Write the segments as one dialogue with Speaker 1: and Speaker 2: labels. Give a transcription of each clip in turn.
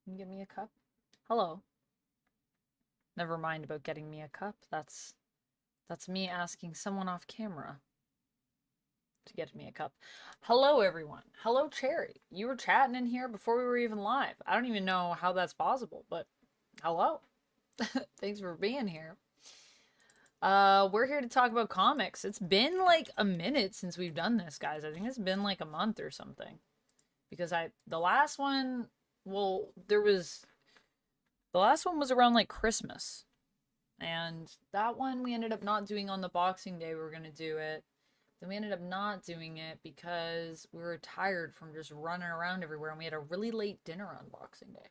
Speaker 1: Can you get me a cup? Hello. Never mind about getting me a cup. That's me asking someone off camera to get me a cup. Hello, everyone. Hello, Cherry. You were chatting in here before we were even live. I don't even know how that's possible, but hello. Thanks for being here. We're here to talk about comics. It's been like a minute since we've done this, guys. I think it's been like a month or something. Because the last one, well, the last one was around like Christmas. And that one we ended up not doing on the Boxing Day. We were going to do it. Then we ended up not doing it because we were tired from just running around everywhere. And we had a really late dinner on Boxing Day.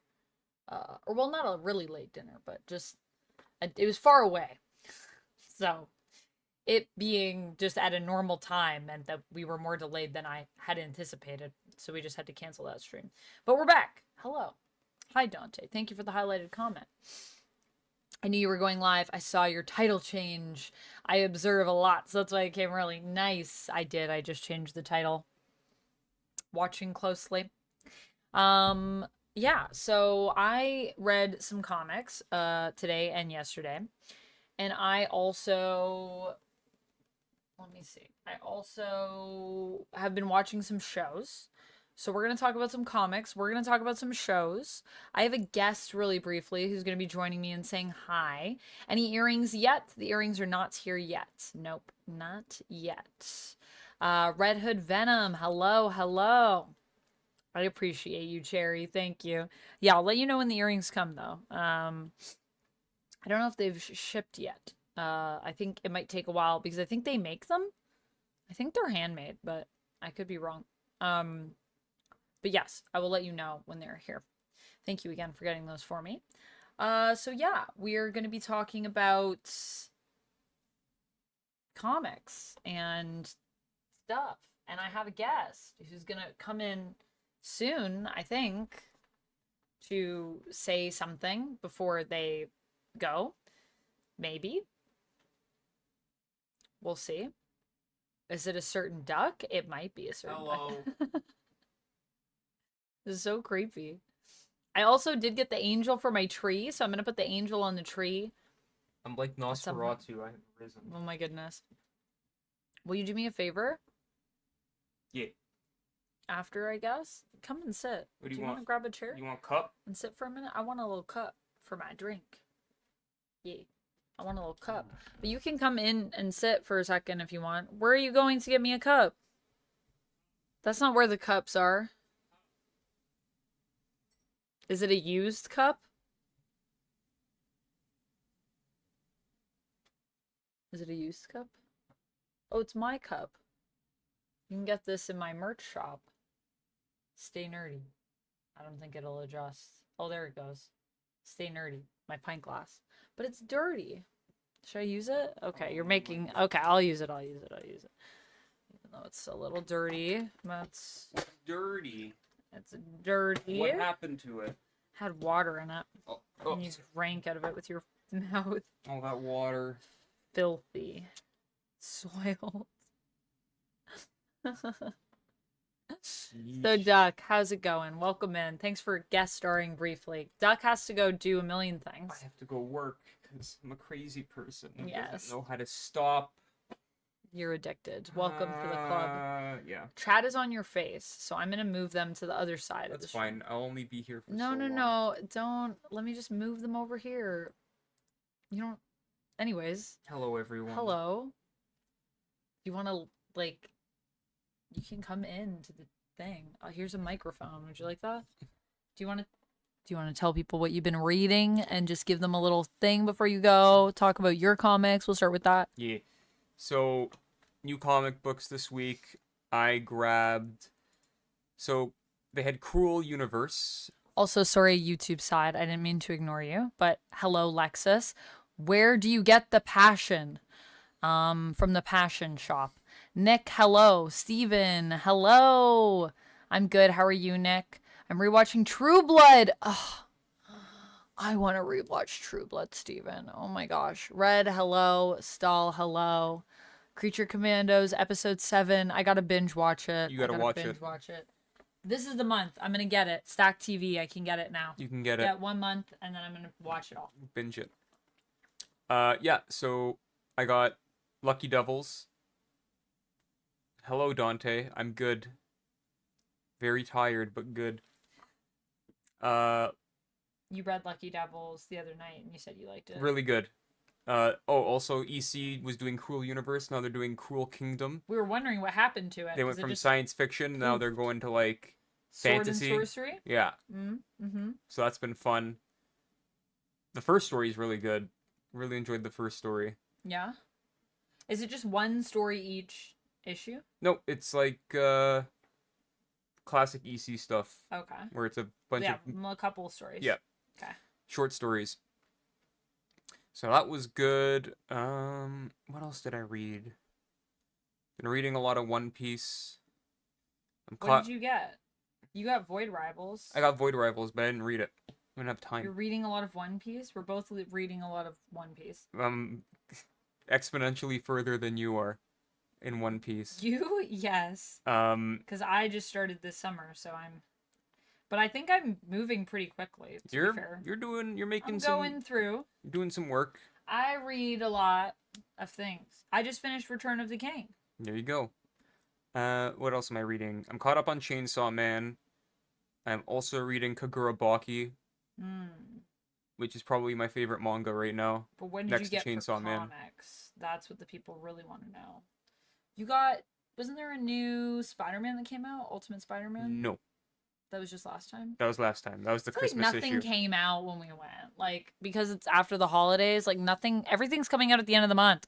Speaker 1: Or, well, not a really late dinner, but just, it was far away. So, it being just at a normal time meant that we were more delayed than I had anticipated. So we just had to cancel that stream. But we're back. Hello. Hi, Dante. Thank you for the highlighted comment. I knew you were going live. I saw your title change. I observe a lot, so that's why I came early. Nice. I did. I just changed the title. Watching closely. Yeah, so I read some comics today and yesterday. And I also... Let me see. I also have been watching some shows. So we're going to talk about some comics. We're going to talk about some shows. I have a guest really briefly who's going to be joining me and saying hi. Any earrings yet? The earrings are not here yet. Nope, not yet. Red Hood Venom. Hello, hello. I appreciate you, Cherry. Thank you. Yeah, I'll let you know when the earrings come, though. I don't know if they've shipped yet. I think it might take a while because I think they make them. I think they're handmade, but I could be wrong. But yes, I will let you know when they're here. Thank you again for getting those for me. So yeah, we are going to be talking about comics and stuff. And I have a guest who's going to come in soon, I think, to say something before they go. Maybe. We'll see. Is it a certain duck? It might be a certain duck. This is so creepy. I also did get the angel for my tree, so I'm going to put the angel on the tree.
Speaker 2: I'm like Nosferatu. I have risen.
Speaker 1: Oh my goodness. Will you do me a favor?
Speaker 2: Yeah.
Speaker 1: After, I guess? Come and sit.
Speaker 2: What do you
Speaker 1: want to grab a chair?
Speaker 2: You want a cup?
Speaker 1: And sit for a minute? I want a little cup for my drink. Yeah. I want a little cup. But you can come in and sit for a second if you want. Where are you going to get me a cup? That's not where the cups are. Is it a used cup? Is it a used cup? Oh, it's my cup. You can get this in my merch shop. Stay nerdy. I don't think it'll adjust. Oh, there it goes. Stay nerdy. My pint glass. But it's dirty. Should I use it? Okay, you're making... Okay, I'll use it. Even though it's a little dirty. That's...
Speaker 2: Dirty.
Speaker 1: It's dirty.
Speaker 2: What happened to it?
Speaker 1: Had water in it.
Speaker 2: Oh.
Speaker 1: And you drank out of it with your mouth.
Speaker 2: All that water.
Speaker 1: Filthy. Soiled. So, Duck, how's it going? Welcome in. Thanks for guest starring briefly. Duck has to go do a million things.
Speaker 2: I have to go work because I'm a crazy person.
Speaker 1: Yes.
Speaker 2: Doesn't know how to stop.
Speaker 1: You're addicted. Welcome to the club.
Speaker 2: Yeah.
Speaker 1: Chat is on your face, so I'm gonna move them to the other side of the stream.
Speaker 2: That's fine. I'll only be here for
Speaker 1: No,
Speaker 2: so long.
Speaker 1: no. Don't. Let me just move them over here. You don't... Anyways.
Speaker 2: Hello, everyone.
Speaker 1: Hello. You want to, like... You can come in to the thing. Oh, here's a microphone. Would you like that? Do you want to tell people what you've been reading and just give them a little thing before you go? Talk about your comics. We'll start with that.
Speaker 2: Yeah. So, new comic books this week. I grabbed... So, they had Cruel Universe.
Speaker 1: Also, sorry, YouTube side. I didn't mean to ignore you. But hello, Lexus. Where do you get the passion? From the Passion Shop. Nick, hello. Steven, hello. I'm good. How are you, Nick? I'm rewatching True Blood. Oh, I want to rewatch True Blood, Steven. Oh my gosh. Red, hello. Stahl, hello. Creature Commandos, episode 7. I gotta binge watch it.
Speaker 2: You gotta watch it.
Speaker 1: Watch it. This is the month. I'm gonna get it. Stack TV. I can get it now.
Speaker 2: You can get it.
Speaker 1: Yeah, 1 month, and then I'm gonna watch it all.
Speaker 2: Binge it. Yeah, so I got Lucky Devils. Hello, Dante. I'm good. Very tired, but good.
Speaker 1: You read Lucky Devils the other night, and you said you liked it.
Speaker 2: Really good. Also, EC was doing Cruel Universe. Now they're doing Cruel Kingdom.
Speaker 1: We were wondering what happened to it.
Speaker 2: They went from science fiction. Now they're going to, like, fantasy.
Speaker 1: Sword and sorcery?
Speaker 2: Yeah.
Speaker 1: Mm-hmm.
Speaker 2: So that's been fun. The first story is really good. Really enjoyed the first story.
Speaker 1: Yeah? Is it just one story each issue?
Speaker 2: No, it's like, classic EC stuff.
Speaker 1: Okay.
Speaker 2: Where it's a bunch of...
Speaker 1: a couple of stories.
Speaker 2: Yeah.
Speaker 1: Okay.
Speaker 2: Short stories. So that was good. What else did I read? Been reading a lot of One Piece.
Speaker 1: What did you get? You got Void Rivals.
Speaker 2: I got Void Rivals, but I didn't read it. I didn't have time.
Speaker 1: You're reading a lot of One Piece? We're both reading a lot of One Piece.
Speaker 2: Exponentially further than you are in One Piece.
Speaker 1: You? Yes. Because I just started this summer, so I'm... But I think I'm moving pretty quickly, to be fair.
Speaker 2: You're
Speaker 1: I'm going through.
Speaker 2: You're doing some work.
Speaker 1: I read a lot of things. I just finished Return of the King.
Speaker 2: There you go. What else am I reading? I'm caught up on Chainsaw Man. I'm also reading Kagurabaki, which is probably my favorite manga right now.
Speaker 1: But when did you get Chainsaw Man? Comics? That's what the people really want to know. You got... Wasn't there a new Spider-Man that came out? Ultimate Spider-Man?
Speaker 2: No.
Speaker 1: That was just last time?
Speaker 2: That was last time. That was the Christmas issue.
Speaker 1: Nothing came out when we went. Like, because it's after the holidays, like, everything's coming out at the end of the month.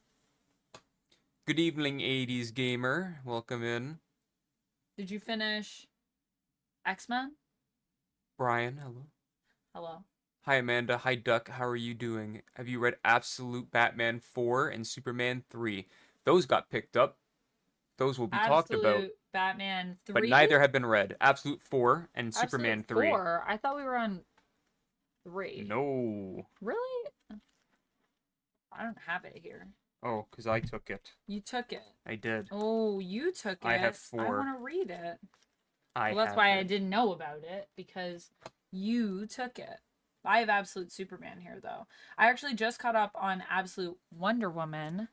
Speaker 2: Good evening, 80s gamer. Welcome in.
Speaker 1: Did you finish X-Men?
Speaker 2: Brian, hello.
Speaker 1: Hello.
Speaker 2: Hi, Amanda. Hi, Duck. How are you doing? Have you read Absolute Batman 4 and Superman 3? Those got picked up. Those will be talked about.
Speaker 1: Absolute Batman 3?
Speaker 2: But neither have been read. Absolute 4 and Superman 3.
Speaker 1: 4? I thought we were on 3.
Speaker 2: No.
Speaker 1: Really? I don't have it here.
Speaker 2: Oh, because I took it.
Speaker 1: You took it.
Speaker 2: I did.
Speaker 1: Oh, you took it.
Speaker 2: I have 4.
Speaker 1: I want to read it.
Speaker 2: Well,
Speaker 1: that's why I didn't know about it, because you took it. I have Absolute Superman here, though. I actually just caught up on Absolute Wonder Woman,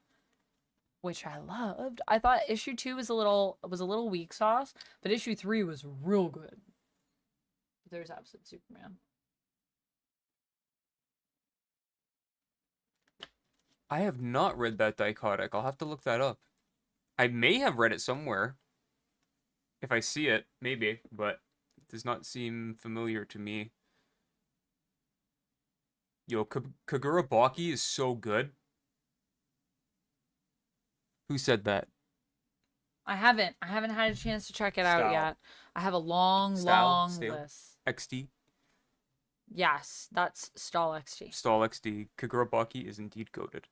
Speaker 1: which I loved. I thought issue 2 was a little weak sauce, but issue 3 was real good. There's Absolute Superman.
Speaker 2: I have not read that dichotic. I'll have to look that up. I may have read it somewhere. If I see it, maybe, but it does not seem familiar to me. Yo, Kagurabaki is so good. Who said that?
Speaker 1: I haven't had a chance to check it out yet. I have a long list.
Speaker 2: XD?
Speaker 1: Yes, that's Stall XD.
Speaker 2: Stall XD. Kagurabaki is indeed goated.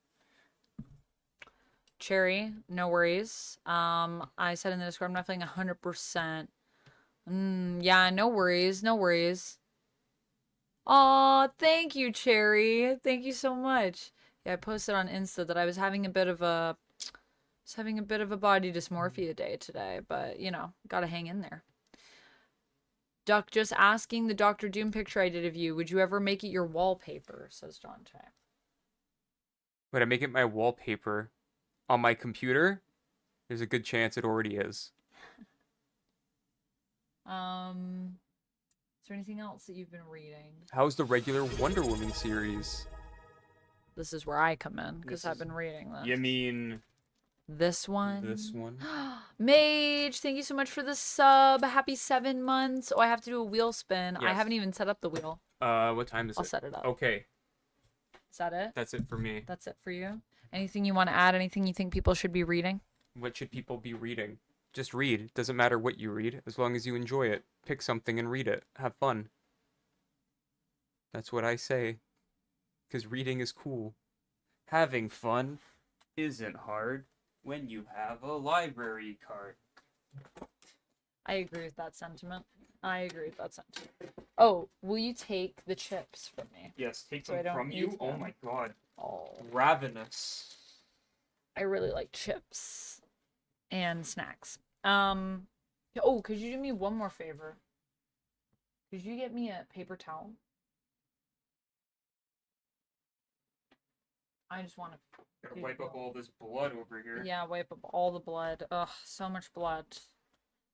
Speaker 1: Cherry, no worries. I said in the Discord, I'm not feeling 100%. Yeah, no worries, no worries. Aw, thank you, Cherry. Thank you so much. Yeah, I posted on Insta that I was having a bit of a body dysmorphia day today, but you know, gotta hang in there. Duck, just asking the Dr. Doom picture I did of you. Would you ever make it your wallpaper? Says Dante.
Speaker 2: Would I make it my wallpaper? On my computer? There's a good chance it already is.
Speaker 1: Is there anything else that you've been reading?
Speaker 2: How's the regular Wonder Woman series?
Speaker 1: This is where I come in, because I've been reading this.
Speaker 2: You mean...
Speaker 1: This one?
Speaker 2: This one?
Speaker 1: Mage, thank you so much for the sub. Happy 7 months. Oh, I have to do a wheel spin.
Speaker 2: Yes.
Speaker 1: I haven't even set up the wheel.
Speaker 2: What time is it?
Speaker 1: I'll set it up.
Speaker 2: Okay.
Speaker 1: Is that it?
Speaker 2: That's it for me.
Speaker 1: That's it for you? Anything you want to add? Anything you think people should be reading?
Speaker 2: What should people be reading? Just read. It doesn't matter what you read, as long as you enjoy it. Pick something and read it. Have fun. That's what I say. Because reading is cool. Having fun isn't hard when you have a library card.
Speaker 1: I agree with that sentiment. Oh, will you take the chips from me?
Speaker 2: Yes, take them from you? Oh my god.
Speaker 1: Oh.
Speaker 2: Ravenous.
Speaker 1: I really like chips and snacks. Oh, could you do me one more favor? Could you get me a paper towel? I just want to...
Speaker 2: Gotta wipe up all this blood over here.
Speaker 1: Yeah, wipe up all the blood. Ugh, so much blood.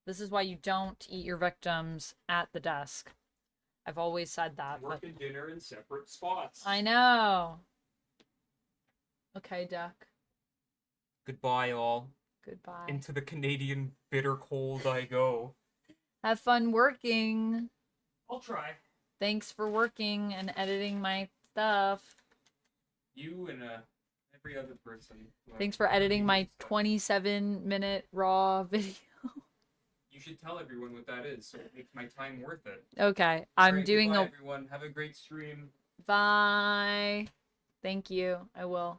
Speaker 1: This is why you don't eat your victims at the desk. I've always said that.
Speaker 2: Working dinner in separate spots.
Speaker 1: I know. Okay, Duck.
Speaker 2: Goodbye, all.
Speaker 1: Goodbye.
Speaker 2: Into the Canadian bitter cold I go.
Speaker 1: Have fun working.
Speaker 2: I'll try.
Speaker 1: Thanks for working and editing my stuff.
Speaker 2: You and every other person.
Speaker 1: Thanks for editing my 27-minute raw video.
Speaker 2: You should tell everyone what that is, so it makes my time worth it.
Speaker 1: Okay, I'm
Speaker 2: Alright,
Speaker 1: doing
Speaker 2: goodbye, everyone. Have a great stream.
Speaker 1: Bye. Thank you. I will.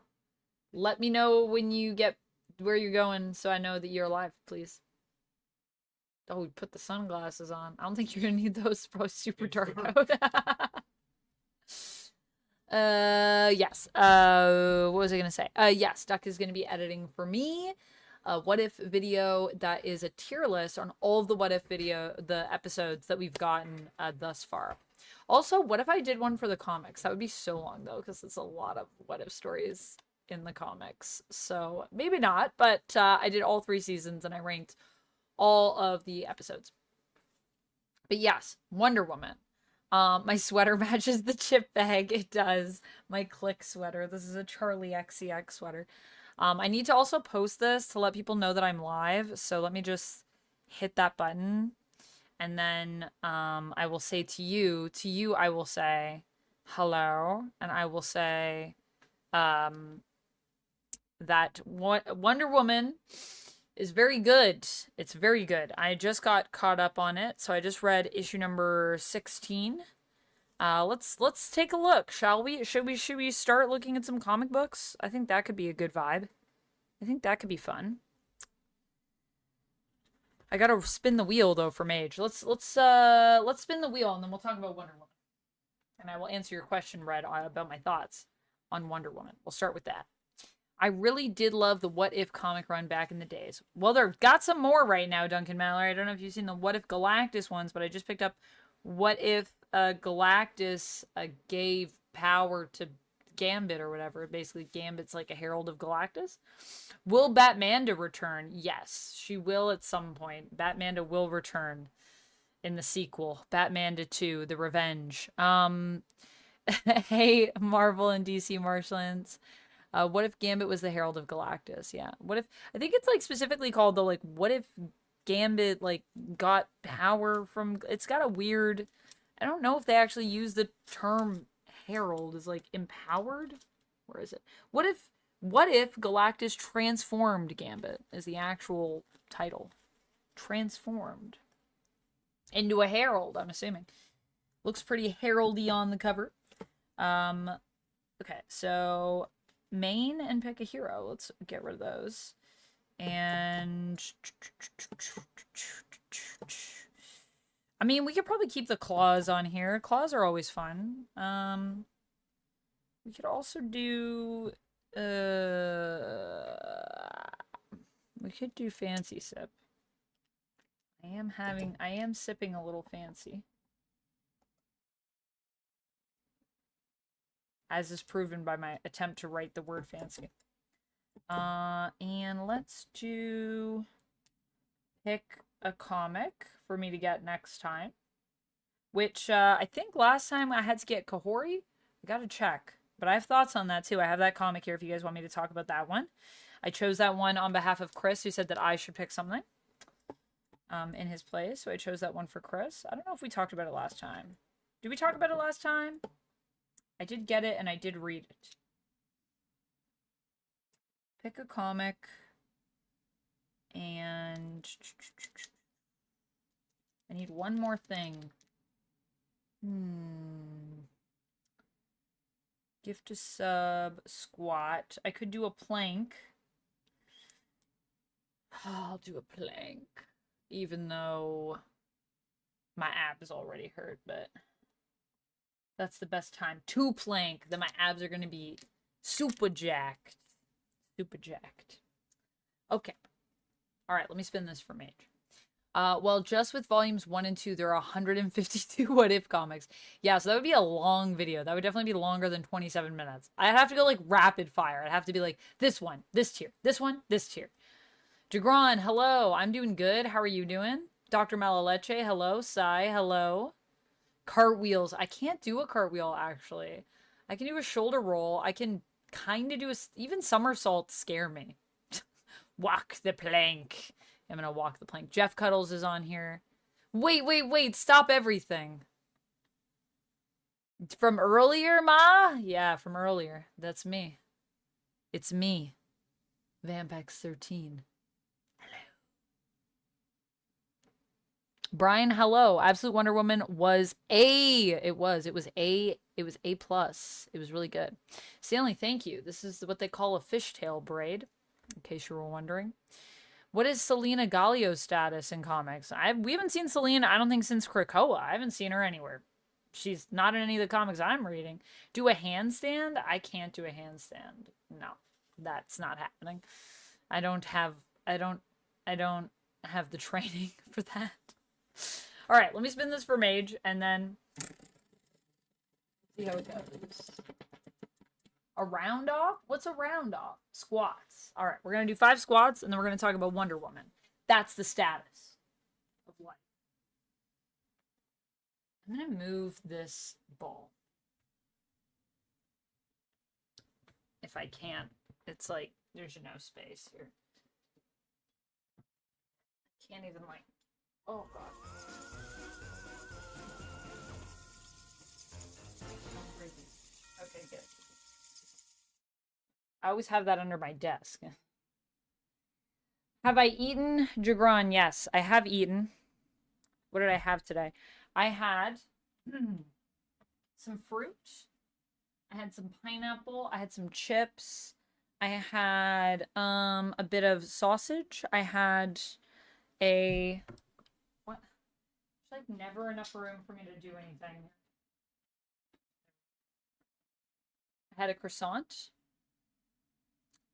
Speaker 1: Let me know when you get where you're going so I know that you're alive, please. Oh, we put the sunglasses on. I don't think you're gonna need those. It's probably super dark out. Yes. What was I gonna say? Yes, Duck is gonna be editing for me a what if video that is a tier list on all of the what if the episodes that we've gotten thus far. Also, what if I did one for the comics? That would be so long though, because it's a lot of what if stories in the comics. So maybe not, but I did all 3 seasons and I ranked all of the episodes. But yes, Wonder Woman. My sweater matches the chip bag. It does. My Click sweater. This is a Charlie XCX sweater. I need to also post this to let people know that I'm live. So let me just hit that button. And then I will say to you I will say hello. And I will say that Wonder Woman is very good. It's very good. I just got caught up on it. So I just read issue number 16. Let's take a look, shall we? Should we start looking at some comic books? I think that could be a good vibe. I think that could be fun. I gotta spin the wheel though for Mage. Let's spin the wheel and then we'll talk about Wonder Woman. And I will answer your question, Red, about my thoughts on Wonder Woman. We'll start with that. I really did love the What If comic run back in the days. Well, they've got some more right now, Duncan Mallory. I don't know if you've seen the What If Galactus ones, but I just picked up What If Galactus gave power to Gambit or whatever. Basically, Gambit's like a herald of Galactus. Will Batmanda return? Yes, she will at some point. Batmanda will return in the sequel. Batmanda 2, The Revenge. Hey, Marvel and DC Marshlands. What if Gambit was the Herald of Galactus? Yeah. What if... I think it's, like, specifically called the, like, what if Gambit, like, got power from... It's got a weird... I don't know if they actually use the term Herald as, like, empowered? Where is it? What if Galactus transformed Gambit is the actual title. Transformed. Into a herald, I'm assuming. Looks pretty heraldy on the cover. Okay, so... main and pick a hero. Let's get rid of those. And I mean, we could probably keep the claws on here. Claws are always fun. We could also do we could do fancy sip. I am sipping a little fancy. As is proven by my attempt to write the word fancy. And let's do pick a comic for me to get next time. Which, I think last time I had to get Kahori. I gotta check. But I have thoughts on that too. I have that comic here if you guys want me to talk about that one. I chose that one on behalf of Chris, who said that I should pick something in his place. So I chose that one for Chris. I don't know if we talked about it last time. Did we talk about it last time? I did get it and I did read it. Pick a comic. And I need one more thing. Gift a sub, squat. I could do a plank. I'll do a plank. Even though my abs already hurt, but that's the best time to plank. Then my abs are going to be super jacked. Super jacked. Okay. All right, let me spin this for Mage. Well, just with volumes 1 and 2, there are 152 What If comics. Yeah, so that would be a long video. That would definitely be longer than 27 minutes. I'd have to go like rapid fire. I'd have to be like, this one, this tier, this one, this tier. Jagron, hello. I'm doing good. How are you doing? Dr. Malaleche, hello. Sai, hello. Cartwheels. I can't do a cartwheel, actually. I can do a shoulder roll. I can kind of do a... Even somersaults scare me. Walk the plank. I'm gonna walk the plank. Jeff Cuddles is on here. Wait. Stop everything. From earlier, Ma? Yeah, from earlier. That's me. It's me. Vampex13. Hello. Brian, hello. Absolute Wonder Woman was A. It was A. It was A+. It was really good. Stanley, thank you. This is what they call a fishtail braid, in case you were wondering. What is Selena Gallio's status in comics? We haven't seen Selena, I don't think, since Krakoa. I haven't seen her anywhere. She's not in any of the comics I'm reading. Do a handstand? I can't do a handstand. No, that's not happening. I don't have the training for that. All right, let me spin this for Mage and then see how it goes. A round off? What's a round off? Squats. All right, we're going to do 5 squats, and then we're going to talk about Wonder Woman. That's the status of life. I'm going to move this ball. If I can. It's like, there's no space here. I can't even, like, oh, God. Okay, good. I always have that under my desk. Have I eaten? Jagron, yes, I have eaten. What did I have today? I had some fruit. I had some pineapple. I had some chips. I had a bit of sausage. I had a... What? There's like never enough room for me to do anything. I had a croissant.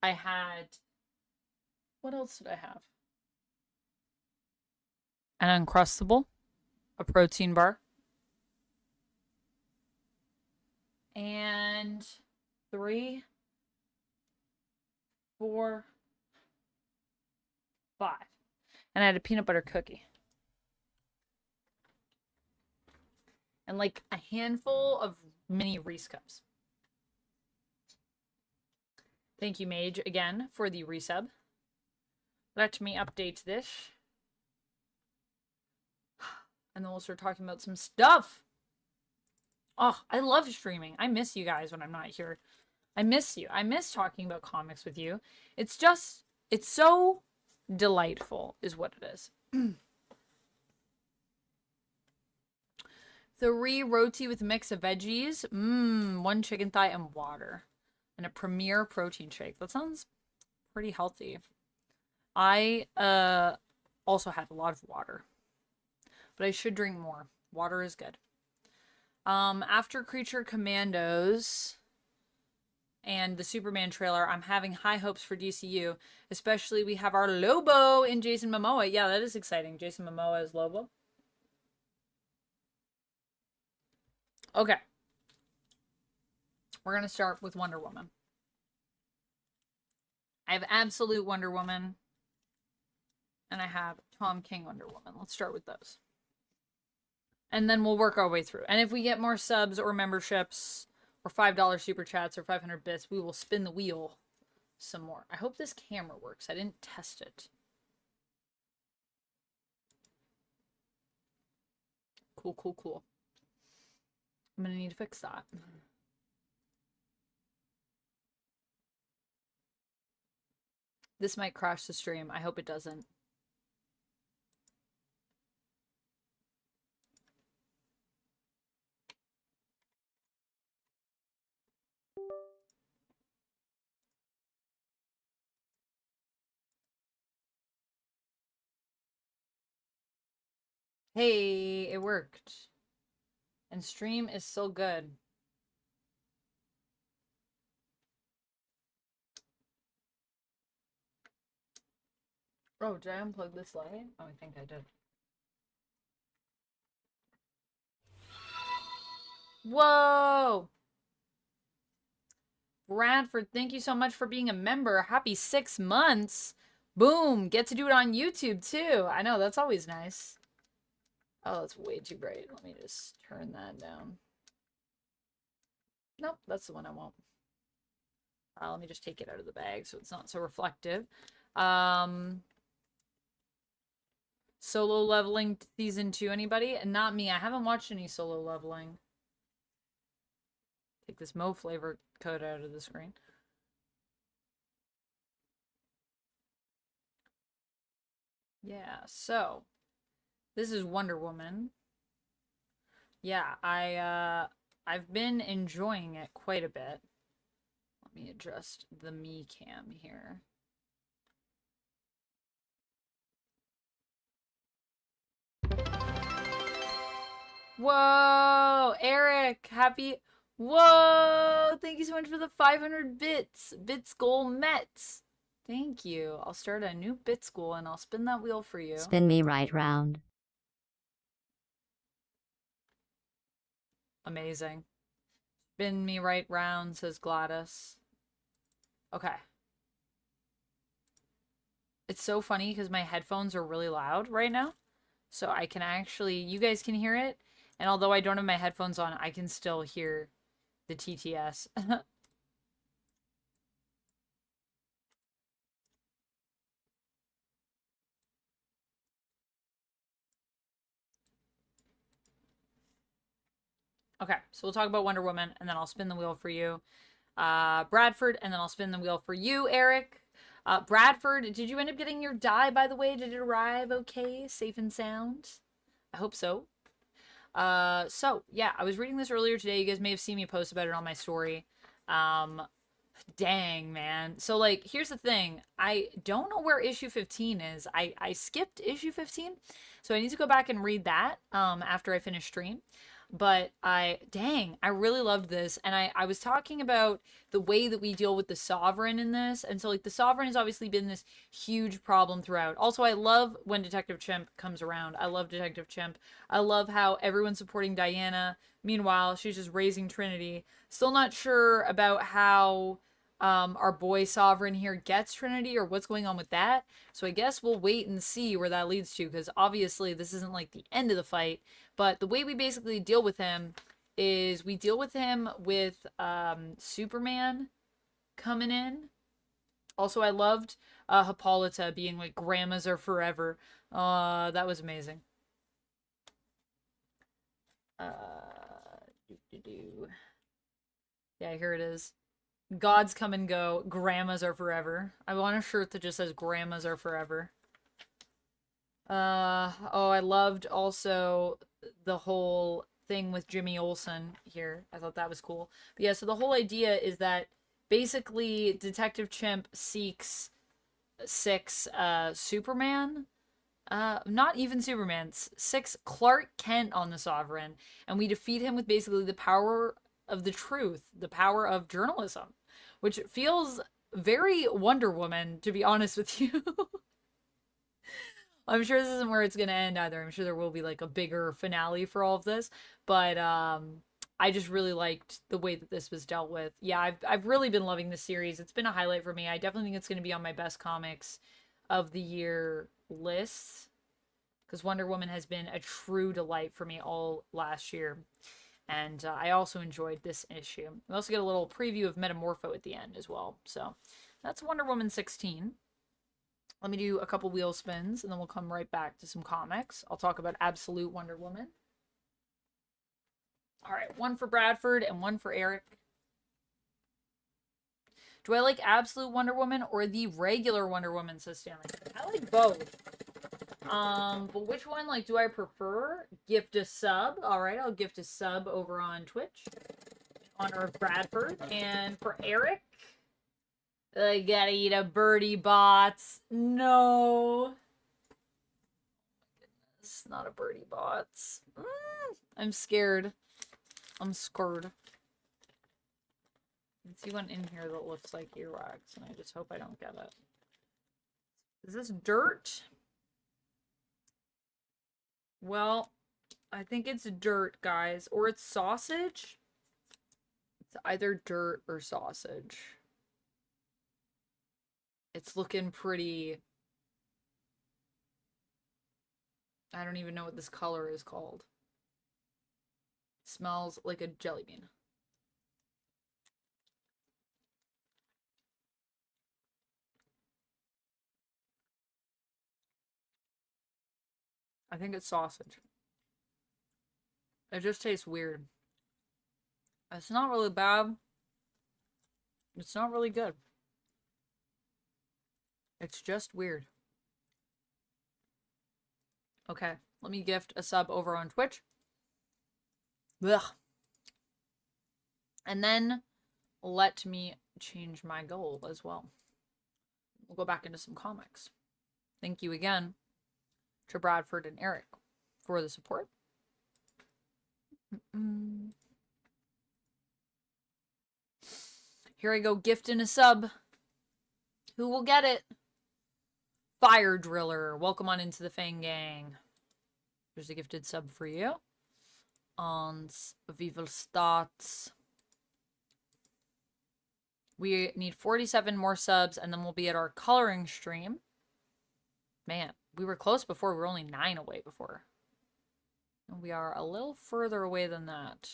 Speaker 1: I had... What else did I have? An Uncrustable. A protein bar. And 3, 4, 5. And I had a peanut butter cookie. And like a handful of mini Reese cups. Thank you, Mage, again, for the resub. Let me update this. And then we'll start talking about some stuff. Oh, I love streaming. I miss you guys when I'm not here. I miss you. I miss talking about comics with you. It's just, it's so delightful, is what it is. 3 roti with a mix of veggies. 1 chicken thigh and water. And a Premier protein shake. That sounds pretty healthy. I also had a lot of water. But I should drink more. Water is good. After Creature Commandos and the Superman trailer, I'm having high hopes for DCU. Especially we have our Lobo in Jason Momoa. Yeah, that is exciting. Jason Momoa as Lobo. Okay. We're going to start with Wonder Woman. I have Absolute Wonder Woman. And I have Tom King Wonder Woman. Let's start with those. And then we'll work our way through. And if we get more subs or memberships or $5 super chats or 500 bits, we will spin the wheel some more. I hope this camera works. I didn't test it. Cool. I'm going to need to fix that. This might crash the stream. I hope it doesn't. Hey, it worked. And stream is so good. Oh, did I unplug this light? Oh, I think I did. Whoa! Bradford, thank you so much for being a member. Happy 6 months. Boom. Get to do it on YouTube, too. I know, that's always nice. Oh, that's way too bright. Let me just turn that down. Nope, that's the one I want. Let me just take it out of the bag so it's not so reflective. Solo Leveling Season 2, anybody? Not me. I haven't watched any Solo Leveling. Take this Mo flavor code out of the screen. Yeah, so this is Wonder Woman. Yeah, I've been enjoying it quite a bit. Let me adjust the me cam here. Whoa, Eric, happy. Whoa, thank you so much for the 500 bits. Bits goal met. Thank you. I'll start a new bit school and I'll spin that wheel for you.
Speaker 3: Spin me right round.
Speaker 1: Amazing. Spin me right round, says Gladys. Okay. It's so funny because my headphones are really loud right now. So I can actually, you guys can hear it. And although I don't have my headphones on, I can still hear the TTS. Okay, so we'll talk about Wonder Woman, and then I'll spin the wheel for you. Bradford, and then I'll spin the wheel for you, Eric. Bradford, did you end up getting your die, by the way? Did it arrive okay, safe and sound? I hope so. So, yeah, I was reading this earlier today. You guys may have seen me post about it on my story. Dang, man. So, like, here's the thing. I don't know where issue 15 is. I skipped issue 15, so I need to go back and read that after I finish stream. But I really loved this. And I was talking about the way that we deal with the Sovereign in this. And so, like, the Sovereign has obviously been this huge problem throughout. Also, I love when Detective Chimp comes around. I love Detective Chimp. I love how everyone's supporting Diana. Meanwhile, she's just raising Trinity. Still not sure about how our boy Sovereign here gets Trinity or what's going on with that. So I guess we'll wait and see where that leads to, because obviously this isn't like the end of the fight. But the way we basically deal with him is we deal with him with Superman coming in. Also, I loved Hippolyta being like, grandmas are forever. That was amazing. Yeah, here it is. Gods come and go. Grandmas are forever. I want a shirt that just says grandmas are forever. Oh, I loved also the whole thing with Jimmy Olsen here. I thought that was cool. But yeah, so the whole idea is that basically Detective Chimp seeks Superman. Not even Superman. Six Clark Kent on the Sovereign. And we defeat him with basically the power of the truth, the power of journalism, which feels very Wonder Woman, to be honest with you. I'm sure this isn't where it's going to end either. I'm sure there will be like a bigger finale for all of this, but I just really liked the way that this was dealt with. Yeah, I've really been loving this series. It's been a highlight for me. I definitely think it's going to be on my best comics of the year lists, because Wonder Woman has been a true delight for me all last year. And I also enjoyed this issue. We also get a little preview of Metamorpho at the end as well. So that's Wonder Woman 16. Let me do a couple wheel spins, and then we'll come right back to some comics. I'll talk about Absolute Wonder Woman. All right, one for Bradford and one for Eric. Do I like Absolute Wonder Woman or the regular Wonder Woman, says Stanley? I like both. But which one, like, do I prefer? Gift a sub. All right, I'll gift a sub over on Twitch in honor of Bradford. And for Eric, I gotta eat a birdie bots. No. Goodness, not a birdie bots. I'm scared. I'm scared. I see one in here that looks like earwax, and I just hope I don't get it. Is this dirt? Well, I think it's dirt, guys. Or it's sausage. It's either dirt or sausage. It's looking pretty... I don't even know what this color is called. It smells like a jelly bean. I think it's sausage. It just tastes weird. It's not really bad. It's not really good. It's just weird. Okay, let me gift a sub over on Twitch. Ugh. And then let me change my goal as well. We'll go back into some comics. Thank you again to Bradford and Eric for the support. Here I go, gifting a sub. Who will get it? Fire Driller. Welcome on into the Fang Gang. There's a gifted sub for you. Ons Vival Stats. We need 47 more subs, and then we'll be at our coloring stream. Man, we were close before. We were only 9 away before. And we are a little further away than that.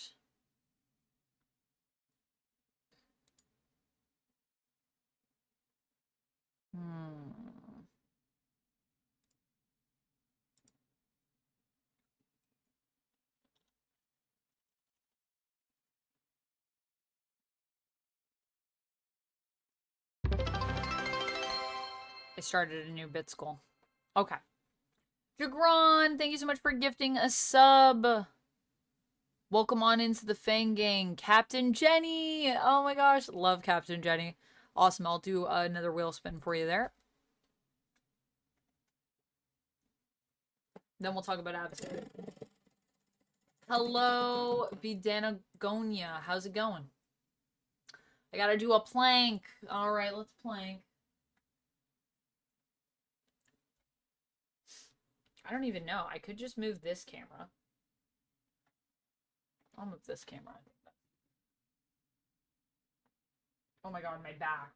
Speaker 1: I started a new bit school. Okay. Jagron, thank you so much for gifting a sub. Welcome on into the Fang Gang. Captain Jenny. Oh my gosh. Love Captain Jenny. Awesome. I'll do another wheel spin for you there. Then we'll talk about adversary. Hello, Vidanagonia. How's it going? I gotta do a plank. All right, let's plank. I don't even know. I could just move this camera. I'll move this camera. Oh my god, my back.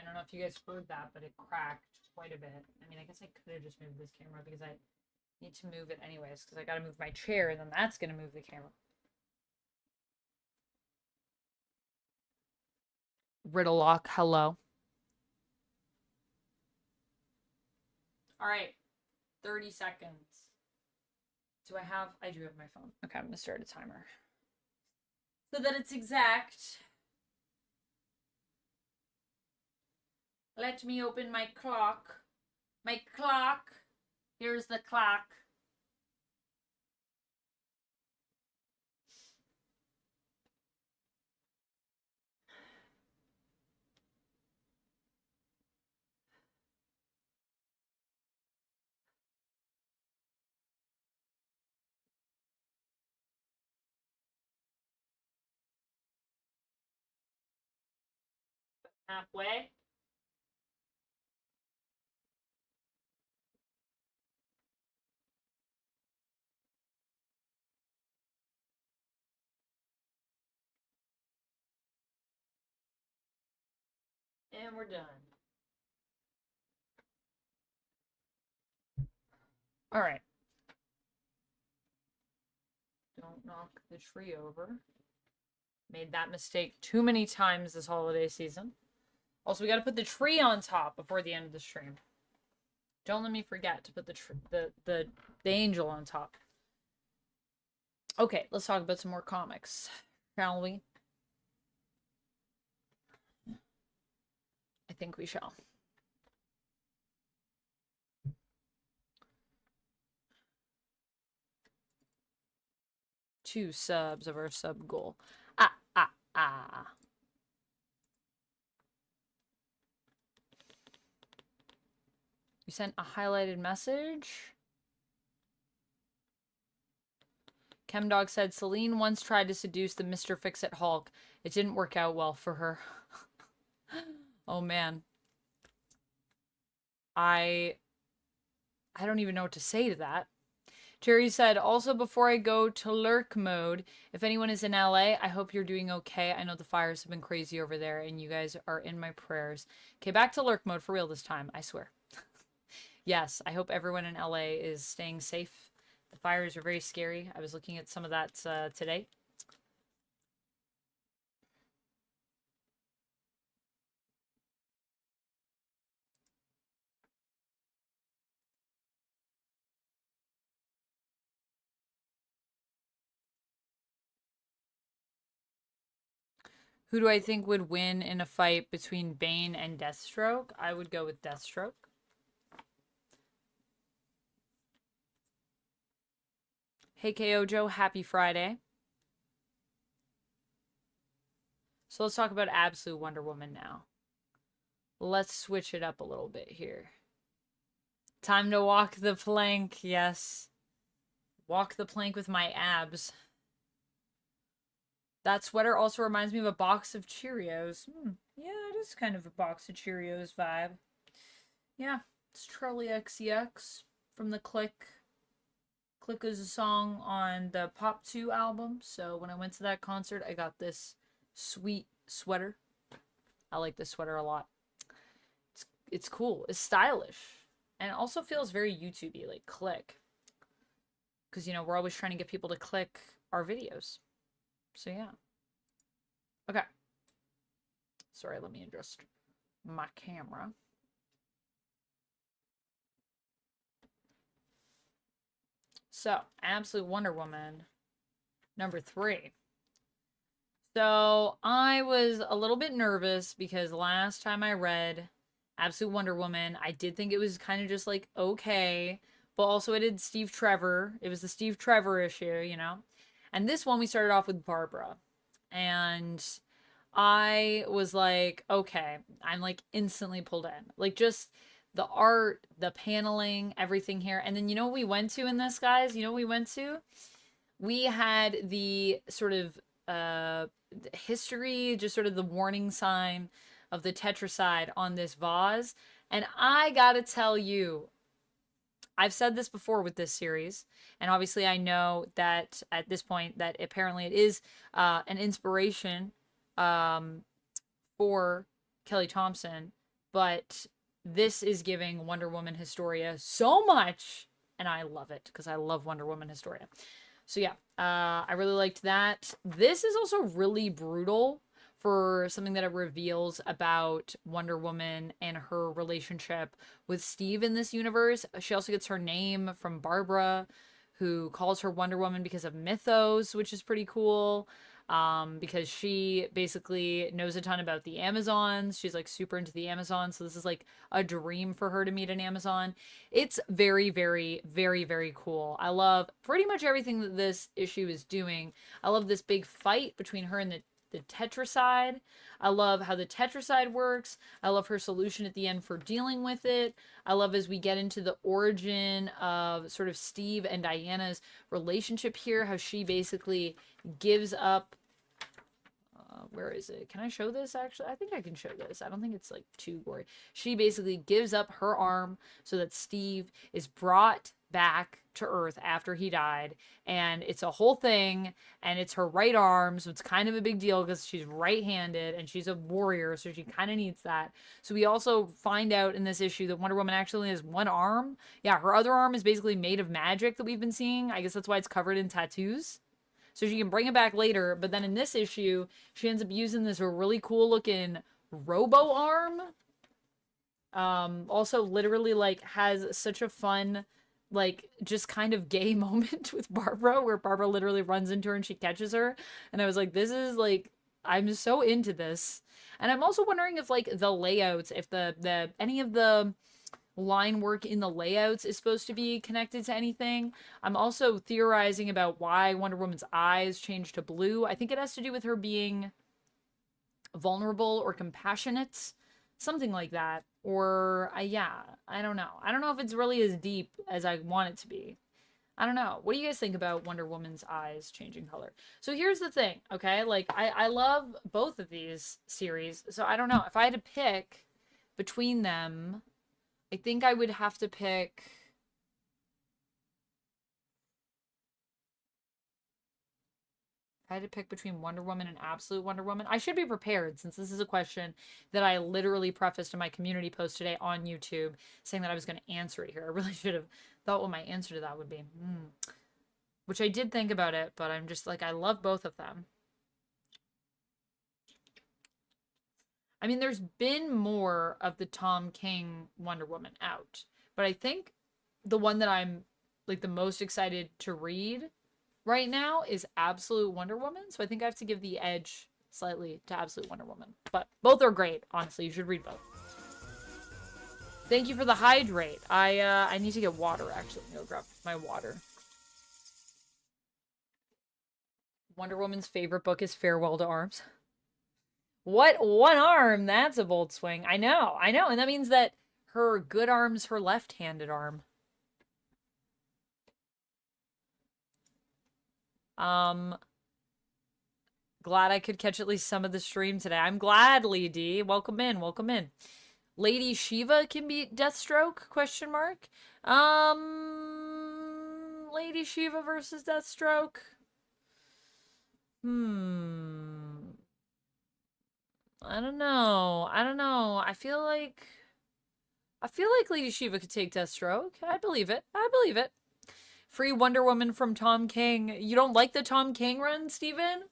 Speaker 1: I don't know if you guys heard that, but it cracked quite a bit. I mean, I guess I could have just moved this camera because I need to move it anyways because I gotta move my chair and then that's gonna move the camera. Riddlelock, hello. Alright. 30 seconds. Do I have... I do have my phone. Okay, I'm gonna start a timer. So that it's exact. Let me open my clock. My clock. Here's the clock. Halfway. And we're done. All right. Don't knock the tree over. Made that mistake too many times this holiday season. Also, we got to put the tree on top before the end of the stream. Don't let me forget to put the angel on top. Okay, let's talk about some more comics, shall we? I think we shall. Two subs of our sub goal. You sent a highlighted message. Chemdog said Celine once tried to seduce the Mr. Fix-It Hulk. It didn't work out well for her. Oh man. I don't even know what to say to that. Jerry said, also before I go to lurk mode, if anyone is in LA, I hope you're doing okay. I know the fires have been crazy over there and you guys are in my prayers. Okay, back to lurk mode for real this time, I swear. Yes, I hope everyone in LA is staying safe. The fires are very scary. I was looking at some of that today. Who do I think would win in a fight between Bane and Deathstroke? I would go with Deathstroke. Hey Kojo, happy Friday. So let's talk about Absolute Wonder Woman now. Let's switch it up a little bit here. Time to walk the plank, yes. Walk the plank with my abs. That sweater also reminds me of a box of Cheerios. Yeah, it is kind of a box of Cheerios vibe. Yeah, it's Charlie XCX from the Click. Click is a song on the Pop 2 album. So when I went to that concert, I got this sweet sweater. I like this sweater a lot. It's cool. It's stylish. And it also feels very YouTube-y, like Click. Because, you know, we're always trying to get people to click our videos. So, yeah. Okay. Sorry, let me adjust my camera. So, Absolute Wonder Woman, number 3. So, I was a little bit nervous because last time I read Absolute Wonder Woman, I did think it was kind of just like, okay. But also it had Steve Trevor. It was the Steve Trevor issue, you know? And this one we started off with Barbara. And I was like, okay. I'm like instantly pulled in. Like just the art, the paneling, everything here. And then you know what we went to in this, guys? You know what we went to? We had the sort of history, just sort of the warning sign of the tetracide on this vase. And I gotta tell you, I've said this before with this series, and obviously I know that at this point that apparently it is an inspiration for Kelly Thompson, but this is giving Wonder Woman Historia so much, and I love it because I love Wonder Woman Historia. So yeah, I really liked that. This is also really brutal for something that it reveals about Wonder Woman and her relationship with Steve in this universe. She also gets her name from Barbara, who calls her Wonder Woman because of mythos, which is pretty cool. Because she basically knows a ton about the Amazons. She's like super into the Amazons. So this is like a dream for her to meet an Amazon. It's very, very, very, very cool. I love pretty much everything that this issue is doing. I love this big fight between her and the tetracide. I love how the tetracide works. I love her solution at the end for dealing with it. I love as we get into the origin of sort of Steve and Diana's relationship here, how she basically gives up. Where is it? Can I show this actually? I think I can show this. I don't think it's like too gory. She basically gives up her arm so that Steve is brought back to Earth after he died, and it's a whole thing, and it's her right arm, so it's kind of a big deal because she's right-handed and she's a warrior, so she kind of needs that. So we also find out in this issue that Wonder Woman actually has one arm. Yeah, her other arm is basically made of magic that we've been seeing. I guess that's why it's covered in tattoos. So she can bring it back later, but then in this issue, she ends up using this really cool looking robo arm. Also literally like has such a fun, like just kind of gay moment with Barbara where Barbara literally runs into her and she catches her. And I was like, this is like, I'm so into this. And I'm also wondering if like the layouts, if the any of the line work in the layouts is supposed to be connected to anything. I'm also theorizing about why Wonder Woman's eyes changed to blue. I think it has to do with her being vulnerable or compassionate, something like that. Or yeah, I don't know. I don't know if it's really as deep as I want it to be. I don't know. What do you guys think about Wonder Woman's eyes changing color? So here's the thing, okay? Like, I love both of these series. So I don't know. If I had to pick between them, I think I would have to pick I had to pick between Wonder Woman and Absolute Wonder Woman. I should be prepared since this is a question that I literally prefaced in my community post today on YouTube saying that I was going to answer it here. I really should have thought what my answer to that would be. Which I did think about it, but I'm just like, I love both of them. I mean, there's been more of the Tom King Wonder Woman out, but I think the one that I'm like the most excited to read right now is Absolute Wonder Woman. So I think I have to give the edge slightly to Absolute Wonder Woman. But both are great, honestly. You should read both. Thank you for the hydrate. I need to get water, actually. I'm gonna grab my water. Wonder Woman's favorite book is Farewell to Arms. What? One arm? That's a bold swing. I know. And that means that her good arm's her left-handed arm. Glad I could catch at least some of the stream today. I'm glad, Lee D. Welcome in. Lady Shiva can beat Deathstroke? Question mark. Lady Shiva versus Deathstroke. I don't know. I feel like Lady Shiva could take Deathstroke. I believe it. Free Wonder Woman from Tom King. You don't like the Tom King run, Steven?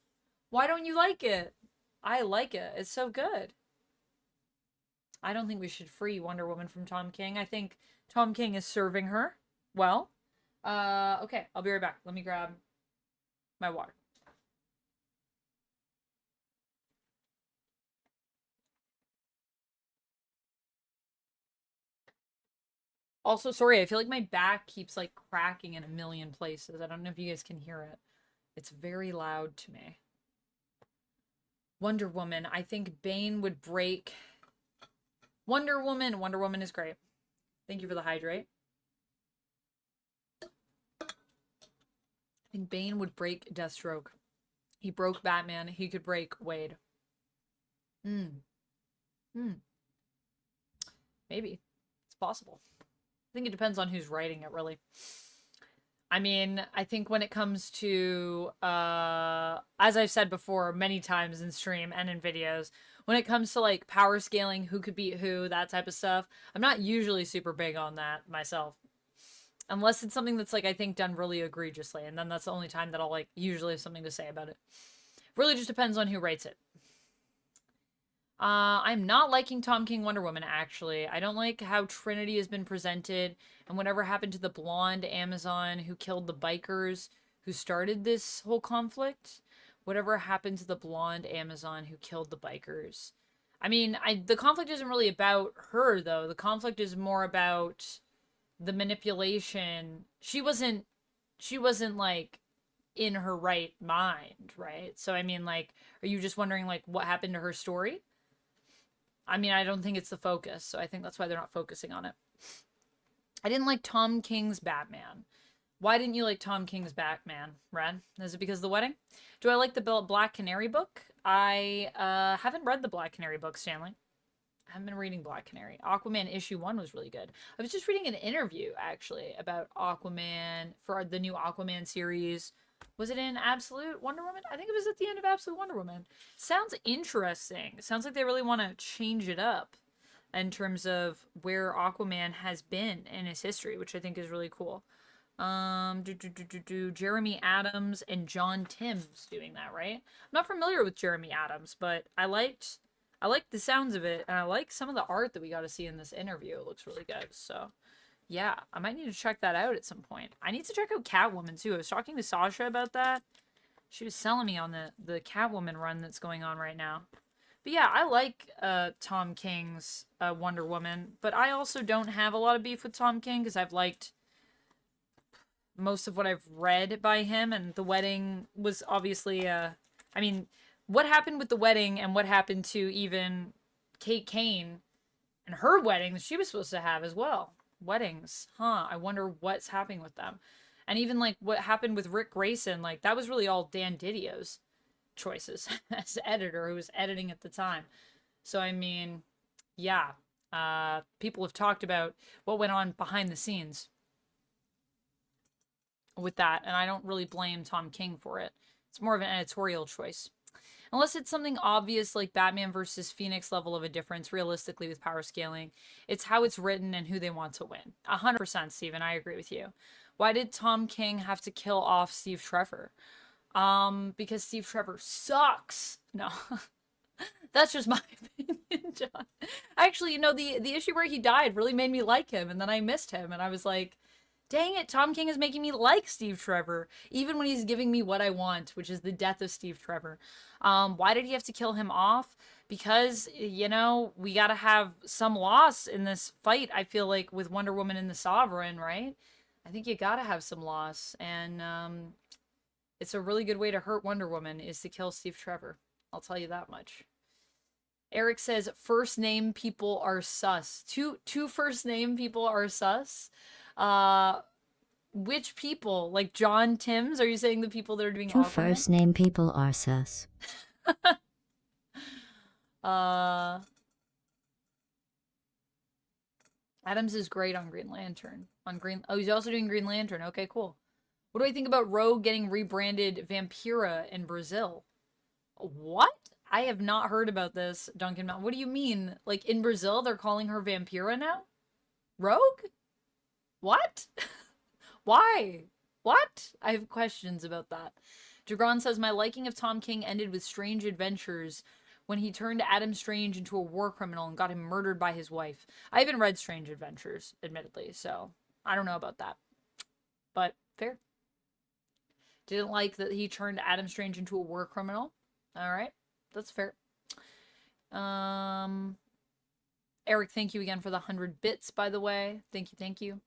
Speaker 1: Why don't you like it? I like it. It's so good. I don't think we should free Wonder Woman from Tom King. I think Tom King is serving her well. Okay, I'll be right back. Let me grab my water. Also, sorry, I feel like my back keeps like cracking in a million places. I don't know if you guys can hear it. It's very loud to me. Wonder Woman. I think Bane would break Wonder Woman. Wonder Woman is great. Thank you for the hydrate. I think Bane would break Deathstroke. He broke Batman. He could break Wade. Maybe. It's possible. I think it depends on who's writing it, really. I mean, I think when it comes to, as I've said before many times in stream and in videos, when it comes to, like, power scaling, who could beat who, that type of stuff, I'm not usually super big on that myself. Unless it's something that's, like, I think done really egregiously, and then that's the only time that I'll, like, usually have something to say about it. Really just depends on who writes it. I'm not liking Tom King Wonder Woman, actually. I don't like how Trinity has been presented, and whatever happened to the blonde Amazon who killed the bikers who started this whole conflict. Whatever happened to the blonde Amazon who killed the bikers. I mean, the conflict isn't really about her, though. The conflict is more about the manipulation. She wasn't, like, in her right mind, right? So, I mean, like, are you just wondering, like, what happened to her story? I mean, I don't think it's the focus, so I think that's why they're not focusing on it. I didn't like Tom King's Batman. Why didn't you like Tom King's Batman, Ren? Is it because of the wedding? Do I like the Black Canary book? I haven't read the Black Canary book, Stanley. I haven't been reading Black Canary. Aquaman issue 1 was really good. I was just reading an interview, actually, about Aquaman for the new Aquaman series. Was it in Absolute Wonder Woman? I think it was at the end of Absolute Wonder Woman. Sounds interesting. Sounds like they really want to change it up in terms of where Aquaman has been in his history, which I think is really cool. Jeremy Adams and John Timms doing that, right? I'm not familiar with Jeremy Adams, but I liked the sounds of it, and I like some of the art that we got to see in this interview. It looks really good, so yeah, I might need to check that out at some point. I need to check out Catwoman, too. I was talking to Sasha about that. She was selling me on the Catwoman run that's going on right now. But yeah, I like Tom King's Wonder Woman, but I also don't have a lot of beef with Tom King, because I've liked most of what I've read by him, and The Wedding was obviously, I mean, what happened with The Wedding and what happened to even Kate Kane and her wedding that she was supposed to have as well. Weddings, I wonder what's happening with them. And even like what happened with Rick Grayson, like that was really all Dan Didio's choices as editor, who was editing at the time. So I mean, yeah, people have talked about what went on behind the scenes with that, and I don't really blame Tom King for it. It's more of an editorial choice. Unless it's something obvious like Batman versus Phoenix level of a difference, realistically, with power scaling. It's how it's written and who they want to win. 100%, Steven. I agree with you. Why did Tom King have to kill off Steve Trevor? Because Steve Trevor sucks. No. That's just my opinion, John. Actually, you know, the issue where he died really made me like him, and then I missed him, and I was like, dang it, Tom King is making me like Steve Trevor, even when he's giving me what I want, which is the death of Steve Trevor. Why did he have to kill him off? Because, you know, we gotta have some loss in this fight, I feel like, with Wonder Woman and the Sovereign, right? I think you gotta have some loss, and it's a really good way to hurt Wonder Woman is to kill Steve Trevor. I'll tell you that much. Eric says first name people are sus. Two first name people are sus. Which people? Like John Timms? Are you saying the people that are doing
Speaker 3: Two first name people are sus.
Speaker 1: Adams is great on Green Lantern. Oh, he's also doing Green Lantern. Okay, cool. What do I think about Rogue getting rebranded Vampira in Brazil? What? I have not heard about this, Duncan Mountain. What do you mean? Like, in Brazil, they're calling her Vampira now? Rogue? What? Why? What? I have questions about that. Jagron says, my liking of Tom King ended with Strange Adventures when he turned Adam Strange into a war criminal and got him murdered by his wife. I haven't read Strange Adventures, admittedly, so I don't know about that. But, fair. Didn't like that he turned Adam Strange into a war criminal. Alright, that's fair. Eric, thank you again for the 100 bits, by the way. Thank you, thank you.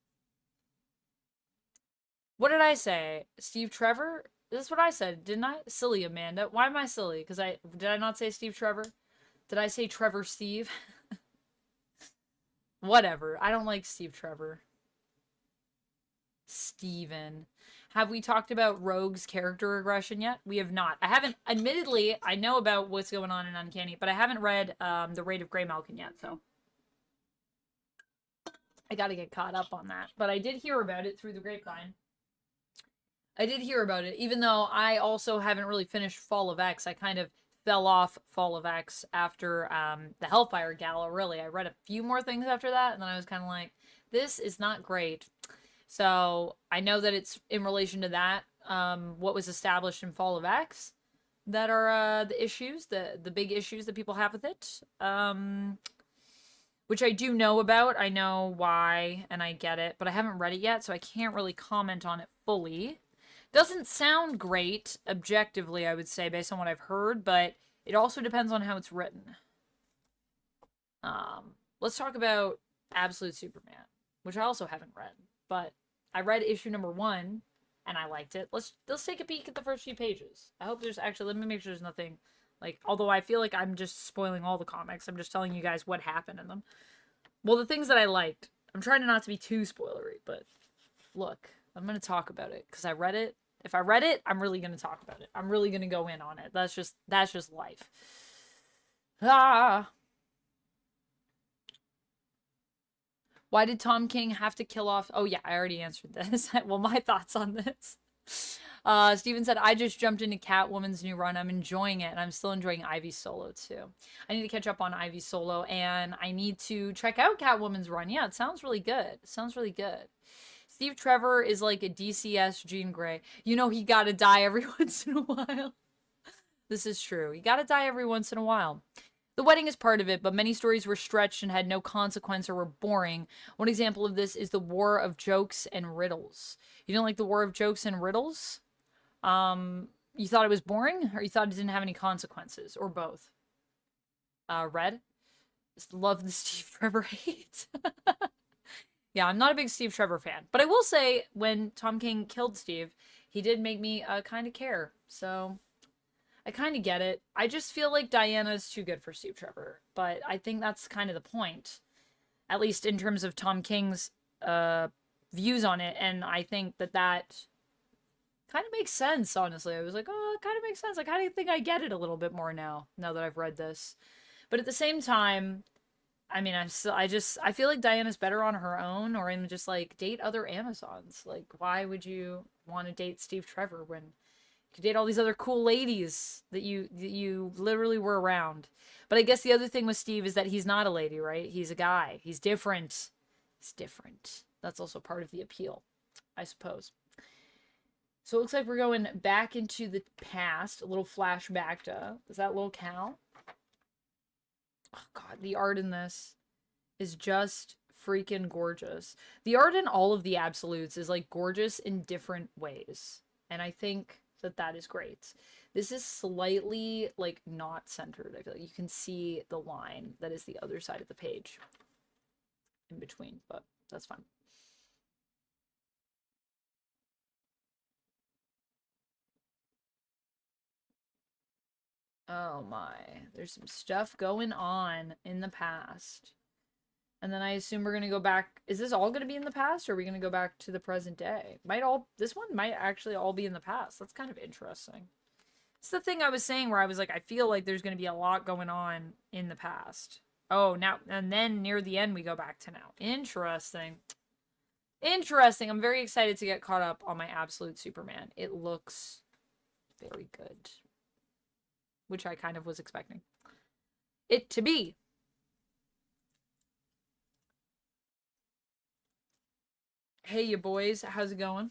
Speaker 1: What did I say? Steve Trevor? This is what I said, didn't I? Silly, Amanda. Why am I silly? Because did I not say Steve Trevor? Did I say Trevor Steve? Whatever. I don't like Steve Trevor. Steven. Have we talked about Rogue's character regression yet? We have not. I haven't, admittedly, I know about what's going on in Uncanny, but I haven't read The Raid of Grey Malkin yet, so I gotta get caught up on that. But I did hear about it through the grapevine. I did hear about it, even though I also haven't really finished Fall of X. I kind of fell off Fall of X after the Hellfire Gala, really. I read a few more things after that, and then I was kind of like, this is not great. So I know that it's in relation to that, what was established in Fall of X, that are the issues, the big issues that people have with it, which I do know about. I know why, and I get it, but I haven't read it yet, so I can't really comment on it fully. Doesn't sound great, objectively, I would say, based on what I've heard, but it also depends on how it's written. Let's talk about Absolute Superman, which I also haven't read, but I read issue number 1, and I liked it. Let's take a peek at the first few pages. I hope there's actually, let me make sure there's nothing, like, although I feel like I'm just spoiling all the comics, I'm just telling you guys what happened in them. Well, the things that I liked, I'm trying not to be too spoilery, but look, I'm going to talk about it, because I read it. If I read it, I'm really going to talk about it. I'm really going to go in on it. That's just life. Ah! Why did Tom King have to kill off... Oh, yeah, I already answered this. Well, my thoughts on this. Steven said, I just jumped into Catwoman's new run. I'm enjoying it, and I'm still enjoying Ivy's solo, too. I need to catch up on Ivy's solo, and I need to check out Catwoman's run. Yeah, it sounds really good. It sounds really good. Steve Trevor is like a DCS Jean Grey. You know he gotta die every once in a while. This is true. You gotta die every once in a while. The wedding is part of it, but many stories were stretched and had no consequence or were boring. One example of this is the War of Jokes and Riddles. You didn't like the War of Jokes and Riddles? You thought it was boring? Or you thought it didn't have any consequences? Or both? Red? Just love the Steve Trevor hate. Yeah, I'm not a big Steve Trevor fan. But I will say, when Tom King killed Steve, he did make me kind of care. So, I kind of get it. I just feel like Diana's too good for Steve Trevor. But I think that's kind of the point. At least in terms of Tom King's views on it. And I think that kind of makes sense, honestly. I was like, oh, it kind of makes sense. I kind of think I get it a little bit more now that I've read this. But at the same time... I mean, I feel like Diana's better on her own, or in just, like, date other Amazons. Like, why would you want to date Steve Trevor when You could date all these other cool ladies that you literally were around. But I guess the other thing with Steve is that he's not a lady, right? He's a guy. He's different. He's different. That's also part of the appeal, I suppose. So it looks like we're going back into the past. A little flashback to... Does that little count? Oh, God. The art in this is just freaking gorgeous. The art in all of the absolutes is, like, gorgeous in different ways. And I think that that is great. This is slightly, like, not centered. I feel like you can see the line that is the other side of the page in between, but that's fine. Oh my, there's some stuff going on in the past. And then I assume we're going to go back. Is this all going to be in the past, or are we going to go back to the present day? This one might actually all be in the past. That's kind of interesting. It's the thing I was saying where I was like, I feel like there's going to be a lot going on in the past. Oh, now, and then near the end, we go back to now. Interesting. Interesting. I'm very excited to get caught up on my Absolute Superman. It looks very good. Which I kind of was expecting it to be. Hey, you boys. How's it going?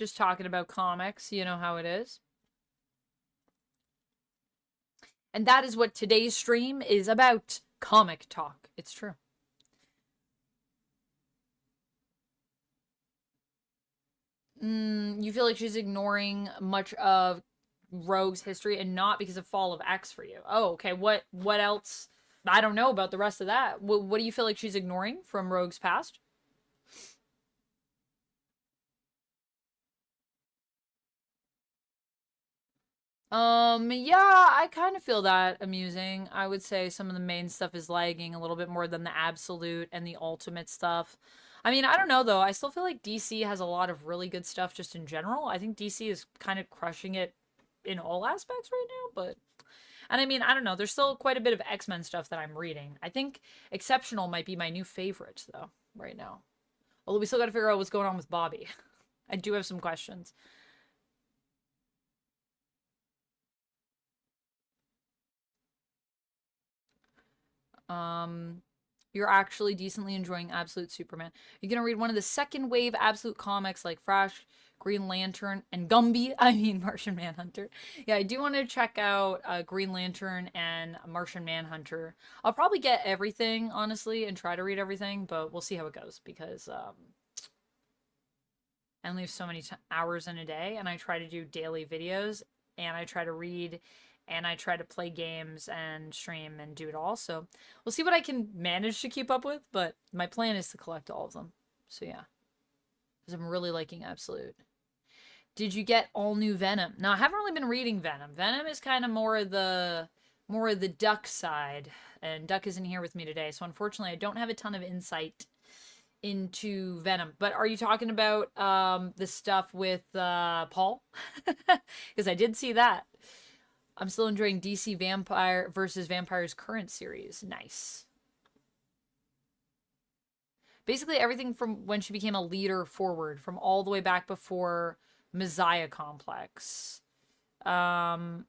Speaker 1: Just talking about comics. You know how it is. And that is what today's stream is about. Comic talk. It's true. You feel like she's ignoring much of Rogue's history and not because of Fall of X for you. Oh, okay. What else? I don't know about the rest of that. What do you feel like she's ignoring from Rogue's past? Yeah, I kind of feel that amusing. I would say some of the main stuff is lagging a little bit more than the absolute and the ultimate stuff. I mean, I don't know though. I still feel like DC has a lot of really good stuff just in general. I think DC is kind of crushing it in all aspects right now, but... And I mean, I don't know. There's still quite a bit of X-Men stuff that I'm reading. I think Exceptional might be my new favorite, though, right now. Although we still got to figure out what's going on with Bobby. I do have some questions. You're actually decently enjoying Absolute Superman. You're gonna read one of the second wave Absolute comics like Flash, Green Lantern, and Gumby. I mean, Martian Manhunter. Yeah, I do want to check out Green Lantern and Martian Manhunter. I'll probably get everything, honestly, and try to read everything, but we'll see how it goes because I only have so many hours in a day, and I try to do daily videos, and I try to read, and I try to play games and stream and do it all. So we'll see what I can manage to keep up with, but my plan is to collect all of them. So yeah, because I'm really liking Absolute. Did you get all new Venom? No, I haven't really been reading Venom. Venom is kind of more of the Duck side, and Duck isn't here with me today, so unfortunately I don't have a ton of insight into Venom. But are you talking about the stuff with Paul? Because I did see that. I'm still enjoying DC Vampire versus Vampire's current series. Nice. Basically everything from when she became a leader forward, from all the way back before Messiah Complex. Okay,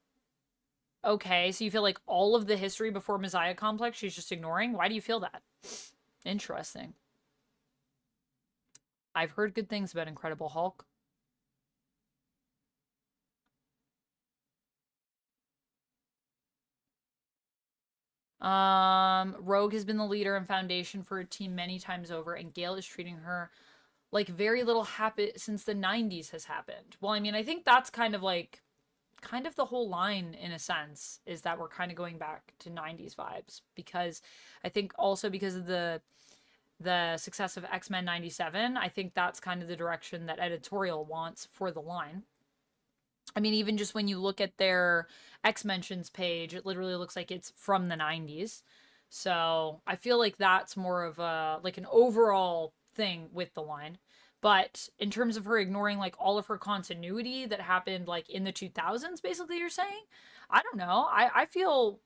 Speaker 1: so you feel like all of the history before Messiah Complex she's just ignoring? Why do you feel that? Interesting. I've heard good things about Incredible Hulk. Rogue has been the leader and foundation for a team many times over, and Gale is treating her like very little since the 90s has happened. Well, I mean, I think that's kind of the whole line in a sense, is that we're kind of going back to 90s vibes, because I think also because of the success of X-Men 97, I think that's kind of the direction that editorial wants for the line. I mean, even just when you look at their X-Mentions page, it literally looks like it's from the 90s. So I feel like that's more of an overall thing with the line. But in terms of her ignoring like all of her continuity that happened like in the 2000s, basically you're saying, I don't know. I feel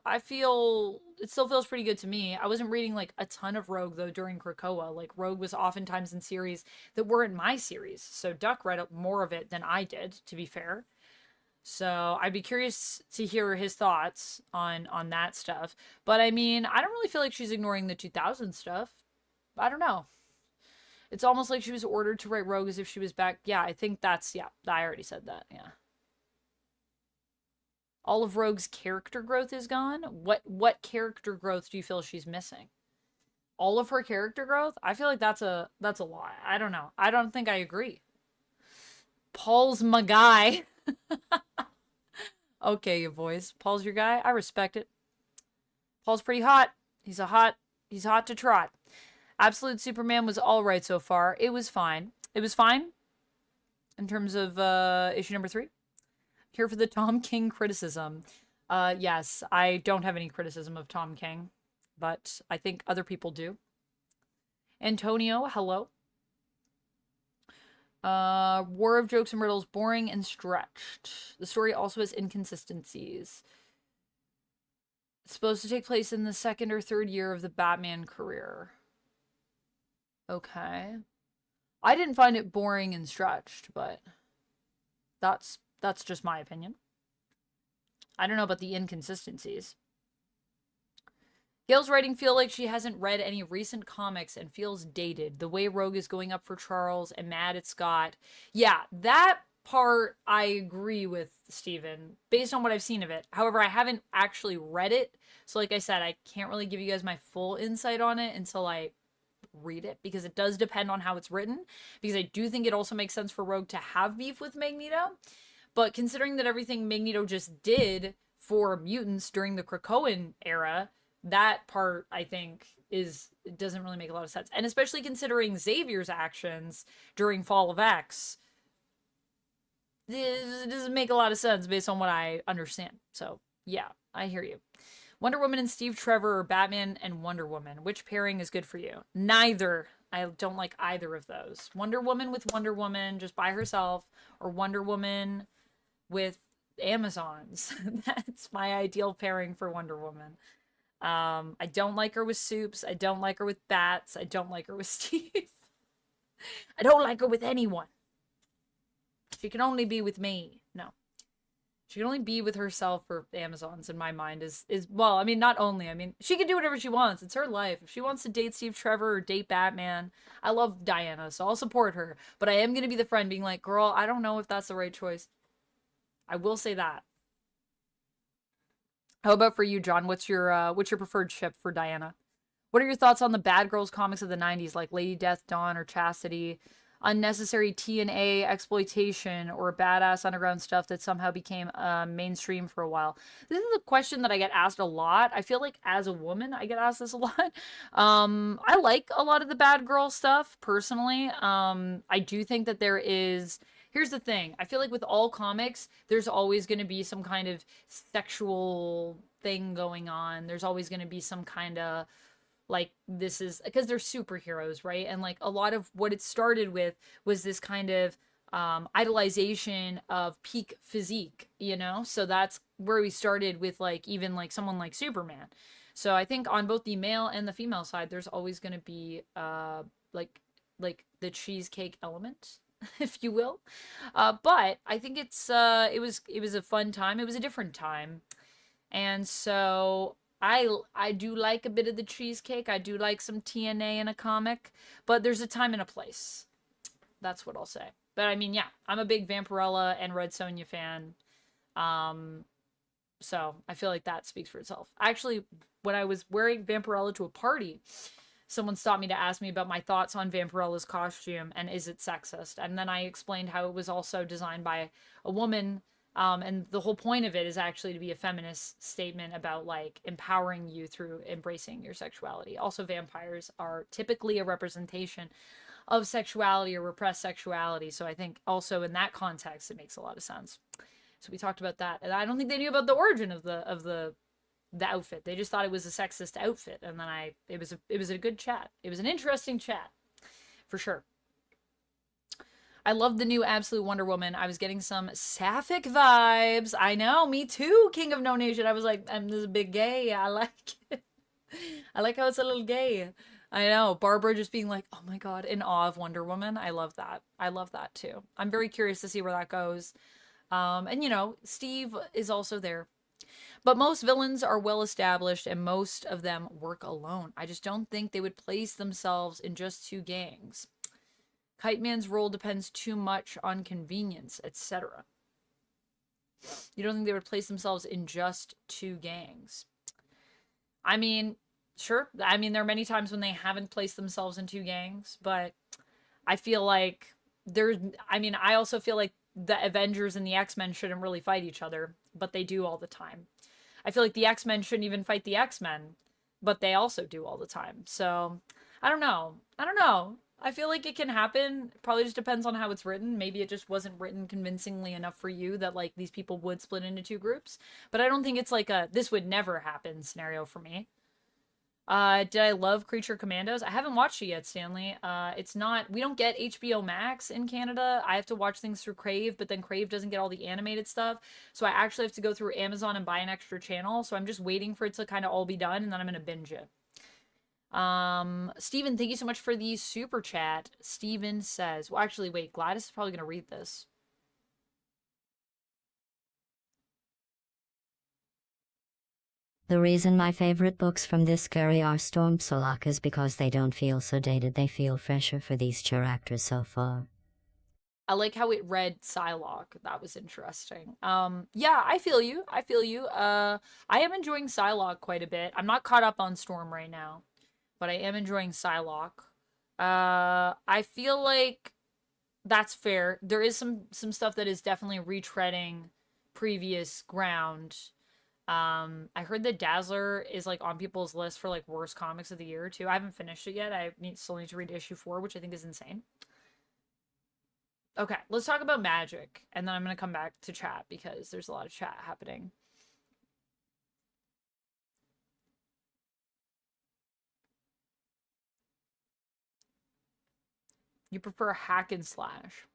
Speaker 1: I feel it still feels pretty good to me. I wasn't reading like a ton of Rogue though during Krakoa. Like Rogue was oftentimes in series that weren't my series. So Duck read up more of it than I did, to be fair. So I'd be curious to hear his thoughts on that stuff. But I mean, I don't really feel like she's ignoring the 2000 stuff. I don't know. It's almost like she was ordered to write Rogue as if she was back. Yeah, I think that's, yeah, I already said that. Yeah. All of Rogue's character growth is gone. What character growth do you feel she's missing? All of her character growth? I feel like that's a lie. I don't know. I don't think I agree. Paul's my guy. Okay, you boys. Paul's your guy. I respect it. Paul's pretty hot. He's hot to trot. Absolute Superman was all right so far. It was fine. It was fine in terms of issue number 3. Here for the Tom King criticism. Yes, I don't have any criticism of Tom King, but I think other people do. Antonio, hello. War of Jokes and Riddles, boring and stretched. The story also has inconsistencies. It's supposed to take place in the 2nd or 3rd year of the Batman career. Okay. I didn't find it boring and stretched, but that's just my opinion. I don't know about the inconsistencies. Gail's writing feel like she hasn't read any recent comics and feels dated. The way Rogue is going up for Charles and mad at Scott. Yeah, that part I agree with, Steven, based on what I've seen of it. However, I haven't actually read it. So like I said, I can't really give you guys my full insight on it until I read it, because it does depend on how it's written. Because I do think it also makes sense for Rogue to have beef with Magneto. But considering that everything Magneto just did for mutants during the Krakoan era, that part, I think, it doesn't really make a lot of sense. And especially considering Xavier's actions during Fall of X, it doesn't make a lot of sense based on what I understand. So, yeah, I hear you. Wonder Woman and Steve Trevor, or Batman and Wonder Woman. Which pairing is good for you? Neither. I don't like either of those. Wonder Woman with Wonder Woman just by herself, or Wonder Woman with Amazons. That's my ideal pairing for Wonder Woman. I don't like her with Soups. I don't like her with Bats. I don't like her with Steve. I don't like her with anyone. She can only be with me. No. She can only be with herself or Amazons in my mind is well, I mean, not only. I mean, she can do whatever she wants. It's her life. If she wants to date Steve Trevor or date Batman, I love Diana, so I'll support her. But I am going to be the friend being like, girl, I don't know if that's the right choice. I will say that. How about for you, John? What's your preferred ship for Diana? What are your thoughts on the bad girls comics of the 90s, like Lady Death, Dawn, or Chastity? Unnecessary TNA exploitation or badass underground stuff that somehow became mainstream for a while. This is a question that I get asked a lot. I feel like as a woman, I get asked this a lot. I like a lot of the bad girl stuff, personally. I do think that there is... Here's the thing. I feel like with all comics, there's always going to be some kind of sexual thing going on. There's always going to be some kind of, like, this is... Because they're superheroes, right? And, like, a lot of what it started with was this kind of idolization of peak physique, you know? So that's where we started with, like, even, like, someone like Superman. So I think on both the male and the female side, there's always going to be, like the cheesecake element, if you will. But I think it was a fun time. It was a different time. And so I do like a bit of the cheesecake. I do like some TNA in a comic, but there's a time and a place. That's what I'll say. But I mean, yeah, I'm a big Vampirella and Red Sonja fan. So I feel like that speaks for itself. Actually, when I was wearing Vampirella to a party, someone stopped me to ask me about my thoughts on Vampirella's costume and is it sexist? And then I explained how it was also designed by a woman. And the whole point of it is actually to be a feminist statement about, like, empowering you through embracing your sexuality. Also, vampires are typically a representation of sexuality or repressed sexuality. So I think also in that context, it makes a lot of sense. So we talked about that. And I don't think they knew about the origin of the outfit. They just thought it was a sexist outfit. And then it was a good chat. It was an interesting chat, for sure. I love the new Absolute Wonder Woman. I was getting some sapphic vibes. I know, me too, King of No Nation. I was like, I'm this big gay. I like it. I like how it's a little gay. I know. Barbara just being like, oh my god, in awe of Wonder Woman. I love that. I love that too. I'm very curious to see where that goes. And you know, Steve is also there. But most villains are well established and most of them work alone. I just don't think they would place themselves in just two gangs. Kite Man's role depends too much on convenience, etc. You don't think they would place themselves in just two gangs? I mean, sure. I mean, there are many times when they haven't placed themselves in two gangs, but I feel like I also feel like the Avengers and the X-Men shouldn't really fight each other, but they do all the time. I feel like the X-Men shouldn't even fight the X-Men, but they also do all the time. So, I don't know. I feel like it can happen. It probably just depends on how it's written. Maybe it just wasn't written convincingly enough for you that, like, these people would split into two groups. But I don't think it's like a this would never happen scenario for me. Did I love Creature Commandos? I haven't watched it yet, Stanley. We don't get HBO Max in Canada. I have to watch things through Crave, but then Crave doesn't get all the animated stuff. So I actually have to go through Amazon and buy an extra channel. So I'm just waiting for it to kind of all be done, and then I'm going to binge it. Steven, thank you so much for the super chat. Steven says, well, actually, wait, Gladys is probably going to read this.
Speaker 3: The reason my favorite books from this scary are Storm Solak is because they don't feel so dated, they feel fresher for these characters so far.
Speaker 1: I like how it read Psylocke. That was interesting. Yeah, I feel you. I am enjoying Psylocke quite a bit. I'm not caught up on Storm right now, but I am enjoying Psylocke. I feel like that's fair. There is some stuff that is definitely retreading previous ground. I heard that Dazzler is like on people's list for like worst comics of the year too. I haven't finished it yet. I still need to read issue 4, which I think is insane. Okay, let's talk about Magik, and then I'm gonna come back to chat because there's a lot of chat happening. You prefer hack and slash?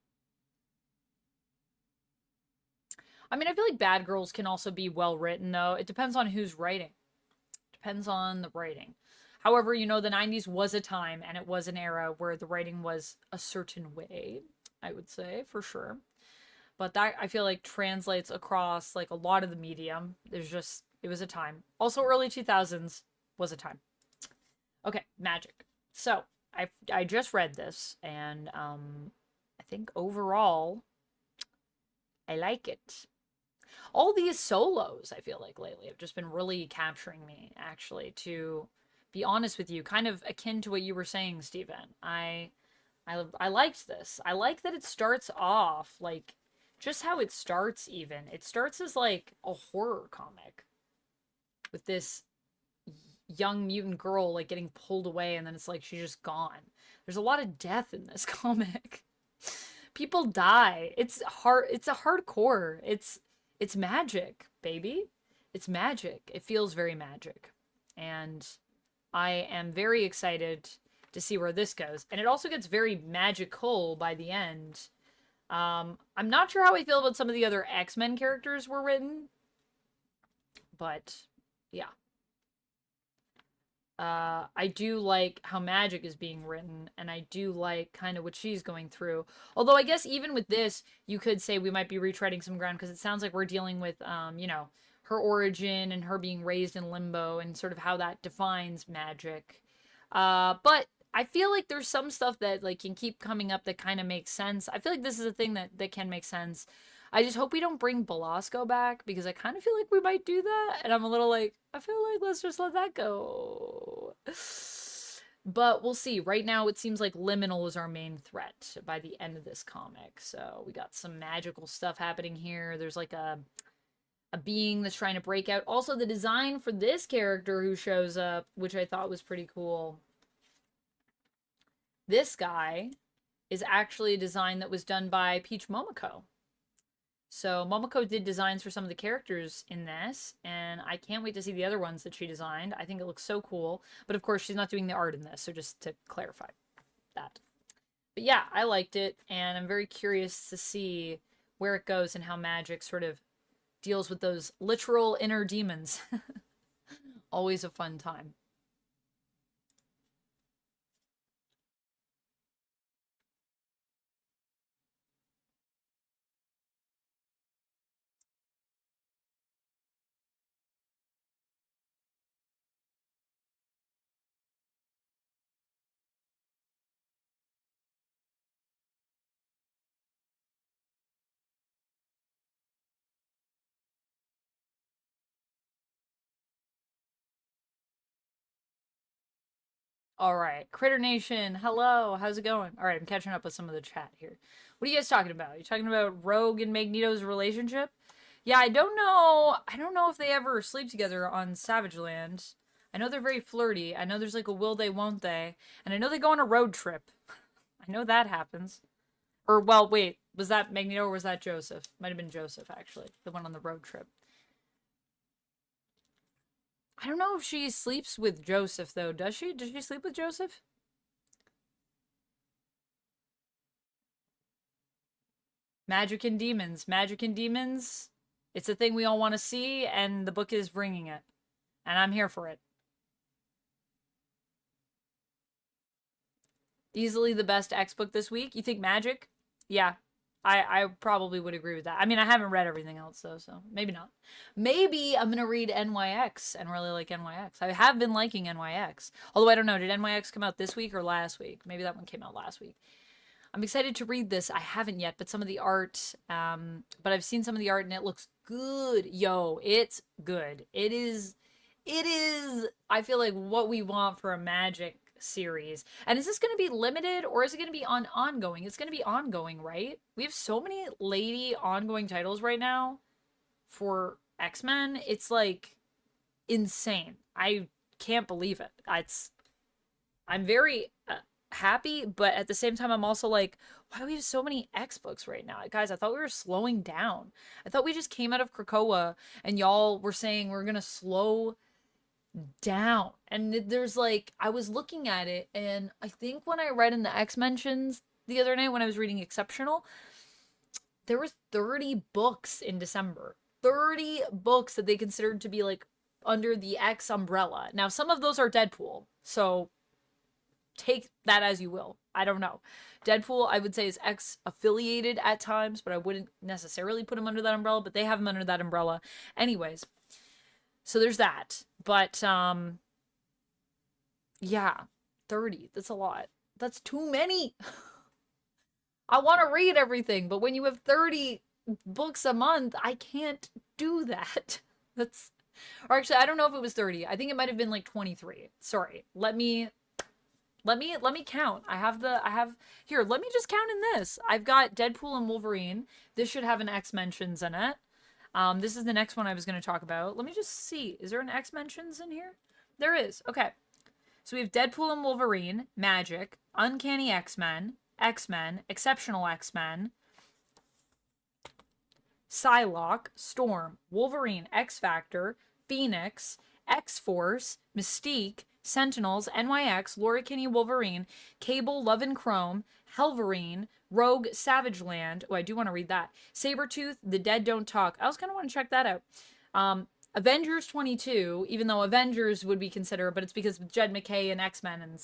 Speaker 1: I mean, I feel like Bad Girls can also be well written, though. It depends on who's writing. Depends on the writing. However, you know, the 90s was a time, and it was an era where the writing was a certain way, I would say, for sure. But that, I feel like, translates across, like, a lot of the medium. It was a time. Also, early 2000s was a time. Okay, Magik. So, I just read this, and I think overall, I like it. All these solos, I feel like lately, have just been really capturing me, actually, to be honest with you, kind of akin to what you were saying, Stephen. I liked this. I like that it starts off, like, just how it starts, even. It starts as, like, a horror comic with this young mutant girl, like, getting pulled away, and then it's like she's just gone. There's a lot of death in this comic. People die. It's hard. It's a hardcore. It's magic, baby. It's magic. It feels very magic. And I am very excited to see where this goes. And it also gets very magical by the end. I'm not sure how I feel about some of the other X-Men characters were written. But, yeah. I do like how Magik is being written, and I do like kind of what she's going through. Although I guess even with this, you could say we might be retreading some ground, because it sounds like we're dealing with, you know, her origin and her being raised in limbo and sort of how that defines Magik. But I feel like there's some stuff that, like, can keep coming up that kind of makes sense. I feel like this is a thing that can make sense. I just hope we don't bring Belasco back, because I kind of feel like we might do that. And I'm a little like, I feel like let's just let that go. But we'll see. Right now, it seems like Liminal is our main threat by the end of this comic. So we got some magical stuff happening here. There's like a being that's trying to break out. Also, the design for this character who shows up, which I thought was pretty cool. This guy is actually a design that was done by Peach Momoko. So Momoko did designs for some of the characters in this, and I can't wait to see the other ones that she designed. I think it looks so cool. But of course, she's not doing the art in this, so just to clarify that. But yeah, I liked it, and I'm very curious to see where it goes and how Magik sort of deals with those literal inner demons. Always a fun time. All right, Critter Nation, hello, how's it going? All right, I'm catching up with some of the chat here. What are you guys talking about? You talking about Rogue and Magneto's relationship? Yeah, I don't know. I don't know if they ever sleep together on Savage Land. I know they're very flirty. I know there's like a will they, won't they, and I know they go on a road trip. I know that happens. Or well, wait, was that Magneto or was that Joseph? Might have been Joseph actually, the one on the road trip. I don't know if she sleeps with Joseph, though. Does she? Does she sleep with Joseph? Magic and demons. Magic and demons. It's a thing we all want to see, and the book is bringing it. And I'm here for it. Easily the best X book this week. You think Magik? Yeah. I probably would agree with that. I mean, I haven't read everything else, though, so maybe not. Maybe I'm going to read NYX and really like NYX. I have been liking NYX. Although, I don't know, did NYX come out this week or last week? Maybe that one came out last week. I'm excited to read this. I haven't yet, but some of the art, but I've seen some of the art and it looks good. Yo, it's good. It is, I feel like what we want for a Magik series. And is this going to be limited or is it going to be on ongoing? It's going to be ongoing, right? We have so many lady ongoing titles right now for X-Men. It's like insane. I can't believe it. I'm very happy, but at the same time I'm also like, why do we have so many X books right now? Guys, I thought we were slowing down. I thought we just came out of Krakoa and y'all were saying we're going to slow down. And there's like, I was looking at it and I think when I read in the X mentions the other night when I was reading Exceptional, there was 30 books in December. 30 books that they considered to be like under the X umbrella. Now some of those are Deadpool, so take that as you will. I don't know. Deadpool, I would say, is X affiliated at times, but I wouldn't necessarily put him under that umbrella, but they have him under that umbrella. Anyways, so there's that. But, yeah, 30. That's a lot. That's too many. I want to read everything, but when you have 30 books a month, I can't do that. That's, or actually, I don't know if it was 30. I think it might have been like 23. Sorry. Let me count. Here, let me just count in this. I've got Deadpool and Wolverine. This should have an X mentions in it. This is the next one I was going to talk about. Let me just see. Is there an X mentions in here? There is. Okay. So we have Deadpool and Wolverine, Magik, Uncanny X-Men, X-Men, Exceptional X-Men, Psylocke, Storm, Wolverine, X-Factor, Phoenix, X-Force, Mystique, Sentinels, NYX, Laura Kinney, Wolverine, Cable, Love and Chrome, Helverine, Rogue, Savage Land. Oh, I do want to read that. Sabretooth, The Dead Don't Talk. I also kind of want to check that out. Avengers 22, even though Avengers would be considered, but it's because of Jed McKay and X-Men, and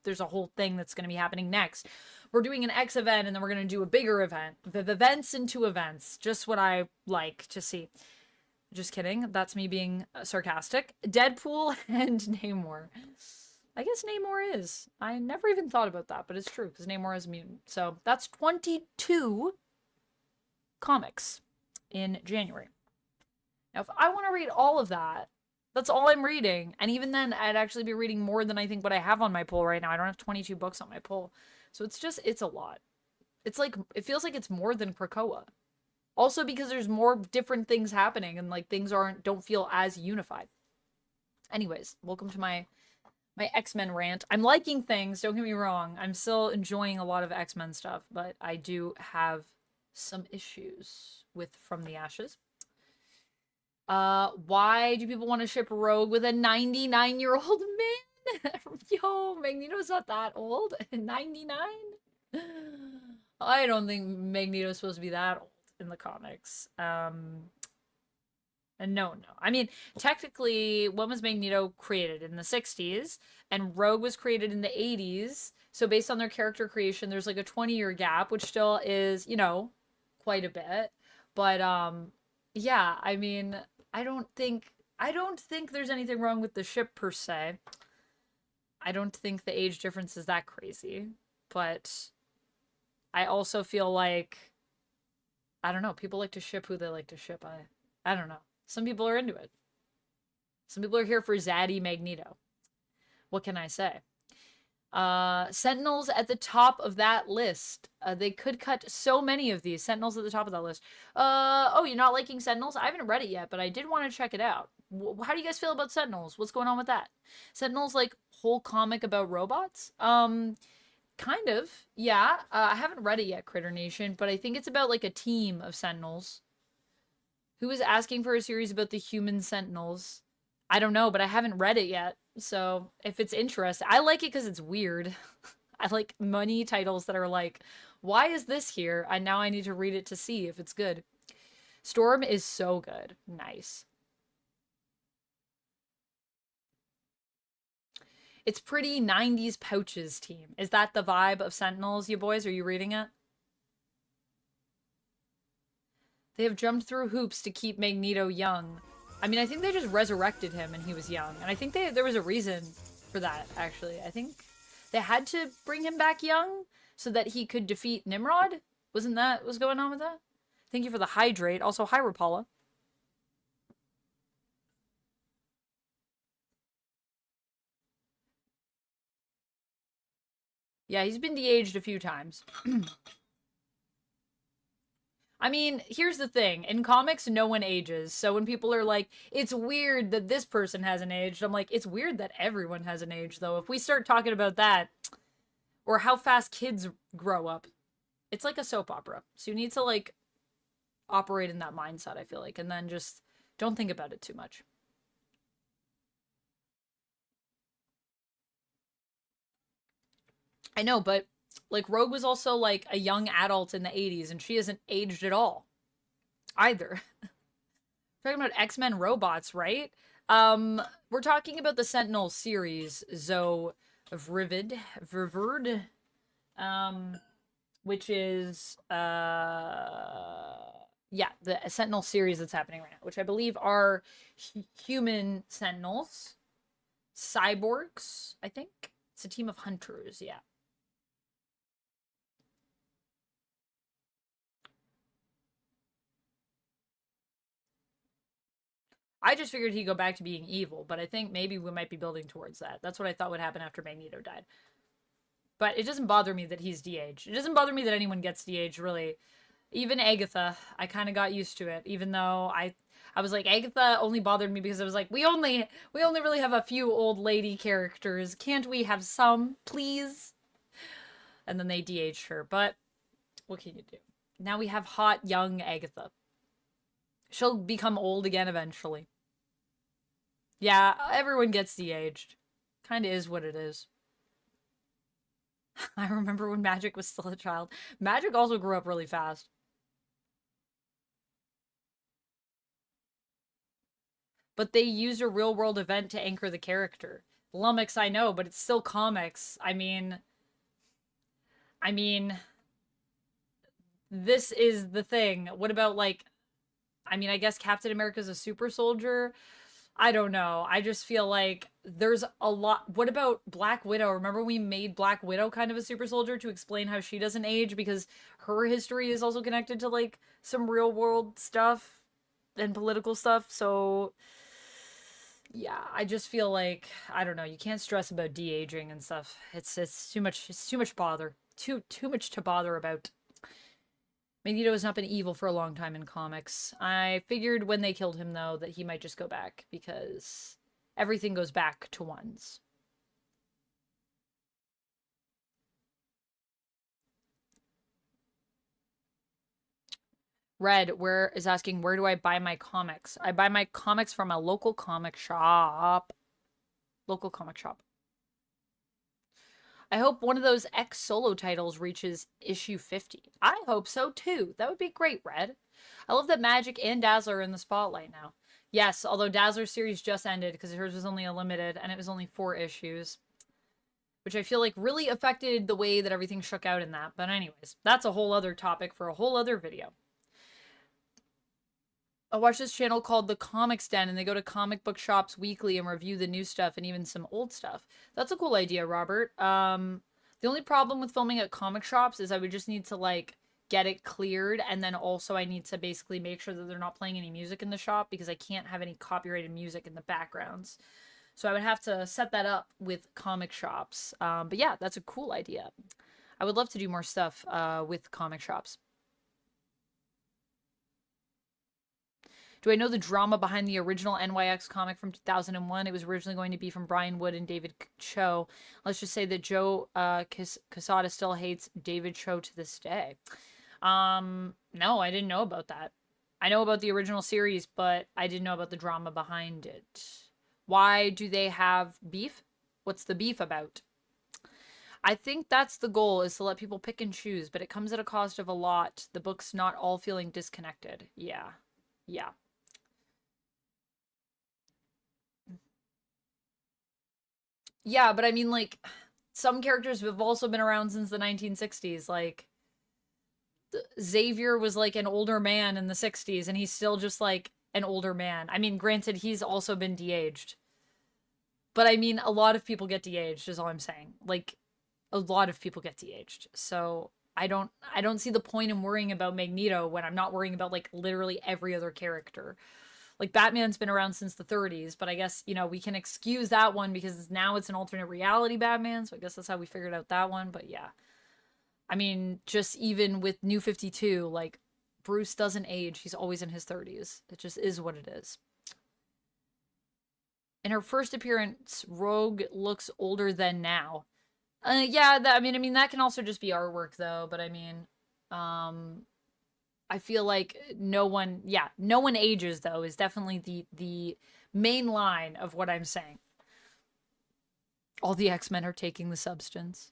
Speaker 1: there's a whole thing that's going to be happening next. We're doing an X event, and then we're going to do a bigger event. The events into events. Just what I like to see. Just kidding. That's me being sarcastic. Deadpool and Namor. I guess Namor is. I never even thought about that, but it's true, because Namor is a mutant. So that's 22 comics in January. Now, if I want to read all of that, that's all I'm reading. And even then, I'd actually be reading more than I think what I have on my pull right now. I don't have 22 books on my pull. So it's a lot. It's like, it feels like it's more than Krakoa. Also because there's more different things happening and like things don't feel as unified. Anyways, welcome to my X-Men rant. I'm liking things, don't get me wrong. I'm still enjoying a lot of X-Men stuff, but I do have some issues with From the Ashes. Why do people want to ship Rogue with a 99-year-old man? Yo, Magneto's not that old. 99? I don't think Magneto's supposed to be that old in the comics. And no. I mean, technically, when was Magneto created? In the 60s, and Rogue was created in the 80s. So based on their character creation, there's like a 20-year gap, which still is, you know, quite a bit. But yeah, I mean, I don't think there's anything wrong with the ship per se. I don't think the age difference is that crazy. But I also feel like, I don't know, people like to ship who they like to ship. I don't know. Some people are into it. Some people are here for Zaddy Magneto. What can I say? Sentinels at the top of that list. They could cut so many of these. Sentinels at the top of that list. Oh, you're not liking Sentinels? I haven't read it yet, but I did want to check it out. How do you guys feel about Sentinels? What's going on with that? Sentinels, like, whole comic about robots? Kind of. Yeah. I haven't read it yet, Critter Nation, but I think it's about, like, a team of Sentinels. Who is asking for a series about the human Sentinels? I don't know, but I haven't read it yet. So if it's interesting, I like it because it's weird. I like money titles that are like, why is this here? And now I need to read it to see if it's good. Storm is so good. Nice. It's pretty 90s pouches team. Is that the vibe of Sentinels, you boys? Are you reading it? They have jumped through hoops to keep Magneto young. I mean, I think they just resurrected him and he was young. And I think there was a reason for that, actually. I think they had to bring him back young so that he could defeat Nimrod. Wasn't that what's going on with that? Thank you for the hydrate. Also, hi, Rapala. Yeah, he's been de-aged a few times. I mean, here's the thing. In comics, no one ages. So when people are like, it's weird that this person hasn't aged, I'm like, it's weird that everyone hasn't aged, though. If we start talking about that, or how fast kids grow up, it's like a soap opera. So you need to, like, operate in that mindset, I feel like, and then just don't think about it too much. I know, but like, Rogue was also, like, a young adult in the 80s, and she hasn't aged at all. Either. Talking about X-Men robots, right? We're talking about the Sentinel series, Vrivid, which is, yeah, the Sentinel series that's happening right now, which I believe are human Sentinels, cyborgs, I think. It's a team of hunters, yeah. I just figured he'd go back to being evil, but I think maybe we might be building towards that. That's what I thought would happen after Magneto died. But it doesn't bother me that he's de-aged. It doesn't bother me that anyone gets de-aged, really. Even Agatha, I kind of got used to it, even though I was like, Agatha only bothered me because I was like, we only really have a few old lady characters. Can't we have some, please? And then they de-aged her, but what can you do? Now we have hot, young Agatha. She'll become old again eventually. Yeah, everyone gets de-aged. Kind of is what it is. I remember when Magik was still a child. Magik also grew up really fast. But they used a real-world event to anchor the character. Lummox, I know, but it's still comics. I mean, this is the thing. What about, like, I mean, I guess Captain America's a super soldier. I don't know. I just feel like there's a lot. What about Black Widow? Remember we made Black Widow kind of a super soldier to explain how she doesn't age because her history is also connected to, like, some real world stuff and political stuff. So yeah, I just feel like, I don't know, you can't stress about de-aging and stuff. It's too much bother. Too much to bother about. Magneto has not been evil for a long time in comics. I figured when they killed him, though, that he might just go back, because everything goes back to ones. Red is asking, where do I buy my comics? I buy my comics from a local comic shop. Local comic shop. I hope one of those X solo titles reaches issue 50. I hope so too. That would be great, Red. I love that Magik and Dazzler are in the spotlight now. Yes, although Dazzler's series just ended because hers was only a limited and it was only 4 issues. Which I feel like really affected the way that everything shook out in that. But anyways, that's a whole other topic for a whole other video. I watch this channel called The Comics Den, and they go to comic book shops weekly and review the new stuff and even some old stuff. That's a cool idea, Robert. The only problem with filming at comic shops is I would just need to, like, get it cleared, and then also I need to basically make sure that they're not playing any music in the shop because I can't have any copyrighted music in the backgrounds. So I would have to set that up with comic shops. But yeah, that's a cool idea. I would love to do more stuff with comic shops. Do I know the drama behind the original NYX comic from 2001? It was originally going to be from Brian Wood and David Cho. Let's just say that Joe Quesada still hates David Cho to this day. No, I didn't know about that. I know about the original series, but I didn't know about the drama behind it. Why do they have beef? What's the beef about? I think that's the goal, is to let people pick and choose, but it comes at a cost of a lot. The book's not all feeling disconnected. Yeah. Yeah. Yeah, but I mean, like, some characters have also been around since the 1960s. Like, Xavier was, like, an older man in the 60s, and he's still just, like, an older man. I mean, granted, he's also been de-aged. But, I mean, a lot of people get de-aged, is all I'm saying. Like, a lot of people get de-aged. So, I don't see the point in worrying about Magneto when I'm not worrying about, like, literally every other character. Like, Batman's been around since the 30s, but I guess, you know, we can excuse that one because now it's an alternate reality Batman, so I guess that's how we figured out that one, but yeah. I mean, just even with New 52, like, Bruce doesn't age. He's always in his 30s. It just is what it is. In her first appearance, Rogue looks older than now. Yeah, I mean, that can also just be artwork, though, but I mean, I feel like no one ages, though, is definitely the main line of what I'm saying. All the X-Men are taking the substance.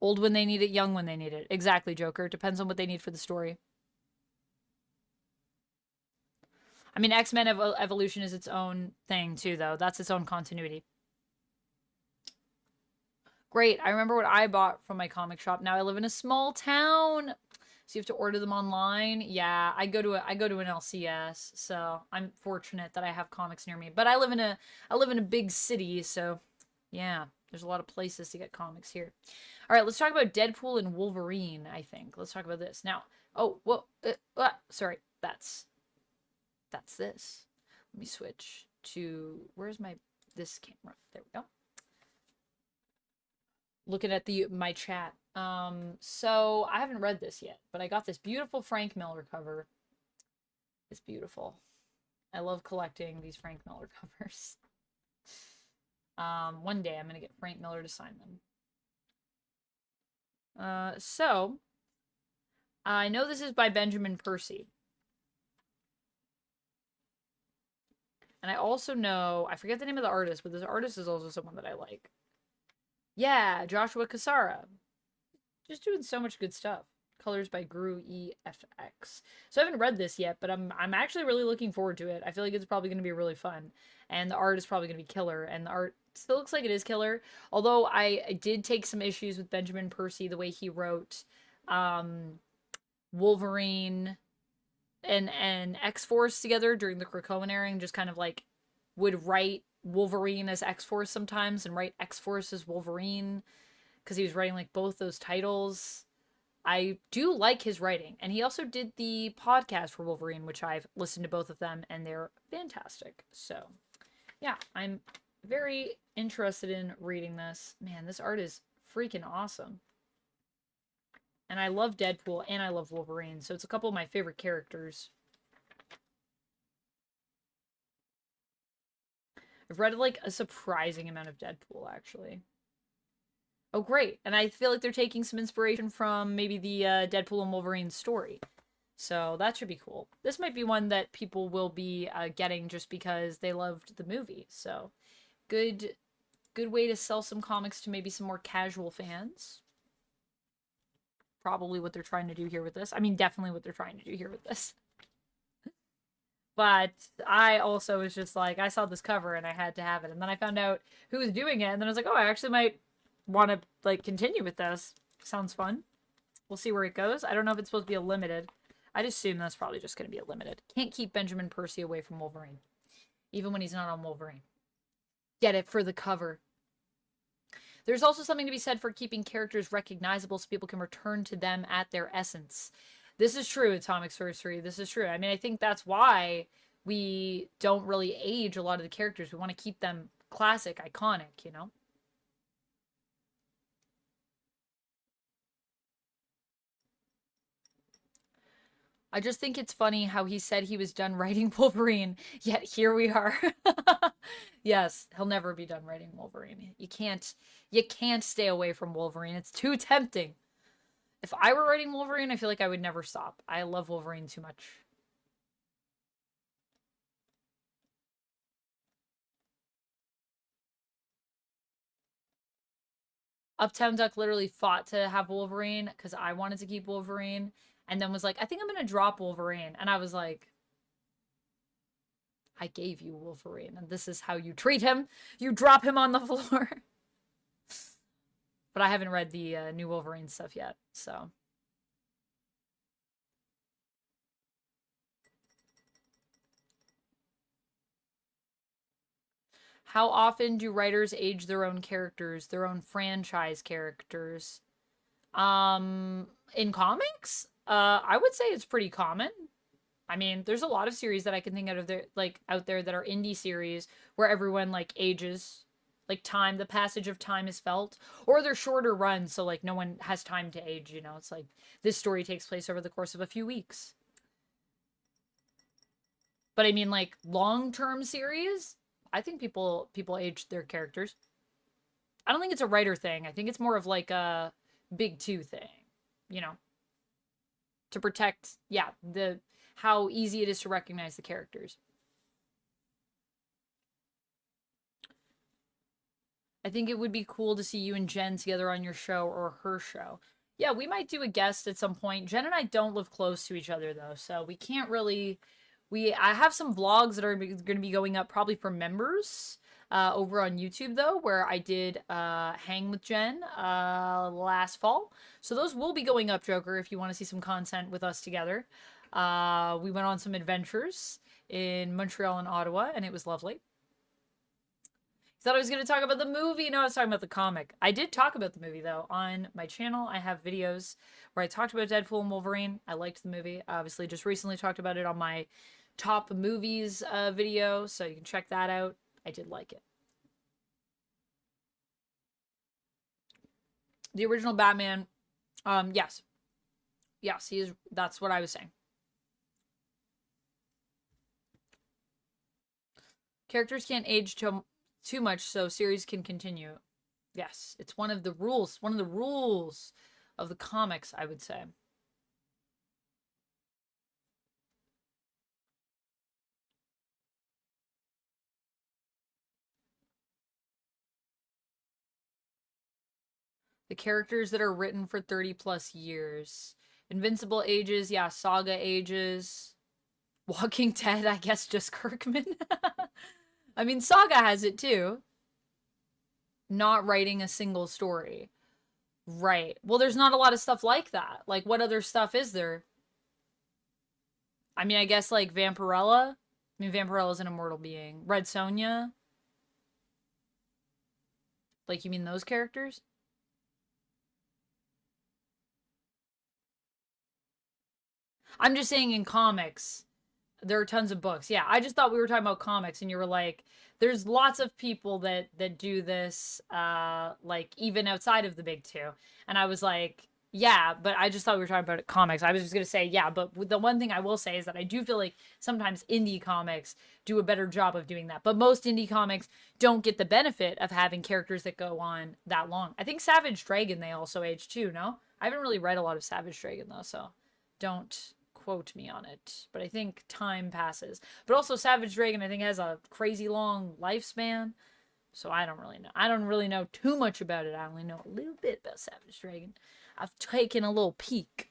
Speaker 1: Old when they need it, young when they need it. Exactly, Joker. It depends on what they need for the story. I mean, X-Men Evolution is its own thing, too, though. That's its own continuity. Great. I remember what I bought from my comic shop. Now I live in a small town. So you have to order them online. Yeah, I go to an LCS, so I'm fortunate that I have comics near me. But I live in a big city, so yeah, there's a lot of places to get comics here. All right, let's talk about Deadpool and Wolverine, I think. Let's talk about this. Now, oh, well, sorry. That's this. Let me switch to, where's this camera? There we go. Looking at my chat. So I haven't read this yet, but I got this beautiful Frank Miller cover. It's beautiful. I love collecting these Frank Miller covers. One day I'm gonna get Frank Miller to sign them. So I know this is by Benjamin Percy. And I also know, I forget the name of the artist, but this artist is also someone that I like. Yeah, Joshua Cassara. Just doing so much good stuff. Colors by Gru EFX. So I haven't read this yet, but I'm actually really looking forward to it. I feel like it's probably going to be really fun. And the art is probably going to be killer. And the art still looks like it is killer. Although I did take some issues with Benjamin Percy, the way he wrote Wolverine and X-Force together during the Krakoan era, and just kind of like would write Wolverine as X-Force sometimes and write X-Force as Wolverine, because he was writing like both those titles. I do like his writing, and he also did the podcast for Wolverine, which I've listened to both of them, and they're fantastic. So yeah, I'm very interested in reading this. Man, this art is freaking awesome. And I love Deadpool and I love Wolverine, so it's a couple of my favorite characters. I've read like a surprising amount of Deadpool, actually. Oh, great. And I feel like they're taking some inspiration from maybe the Deadpool and Wolverine story. So that should be cool. This might be one that people will be getting just because they loved the movie. So good Good way to sell some comics to maybe some more casual fans. Probably what they're trying to do here with this. I mean, definitely what they're trying to do here with this. But I also was just like, I saw this cover and I had to have it. And then I found out who was doing it. And then I was like, oh, I actually might want to, like, continue with this. Sounds fun. We'll see where it goes. I don't know if it's supposed to be a limited. I'd assume that's probably just going to be a limited. Can't keep Benjamin Percy away from Wolverine. Even when he's not on Wolverine. Get it for the cover. There's also something to be said for keeping characters recognizable so people can return to them at their essence. This is true, Atomic Sorcery. This is true. I mean, I think that's why we don't really age a lot of the characters. We want to keep them classic, iconic, you know? I just think it's funny how he said he was done writing Wolverine, yet here we are. Yes, he'll never be done writing Wolverine. You can't stay away from Wolverine. It's too tempting. If I were writing Wolverine, I feel like I would never stop. I love Wolverine too much. Uptown Duck literally fought to have Wolverine because I wanted to keep Wolverine. And then was like, I think I'm going to drop Wolverine. And I was like, I gave you Wolverine. And this is how you treat him. You drop him on the floor. But I haven't read the new Wolverine stuff yet, so. How often do writers age their own characters, their own franchise characters? In comics? I would say it's pretty common. I mean, there's a lot of series that I can think out there that are indie series where everyone like ages. Like the passage of time is felt, or they're shorter runs, so like no one has time to age, you know. It's like this story takes place over the course of a few weeks. But I mean, like long-term series, I think people age their characters. I don't think it's a writer thing. I think it's more of like a big two thing, you know, to protect, yeah, how easy it is to recognize the characters. I think it would be cool to see you and Jen together on your show or her show. Yeah, we might do a guest at some point. Jen and I don't live close to each other, though, so we can't really... I have some vlogs that are going to be going up probably for members over on YouTube, though, where I did hang with Jen last fall. So those will be going up, Joker, if you want to see some content with us together. We went on some adventures in Montreal and Ottawa, and it was lovely. Thought I was going to talk about the movie. No, I was talking about the comic. I did talk about the movie, though. On my channel, I have videos where I talked about Deadpool and Wolverine. I liked the movie. Obviously, just recently talked about it on my top movies video, so you can check that out. I did like it. The original Batman, yes. Yes, he is. That's what I was saying. Characters can't age too much, so series can continue. Yes, it's one of the rules. One of the rules of the comics, I would say. The characters that are written for 30 plus years. Invincible ages, yeah, Saga ages. Walking Dead, I guess just Kirkman. I mean, Saga has it too. Not writing a single story. Right. Well, there's not a lot of stuff like that. Like, what other stuff is there? I mean, I guess, like, Vampirella. I mean, Vampirella's an immortal being. Red Sonja. Like, you mean those characters? I'm just saying in comics, there are tons of books. Yeah, I just thought we were talking about comics, and you were like, there's lots of people that do this, like, even outside of the big two. And I was like, yeah, but I just thought we were talking about comics. I was just going to say, yeah, but the one thing I will say is that I do feel like sometimes indie comics do a better job of doing that. But most indie comics don't get the benefit of having characters that go on that long. I think Savage Dragon, they also age too, no? I haven't really read a lot of Savage Dragon, though, so don't quote me on it. But I think time passes. But also Savage Dragon, I think, has a crazy long lifespan. So I don't really know. I don't really know too much about it. I only know a little bit about Savage Dragon. I've taken a little peek.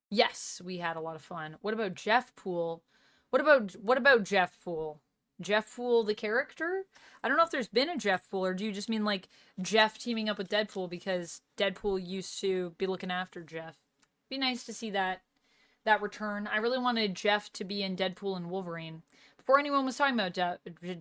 Speaker 1: Yes, we had a lot of fun. What about Jeff Poole? What about Jeff Poole? Jeff Poole, the character? I don't know if there's been a Jeff Poole, or do you just mean like Jeff teaming up with Deadpool because Deadpool used to be looking after Jeff? Be nice to see that return. I really wanted Jeff to be in Deadpool and Wolverine. Before anyone was talking about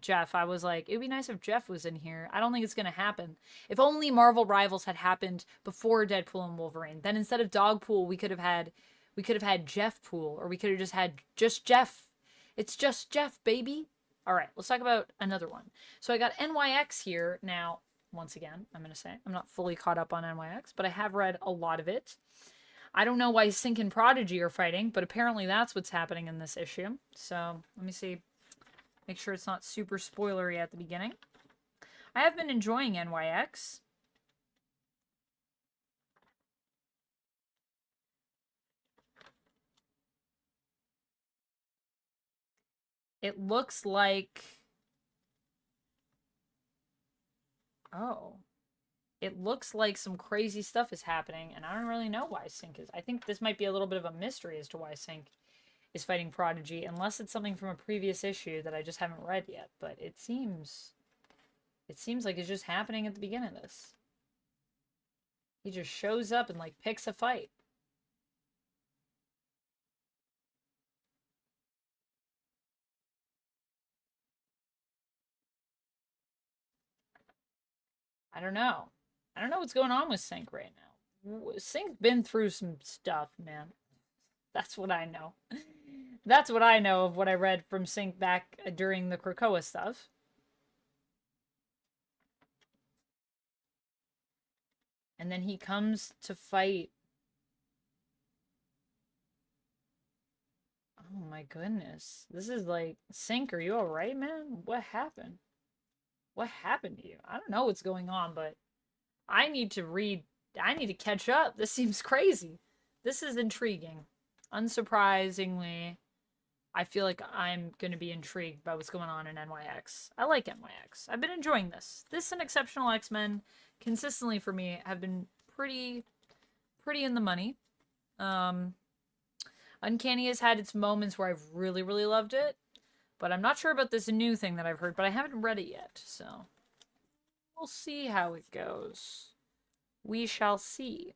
Speaker 1: Jeff, I was like, it would be nice if Jeff was in here. I don't think it's going to happen. If only Marvel Rivals had happened before Deadpool and Wolverine. Then instead of Dogpool, we could have had Jeff Poole, or we could have just had just Jeff. It's just Jeff, baby. All right, let's talk about another one. So I got NYX here. Now, once again, I'm going to say I'm not fully caught up on NYX, but I have read a lot of it. I don't know why Sync and Prodigy are fighting, but apparently that's what's happening in this issue. So let me see. Make sure it's not super spoilery at the beginning. I have been enjoying NYX. It looks like... Oh. It looks like some crazy stuff is happening, and I don't really know why Sync is. I think this might be a little bit of a mystery as to why Sync is fighting Prodigy, unless it's something from a previous issue that I just haven't read yet. But it seems like it's just happening at the beginning of this. He just shows up and, like, picks a fight. I don't know. I don't know what's going on with Sync right now. Sync's been through some stuff, man. That's what I know. That's what I know of what I read from Sync back during the Krakoa stuff. And then he comes to fight. Oh my goodness. This is like, Sync, are you alright, man? What happened? What happened to you? I don't know what's going on, but I need to read. I need to catch up. This seems crazy. This is intriguing. Unsurprisingly, I feel like I'm going to be intrigued by what's going on in NYX. I like NYX. I've been enjoying this. This and Exceptional X-Men, consistently for me, have been pretty in the money. Uncanny has had its moments where I've really, really loved it. But I'm not sure about this new thing that I've heard, but I haven't read it yet, so we'll see how it goes. We shall see.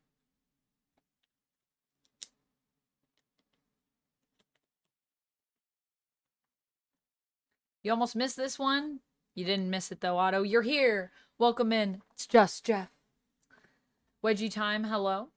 Speaker 1: You almost missed this one? You didn't miss it though, Otto. You're here. Welcome in. It's just Jeff. Wedgie time, hello.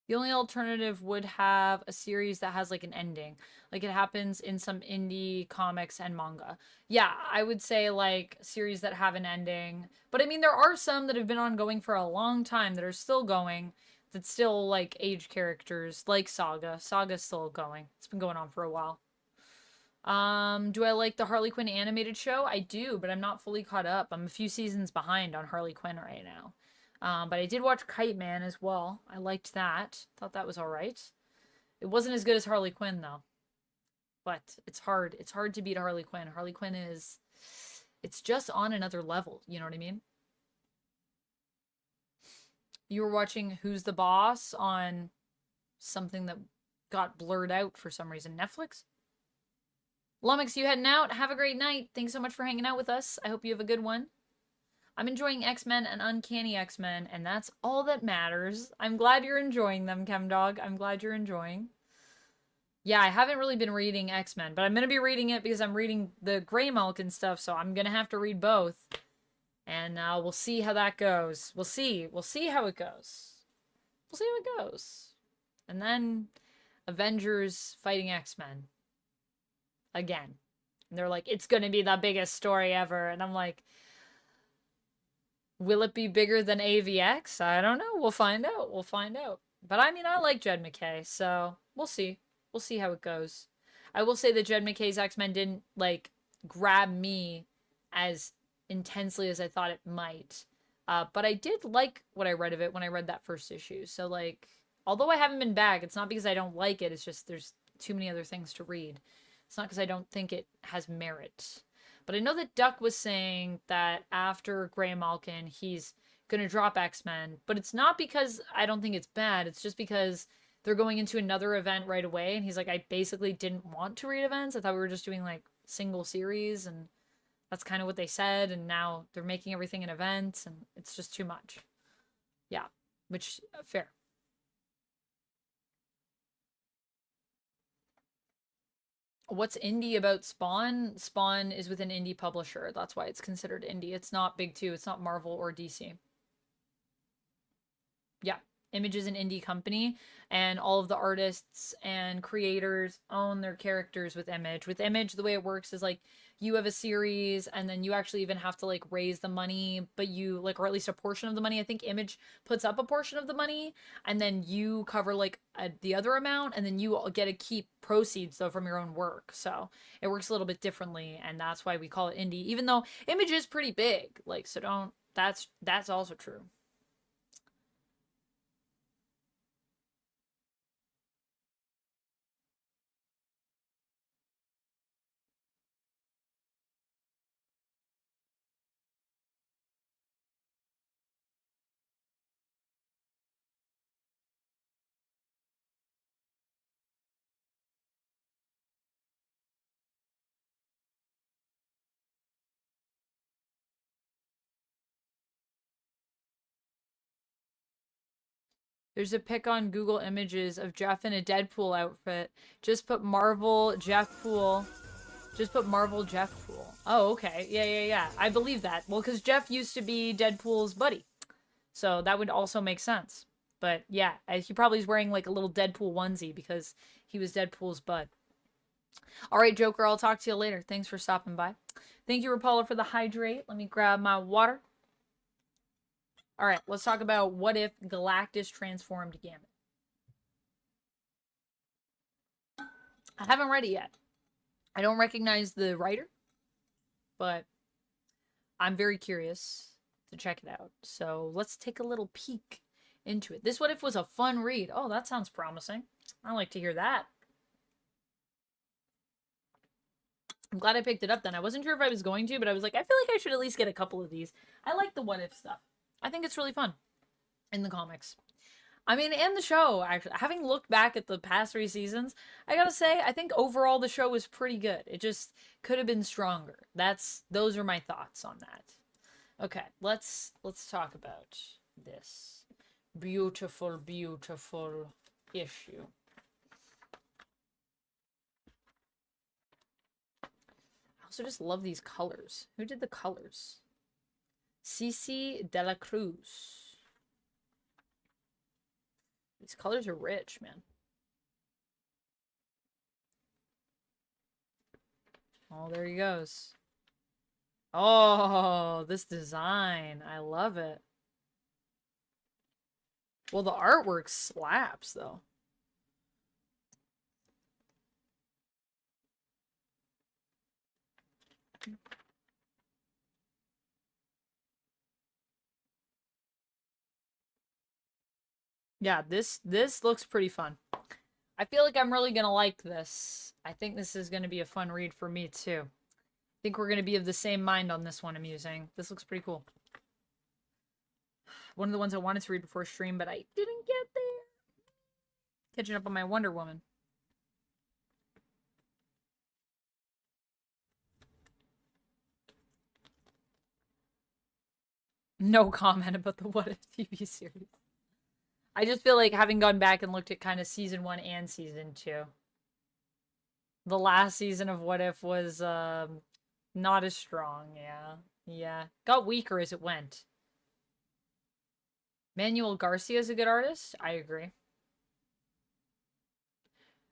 Speaker 1: The only alternative would have a series that has like an ending. Like it happens in some indie comics and manga. Yeah, I would say like series that have an ending. But I mean, there are some that have been ongoing for a long time that are still going. That still like age characters, like Saga. Saga's still going. It's been going on for a while. Do I like the Harley Quinn animated show? I do, but I'm not fully caught up. I'm a few seasons behind on Harley Quinn right now. But I did watch Kite Man as well. I liked that. Thought that was alright. It wasn't as good as Harley Quinn, though. But it's hard. It's hard to beat Harley Quinn. Harley Quinn is... It's just on another level. You know what I mean? You were watching Who's the Boss on something that got blurred out for some reason. Netflix? Lumix, you heading out? Have a great night. Thanks so much for hanging out with us. I hope you have a good one. I'm enjoying X-Men and Uncanny X-Men, and that's all that matters. I'm glad you're enjoying them, ChemDog. I'm glad you're enjoying. Yeah, I haven't really been reading X-Men, but I'm going to be reading it because I'm reading the Grey Milk and stuff, so I'm going to have to read both. And we'll see how that goes. We'll see. We'll see how it goes. We'll see how it goes. And then Avengers fighting X-Men. Again. And they're like, it's going to be the biggest story ever. And I'm like... Will it be bigger than AVX? I don't know. We'll find out. We'll find out. But I mean, I like Jed McKay, so we'll see. We'll see how it goes. I will say that Jed McKay's X-Men didn't, like, grab me as intensely as I thought it might. But I did like what I read of it when I read that first issue. So, like, although I haven't been back, it's not because I don't like it. It's just there's too many other things to read. It's not because I don't think it has merit. But I know that Duck was saying that after Graham Malkin, he's going to drop X-Men. But it's not because I don't think it's bad. It's just because they're going into another event right away. And he's like, I basically didn't want to read events. I thought we were just doing, like, single series. And that's kind of what they said. And now they're making everything an event. And it's just too much. Yeah. Which, fair. What's indie about Spawn? Spawn is with an indie publisher. That's why it's considered indie. It's not Big Two. It's not Marvel or DC. Yeah. Image is an indie company, and all of the artists and creators own their characters with Image. With Image, the way it works is like you have a series, and then you actually even have to like raise the money, but you like, or at least a portion of the money. I think Image puts up a portion of the money, and then you cover like the other amount, and then you get to keep proceeds though from your own work. So it works a little bit differently, and that's why we call it indie, even though Image is pretty big. Like, so don't. That's also true. There's a pic on Google Images of Jeff in a Deadpool outfit. Just put Marvel Jeff Pool. Just put Marvel Jeff Pool. Oh, okay. Yeah. I believe that. Well, because Jeff used to be Deadpool's buddy. So that would also make sense. But yeah, he probably is wearing like a little Deadpool onesie because he was Deadpool's bud. All right, Joker, I'll talk to you later. Thanks for stopping by. Thank you, Rapala, for the hydrate. Let me grab my water. All right, let's talk about What If Galactus Transformed Gambit. I haven't read it yet. I don't recognize the writer, but I'm very curious to check it out. So let's take a little peek into it. This What If was a fun read. Oh, that sounds promising. I like to hear that. I'm glad I picked it up then. I wasn't sure if I was going to, but I was like, I feel like I should at least get a couple of these. I like the What If stuff. I think it's really fun in the comics. I mean, and the show, actually. Having looked back at the past 3 seasons, I gotta say, I think overall the show was pretty good. It just could have been stronger. Those are my thoughts on that. Okay, let's talk about this beautiful, beautiful issue. I also just love these colors. Who did the colors? Cici de la Cruz. These colors are rich, man. Oh, there he goes. Oh, this design. I love it. Well, the artwork slaps, though. Yeah, this looks pretty fun. I feel like I'm really gonna like this. I think this is gonna be a fun read for me too. I think we're gonna be of the same mind on this one, amusing. This looks pretty cool. One of the ones I wanted to read before stream, but I didn't get there. Catching up on my Wonder Woman. No comment about the What If TV series. I just feel like having gone back and looked at kind of season 1 and season 2. The last season of What If was not as strong, yeah. Got weaker as it went. Manuel Garcia is a good artist. I agree.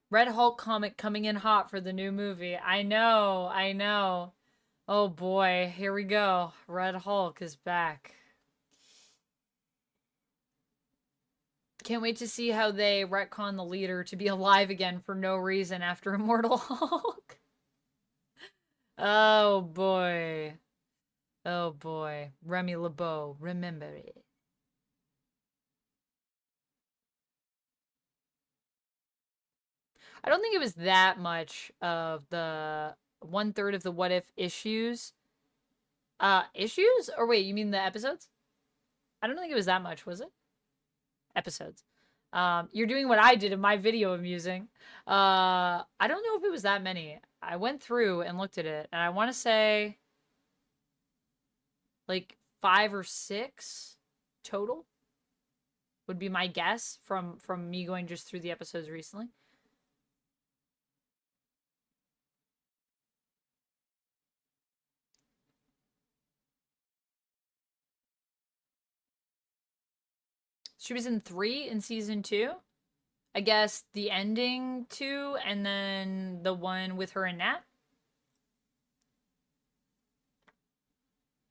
Speaker 1: Red Hulk comic coming in hot for the new movie. I know. Oh boy, here we go. Red Hulk is back. Can't wait to see how they retcon the leader to be alive again for no reason after Immortal Hulk. Oh boy. Oh boy. Remy LeBeau, remember it. I don't think it was that much of the 1/3 of the What If issues. Issues? Or wait, you mean the episodes? I don't think it was that much, was it? Episodes. You're doing what I did in my video I'm using. I don't know if it was that many. I went through and looked at it, and I want to say like 5 or 6 total would be my guess from me going just through the episodes recently. She was in 3 in season 2. I guess the ending 2 and then the one with her and Nat.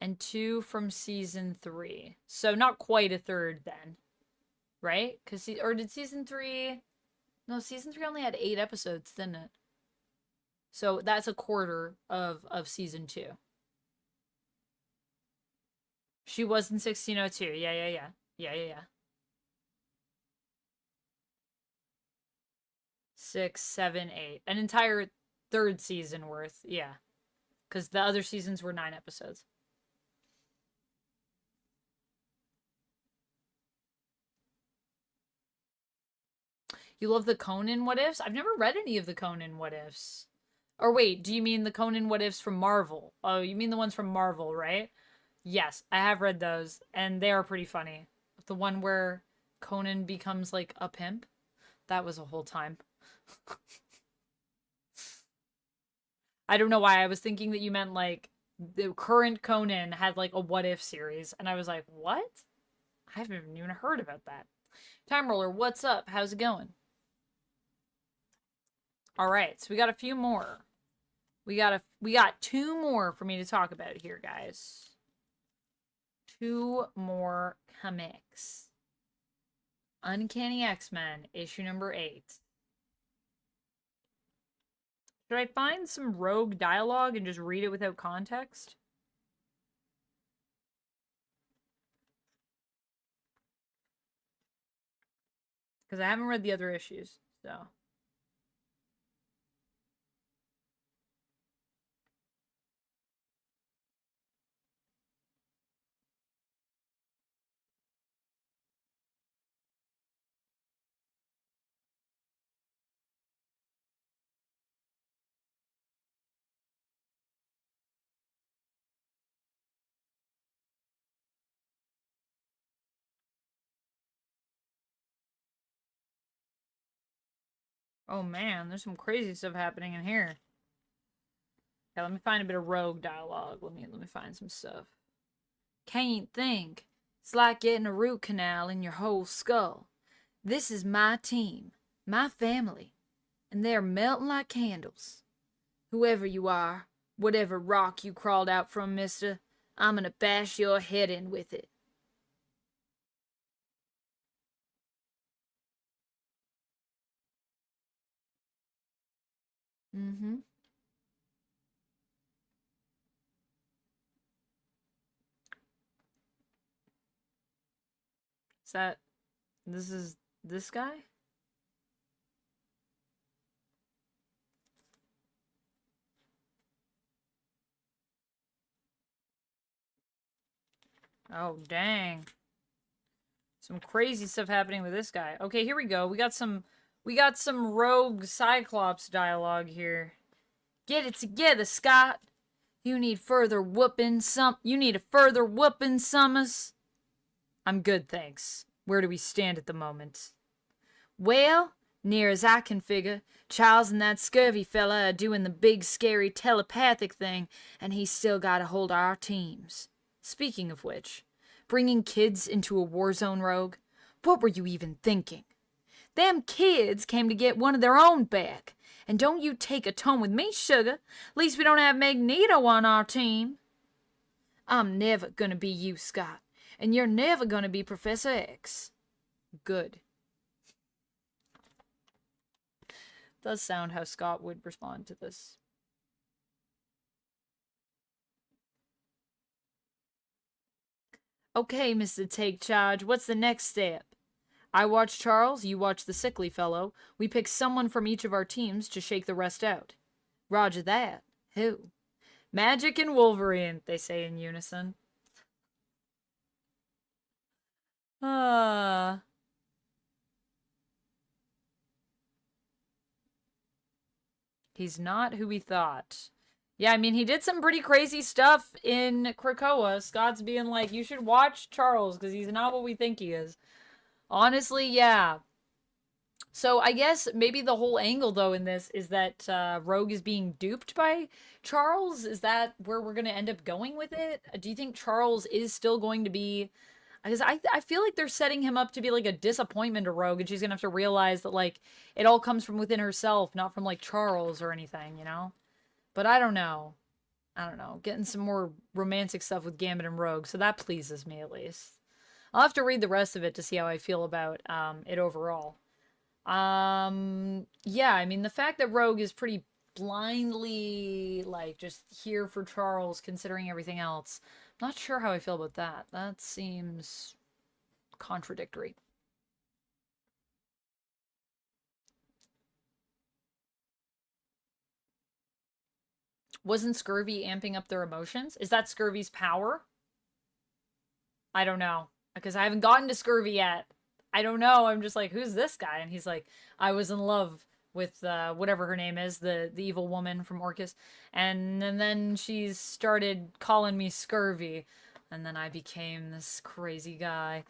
Speaker 1: And 2 from season 3. So not quite a third then. Right? Or did season 3... No, season 3 only had 8 episodes, didn't it? So that's a quarter of season 2. She was in 1602. Yeah. 6, 7, 8. An entire third season worth, yeah. Because the other seasons were 9 episodes. You love the Conan What Ifs? I've never read any of the Conan What Ifs. Or wait, do you mean the Conan What Ifs from Marvel? Oh, you mean the ones from Marvel, right? Yes, I have read those, and they are pretty funny. The one where Conan becomes like a pimp? That was a whole time. I don't know why I was thinking that you meant like the current Conan had like a What If series, and I was like, what? I haven't even heard about that. Time Roller, what's up? How's it going? All right, so we got a few more. We got 2 more for me to talk about here, guys. 2 more comics. Uncanny X-Men, issue number 8. Should I find some rogue dialogue and just read it without context? Because I haven't read the other issues, so... Oh man, there's some crazy stuff happening in here. Okay, let me find a bit of rogue dialogue. Let me find some stuff. Can't think. It's like getting a root canal in your whole skull. This is my team, my family, and they're melting like candles. Whoever you are, whatever rock you crawled out from, mister, I'm gonna bash your head in with it. Mm-hmm. This is this guy? Oh, dang. Some crazy stuff happening with this guy. Okay, here we go. We got some rogue Cyclops dialogue here. Get it together, Scott. You need a further whooping, Summers. I'm good, thanks. Where do we stand at the moment? Well, near as I can figure, Charles and that scurvy fella are doing the big, scary telepathic thing, and he's still got a hold of our teams. Speaking of which, bringing kids into a war zone, Rogue? What were you even thinking? Them kids came to get one of their own back. And don't you take a tone with me, sugar. At least we don't have Magneto on our team. I'm never gonna be you, Scott. And you're never gonna be Professor X. Good. Does sound how Scott would respond to this. Okay, Mr. Take Charge, what's the next step? I watch Charles, you watch the sickly fellow. We pick someone from each of our teams to shake the rest out. Roger that. Who? Magik and Wolverine, they say in unison. He's not who we thought. Yeah, I mean, he did some pretty crazy stuff in Krakoa. Scott's being like, you should watch Charles, because he's not what we think he is. Honestly, yeah. So I guess maybe the whole angle, though, in this is that Rogue is being duped by Charles? Is that where we're going to end up going with it? Do you think Charles is still going to be... Because I feel like they're setting him up to be, like, a disappointment to Rogue, and she's going to have to realize that, like, it all comes from within herself, not from, like, Charles or anything, you know? But I don't know. I don't know. Getting some more romantic stuff with Gambit and Rogue, so that pleases me, at least. I'll have to read the rest of it to see how I feel about it overall. Yeah, I mean, the fact that Rogue is pretty blindly, like, just here for Charles, considering everything else, I'm not sure how I feel about that. That seems contradictory. Wasn't Scurvy amping up their emotions? Is that Scurvy's power? I don't know. Because I haven't gotten to Scurvy yet. I don't know. I'm just like, who's this guy? And he's like, I was in love with whatever her name is, the evil woman from Orcus. And then she started calling me Scurvy. And then I became this crazy guy.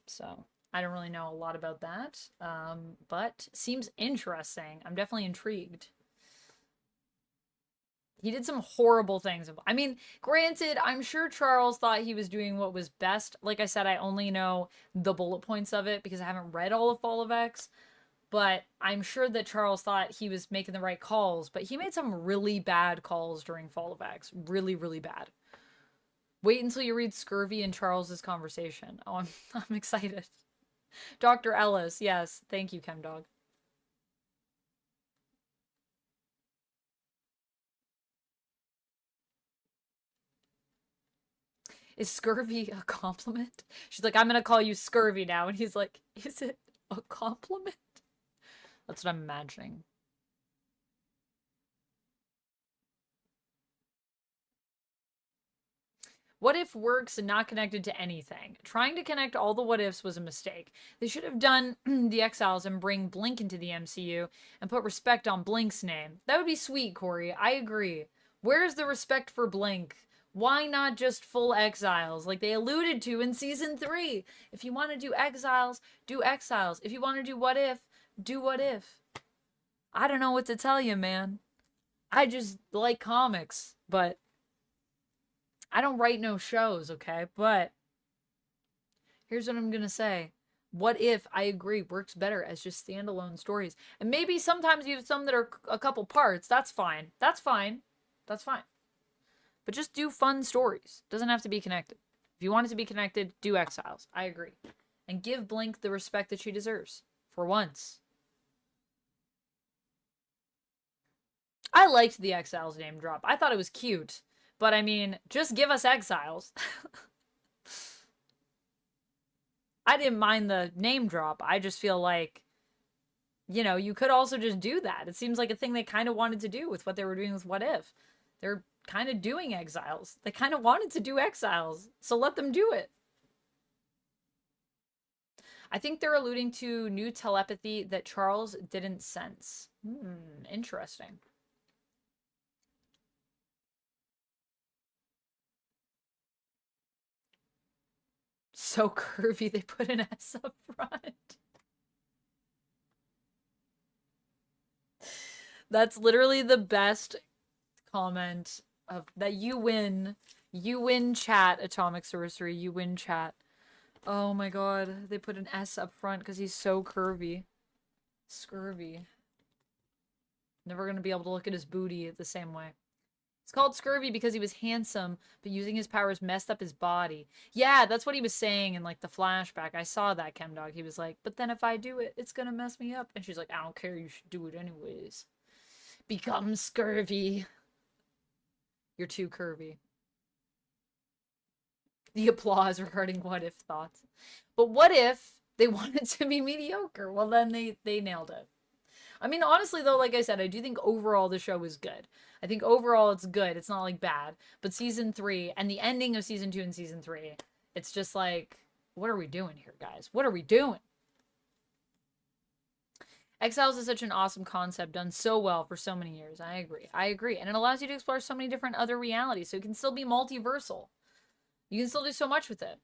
Speaker 1: So I don't really know a lot about that. But seems interesting. I'm definitely intrigued. He did some horrible things. I mean, granted, I'm sure Charles thought he was doing what was best. Like I said, I only know the bullet points of it because I haven't read all of Fall of X. But I'm sure that Charles thought he was making the right calls. But he made some really bad calls during Fall of X. Really, really bad. Wait until you read Scurvy and Charles's conversation. Oh, I'm excited. Dr. Ellis, yes. Thank you, ChemDog. Is scurvy a compliment? She's like, I'm gonna call you Scurvy now. And he's like, is it a compliment? That's what I'm imagining. What if works and not connected to anything? Trying to connect all the what ifs was a mistake. They should have done the Exiles and bring Blink into the MCU and put respect on Blink's name. That would be sweet, Corey. I agree. Where's the respect for Blink? Why not just full Exiles, like they alluded to in Season 3? If you want to do Exiles, do Exiles. If you want to do What If, do What If. I don't know what to tell you, man. I just like comics, but I don't write no shows, okay? But here's what I'm going to say. What If, I agree, works better as just standalone stories. And maybe sometimes you have some that are a couple parts. That's fine. That's fine. That's fine. But just do fun stories. Doesn't have to be connected. If you want it to be connected, do Exiles. I agree. And give Blink the respect that she deserves. For once. I liked the Exiles name drop. I thought it was cute. But I mean, just give us Exiles. I didn't mind the name drop. I just feel like, you know, you could also just do that. It seems like a thing they kind of wanted to do with what they were doing with What If. They're kind of doing Exiles. They kind of wanted to do Exiles, so let them do it. I think they're alluding to new telepathy that Charles didn't sense. Interesting. So curvy, they put an S up front. That's literally the best comment of that. You win chat, Atomic Sorcery, you win chat. Oh my god, they put an S up front because he's so curvy. Scurvy. Never gonna be able to look at his booty the same way. It's called scurvy because he was handsome, but using his powers messed up his body. Yeah, that's what he was saying in, like, the flashback. I saw that, Chemdog. He was like, but then if I do it, it's gonna mess me up. And she's like, I don't care, you should do it anyways. Become scurvy. You're too curvy. The applause regarding what if thoughts. But what if they want it to be mediocre? Well, then they nailed it. I mean, honestly, though, like I said, I do think overall the show is good. I think overall it's good. It's not, like, bad. But season 3 and the ending of season 2 and season 3, it's just like, what are we doing here, guys? What are we doing? Exiles is such an awesome concept, done so well for so many years. I agree. I agree. And it allows you to explore so many different other realities, so it can still be multiversal. You can still do so much with it.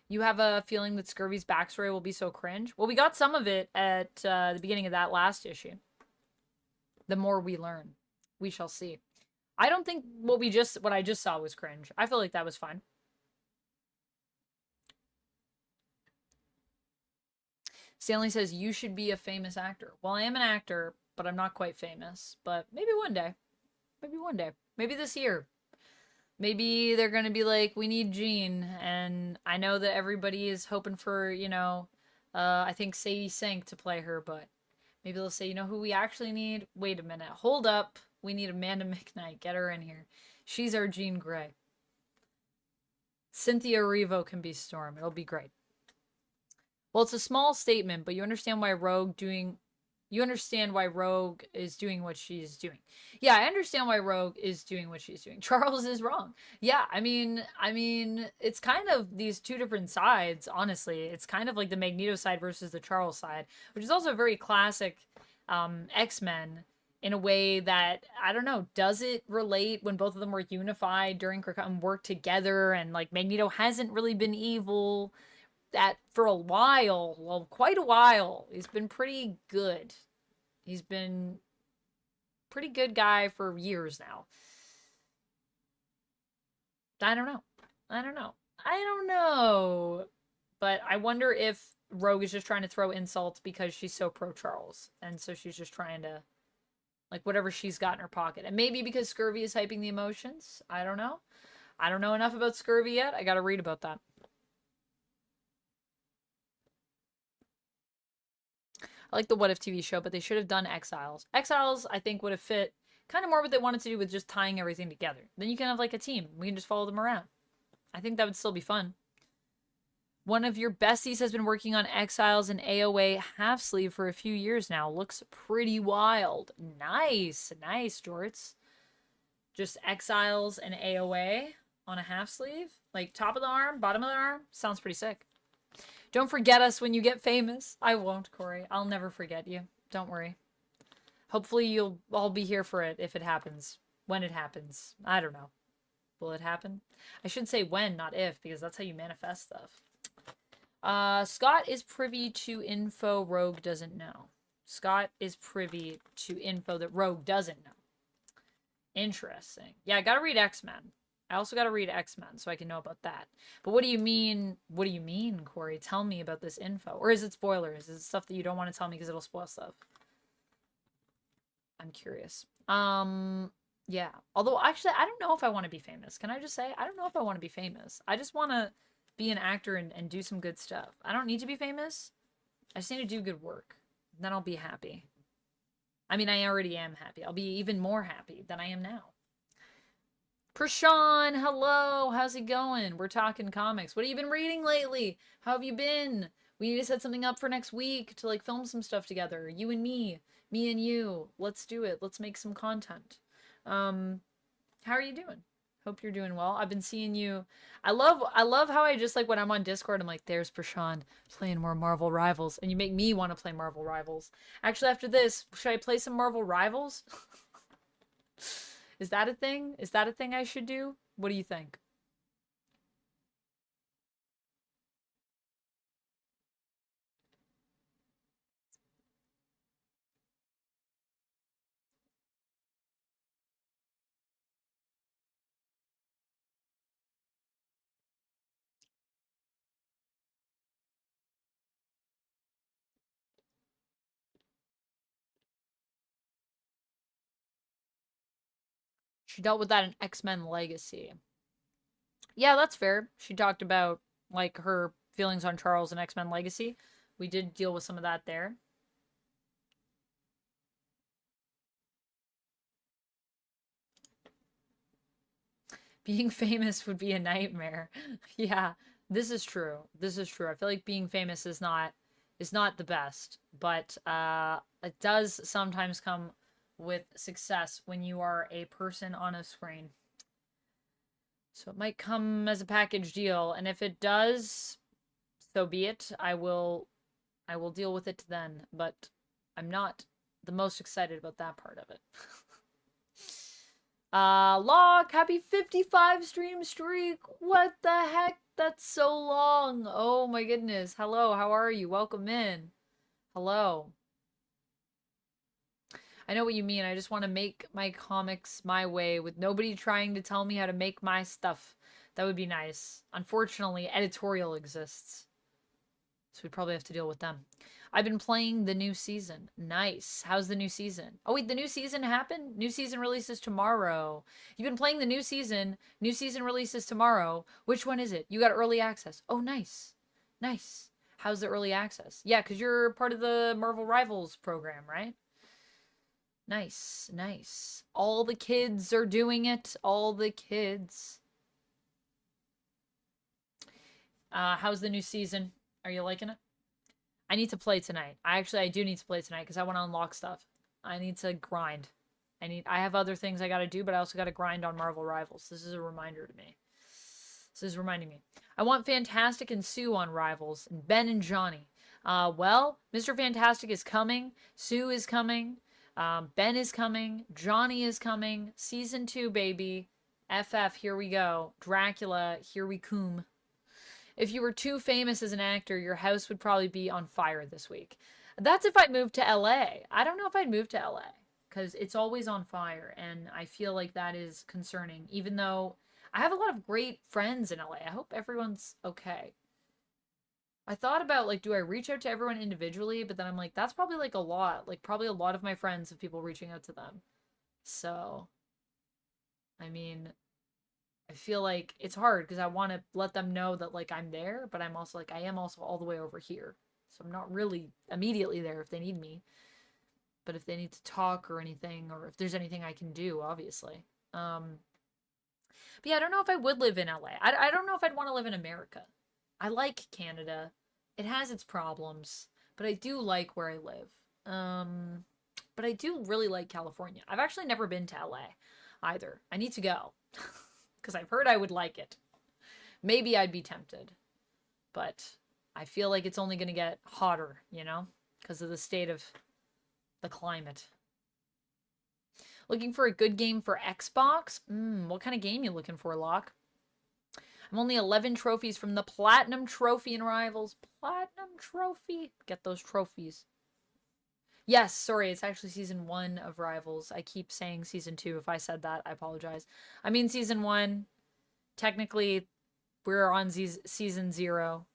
Speaker 1: You have a feeling that Scurvy's backstory will be so cringe? Well, we got some of it at the beginning of that last issue. The more we learn, we shall see. I don't think what I just saw was cringe. I feel like that was fine. Stanley says, you should be a famous actor. Well, I am an actor, but I'm not quite famous. But maybe one day. Maybe one day. Maybe this year. Maybe they're going to be like, we need Jean. And I know that everybody is hoping for, you know, I think Sadie Sink to play her. But maybe they'll say, you know who we actually need? Wait a minute. Hold up. We need Amanda McKnight. Get her in here. She's our Jean Grey. Cynthia Erivo can be Storm. It'll be great. Well, it's a small statement, but you understand why Rogue is doing what she's doing. Yeah, I understand why Rogue is doing what she's doing. Charles is wrong. Yeah, I mean, it's kind of these two different sides, honestly. It's kind of like the Magneto side versus the Charles side, which is also very classic X-Men in a way that, I don't know, does it relate when both of them were unified during Krakoa and worked together, and, like, Magneto hasn't really been evil that for a while, well, quite a while. He's been pretty good. He's been pretty good guy for years now. I don't know. But I wonder if Rogue is just trying to throw insults because she's so pro Charles. And so she's just trying to, like, whatever she's got in her pocket. And maybe because Scurvy is hyping the emotions. I don't know. I don't know enough about Scurvy yet. I gotta read about that. I like the What If TV show, but they should have done Exiles. Exiles, I think, would have fit kind of more what they wanted to do with just tying everything together. Then you can have, like, a team. We can just follow them around. I think that would still be fun. One of your besties has been working on Exiles and AOA half sleeve for a few years now. Looks pretty wild. Nice. Nice, Jorts. Just Exiles and AOA on a half sleeve. Like, top of the arm, bottom of the arm. Sounds pretty sick. Don't forget us when you get famous. I won't, Corey. I'll never forget you. Don't worry. Hopefully you'll all be here for it if it happens. When it happens. I don't know. Will it happen? I should say when, not if, because that's how you manifest stuff. Scott is privy to info Rogue doesn't know. Scott is privy to info that Rogue doesn't know. Interesting. Yeah, I gotta read X-Men. I also got to read X-Men so I can know about that. But what do you mean? What do you mean, Corey? Tell me about this info. Or is it spoilers? Is it stuff that you don't want to tell me because it'll spoil stuff? I'm curious. Yeah. Although, actually, I don't know if I want to be famous. Can I just say? I don't know if I want to be famous. I just want to be an actor and do some good stuff. I don't need to be famous. I just need to do good work. Then I'll be happy. I mean, I already am happy. I'll be even more happy than I am now. Prashan, hello. How's it going? We're talking comics. What have you been reading lately? How have you been? We need to set something up for next week to, like, film some stuff together. You and me and you. Let's do it. Let's make some content. How are you doing? Hope you're doing well. I've been seeing you. I love how I just, like, when I'm on Discord, I'm like, there's Prashan playing more Marvel Rivals, and you make me want to play Marvel Rivals. Actually, after this, should I play some Marvel Rivals? Is that a thing? Is that a thing I should do? What do you think? She dealt with that in X-Men Legacy. Yeah, that's fair. She talked about, like, her feelings on Charles in X-Men Legacy. We did deal with some of that there. Being famous would be a nightmare. Yeah, this is true. This is true. I feel like being famous is not the best, but it does sometimes come with success when you are a person on a screen. So it might come as a package deal, and if it does, so be it. I will deal with it then, but I'm not the most excited about that part of it. Log, happy 55 stream streak. What the heck? That's so long. Oh my goodness. Hello, how are you? Welcome in. Hello. I know what you mean. I just want to make my comics my way with nobody trying to tell me how to make my stuff. That would be nice. Unfortunately, editorial exists. So we'd probably have to deal with them. I've been playing the new season. Nice. How's the new season? Oh, wait, the new season happened? New season releases tomorrow. You've been playing the new season. New season releases tomorrow. Which one is it? You got early access. Oh, nice. Nice. How's the early access? Yeah, because you're part of the Marvel Rivals program, right? Nice. Nice. All the kids are doing it. All the kids. How's the new season? Are you liking it? I need to play tonight. I do need to play tonight because I want to unlock stuff. I need to grind. I have other things I got to do, but I also got to grind on Marvel Rivals. This is a reminder to me. This is reminding me. I want Fantastic and Sue on Rivals, and Ben and Johnny. Well, Mr. Fantastic is coming. Sue is coming. Ben is coming. Johnny is coming. Season 2, baby. FF, here we go. Dracula, here we come. If you were too famous as an actor, your house would probably be on fire this week. That's if I'd moved to LA. I don't know if I'd move to LA because it's always on fire, and I feel like that is concerning, even though I have a lot of great friends in LA. I hope everyone's okay. I thought about, like, do I reach out to everyone individually? But then I'm like, that's probably, like, a lot. Like, probably a lot of my friends have people reaching out to them. So, I mean, I feel like it's hard because I want to let them know that, like, I'm there, but I'm also, like, I am also all the way over here. So I'm not really immediately there if they need me. But if they need to talk or anything, or if there's anything I can do, obviously. But yeah, I don't know if I would live in LA. I don't know if I'd want to live in America. I like Canada. It has its problems, but I do like where I live. But I do really like California. I've actually never been to LA either. I need to go. Because I've heard I would like it. Maybe I'd be tempted. But I feel like it's only going to get hotter, you know? Because of the state of the climate. Looking for a good game for Xbox? What kind of game you looking for, Locke? I'm only 11 trophies from the Platinum Trophy in Rivals. Platinum Trophy. Get those trophies. Yes, sorry, it's actually Season 1 of Rivals. I keep saying Season 2. If I said that, I apologize. I mean Season 1. Technically, we're on Season 0.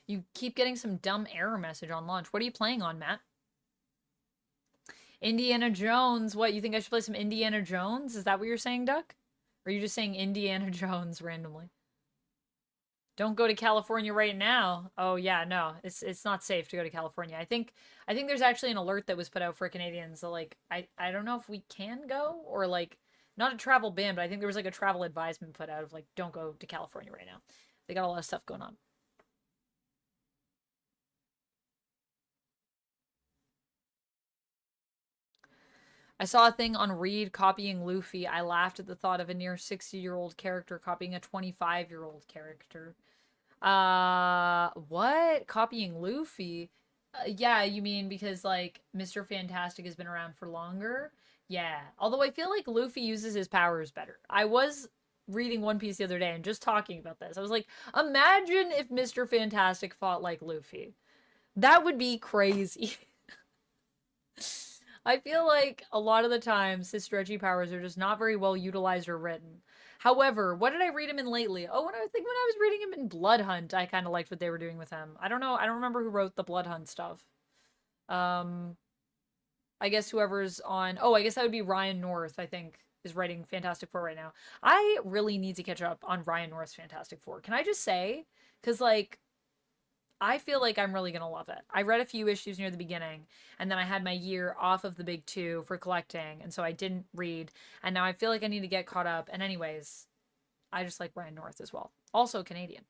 Speaker 1: You keep getting some dumb error message on launch. What are you playing on, Matt? Indiana Jones. What, you think I should play some Indiana Jones? Is that what you're saying, Duck? Or are you just saying Indiana Jones randomly? Don't go to California right now. Oh yeah, no. It's not safe to go to California. I think there's actually an alert that was put out for Canadians that, like, I don't know if we can go, or, like, not a travel ban, but I think there was, like, a travel advisement put out of, like, don't go to California right now. They got a lot of stuff going on. I saw a thing on Reed copying Luffy. I laughed at the thought of a near 60-year-old character copying a 25-year-old character. What? Copying Luffy? Yeah, you mean because, like, Mr. Fantastic has been around for longer? Yeah. Although I feel like Luffy uses his powers better. I was reading One Piece the other day and just talking about this. I was like, imagine if Mr. Fantastic fought like Luffy. That would be crazy. I feel like a lot of the times his stretchy powers are just not very well utilized or written. However, what did I read him in lately? Oh, when I was reading him in Blood Hunt, I kind of liked what they were doing with him. I don't know. I don't remember who wrote the Blood Hunt stuff. I guess whoever's on, oh, I guess that would be Ryan North, I think, is writing Fantastic Four right now. I really need to catch up on Ryan North's Fantastic Four. Can I just say? Because, like, I feel like I'm really going to love it. I read a few issues near the beginning, and then I had my year off of the big two for collecting, and so I didn't read, and now I feel like I need to get caught up. And anyways, I just like Ryan North as well. Also Canadian.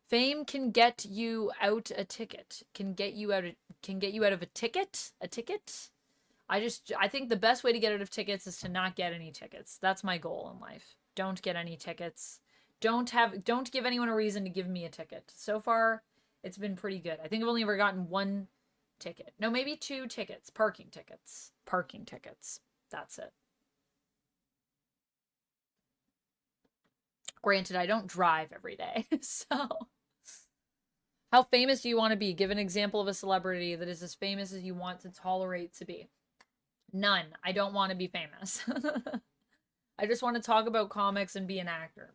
Speaker 1: Fame can get you out a ticket. Can get you out of a ticket? A ticket? I think the best way to get out of tickets is to not get any tickets. That's my goal in life. Don't get any tickets. Don't give anyone a reason to give me a ticket. So far, it's been pretty good. I think I've only ever gotten one ticket. No, maybe 2 tickets. Parking tickets. Parking tickets. That's it. Granted, I don't drive every day, so... How famous do you want to be? Give an example of a celebrity that is as famous as you want to tolerate to be. None. I don't want to be famous. I just want to talk about comics and be an actor.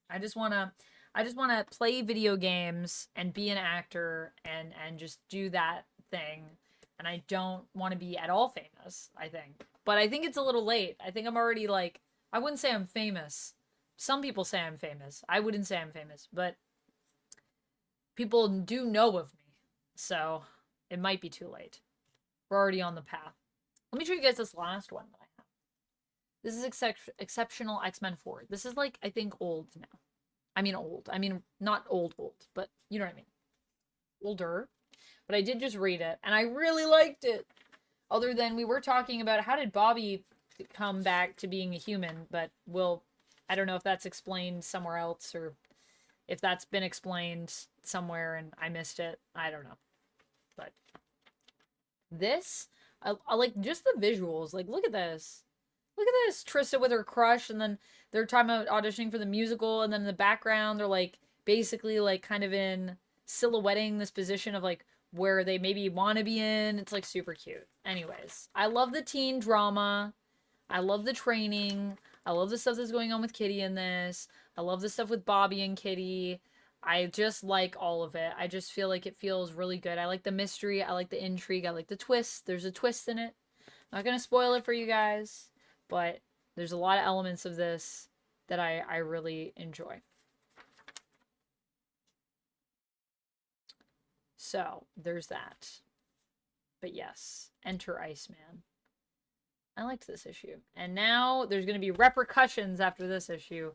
Speaker 1: I just want to play video games and be an actor and just do that thing. And I don't want to be at all famous, I think. But I think it's a little late. I think I'm already like, I wouldn't say I'm famous. Some people say I'm famous. I wouldn't say I'm famous, but people do know of me. So it might be too late. We're already on the path. Let me show you guys this last one that I have. This is Exceptional X-Men 4. This is like, I think, old now. I mean old. I mean, not old, but you know what I mean. Older. But I did just read it, and I really liked it. Other than we were talking about how did Bobby come back to being a human, but I don't know if that's explained somewhere else or if that's been explained somewhere and I missed it. I don't know. But this, I like just the visuals. Like, look at this. Look at this. Trista with her crush, and then they're talking about auditioning for the musical, and then in the background, they're, like, basically, like, kind of in silhouetting this position of, like, where they maybe want to be in. It's, like, super cute. Anyways, I love the teen drama. I love the training. I love the stuff that's going on with Kitty in this. I love the stuff with Bobby and Kitty. I just like all of it. I just feel like it feels really good. I like the mystery. I like the intrigue. I like the twist. There's a twist in it. I'm not going to spoil it for you guys, but there's a lot of elements of this that I really enjoy. So, there's that. But yes, enter Iceman. I liked this issue. And now there's going to be repercussions after this issue.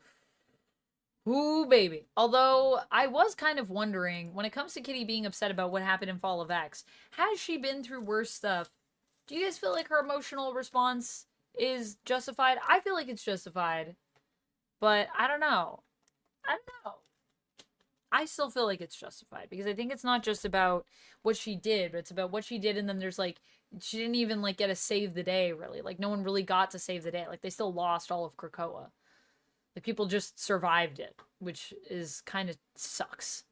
Speaker 1: Ooh, baby. Although, I was kind of wondering, when it comes to Kitty being upset about what happened in Fall of X, has she been through worse stuff? Do you guys feel like her emotional response is justified? I feel like it's justified. But, I don't know. I don't know. I still feel like it's justified. Because I think it's not just about what she did, but it's about what she did, and then there's, like, she didn't even, like, get to save the day, really. Like, no one really got to save the day. Like, they still lost all of Krakoa. Like, people just survived it, which is kind of sucks.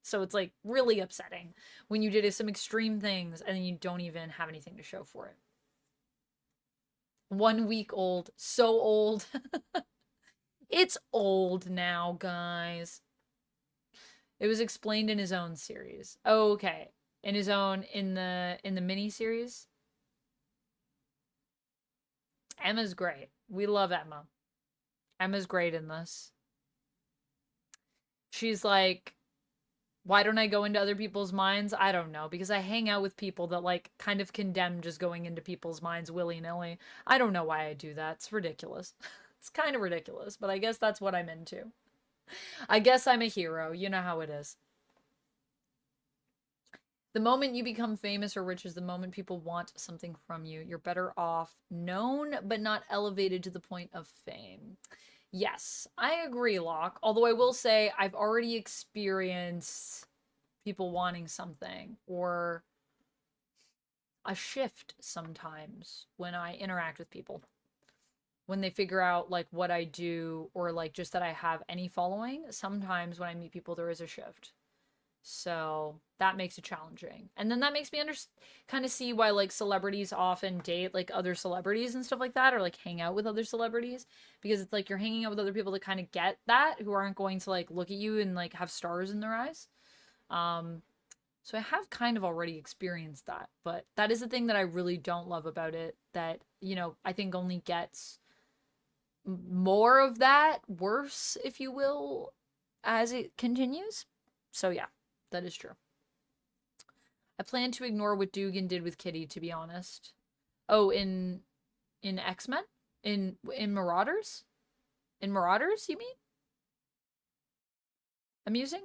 Speaker 1: So it's, like, really upsetting when you did some extreme things and then you don't even have anything to show for it. 1 week old. So old. It's old now, guys. It was explained in his own series. Oh, okay. In his own, in the mini series. Emma's great. We love Emma. Emma's great in this. She's like, why don't I go into other people's minds? I don't know, because I hang out with people that, like, kind of condemn just going into people's minds willy-nilly. I don't know why I do that. It's ridiculous. It's kind of ridiculous, but I guess that's what I'm into. I guess I'm a hero. You know how it is. The moment you become famous or rich is the moment people want something from you. You're better off known, but not elevated to the point of fame. Yes, I agree, Locke. Although I will say I've already experienced people wanting something or a shift sometimes when I interact with people. When they figure out, like, what I do or, like, just that I have any following, sometimes when I meet people, there is a shift. So that makes it challenging. And then that makes me kind of see why, like, celebrities often date, like, other celebrities and stuff like that, or, like, hang out with other celebrities. Because it's like you're hanging out with other people that kind of get that, who aren't going to, like, look at you and, like, have stars in their eyes. So I have kind of already experienced that, but that is the thing that I really don't love about it, that, you know, I think only gets more of that, worse, if you will, as it continues. So yeah, that is true. I plan to ignore what Dugan did with Kitty, to be honest. Oh, in X-Men? In Marauders? In Marauders, you mean? Amusing?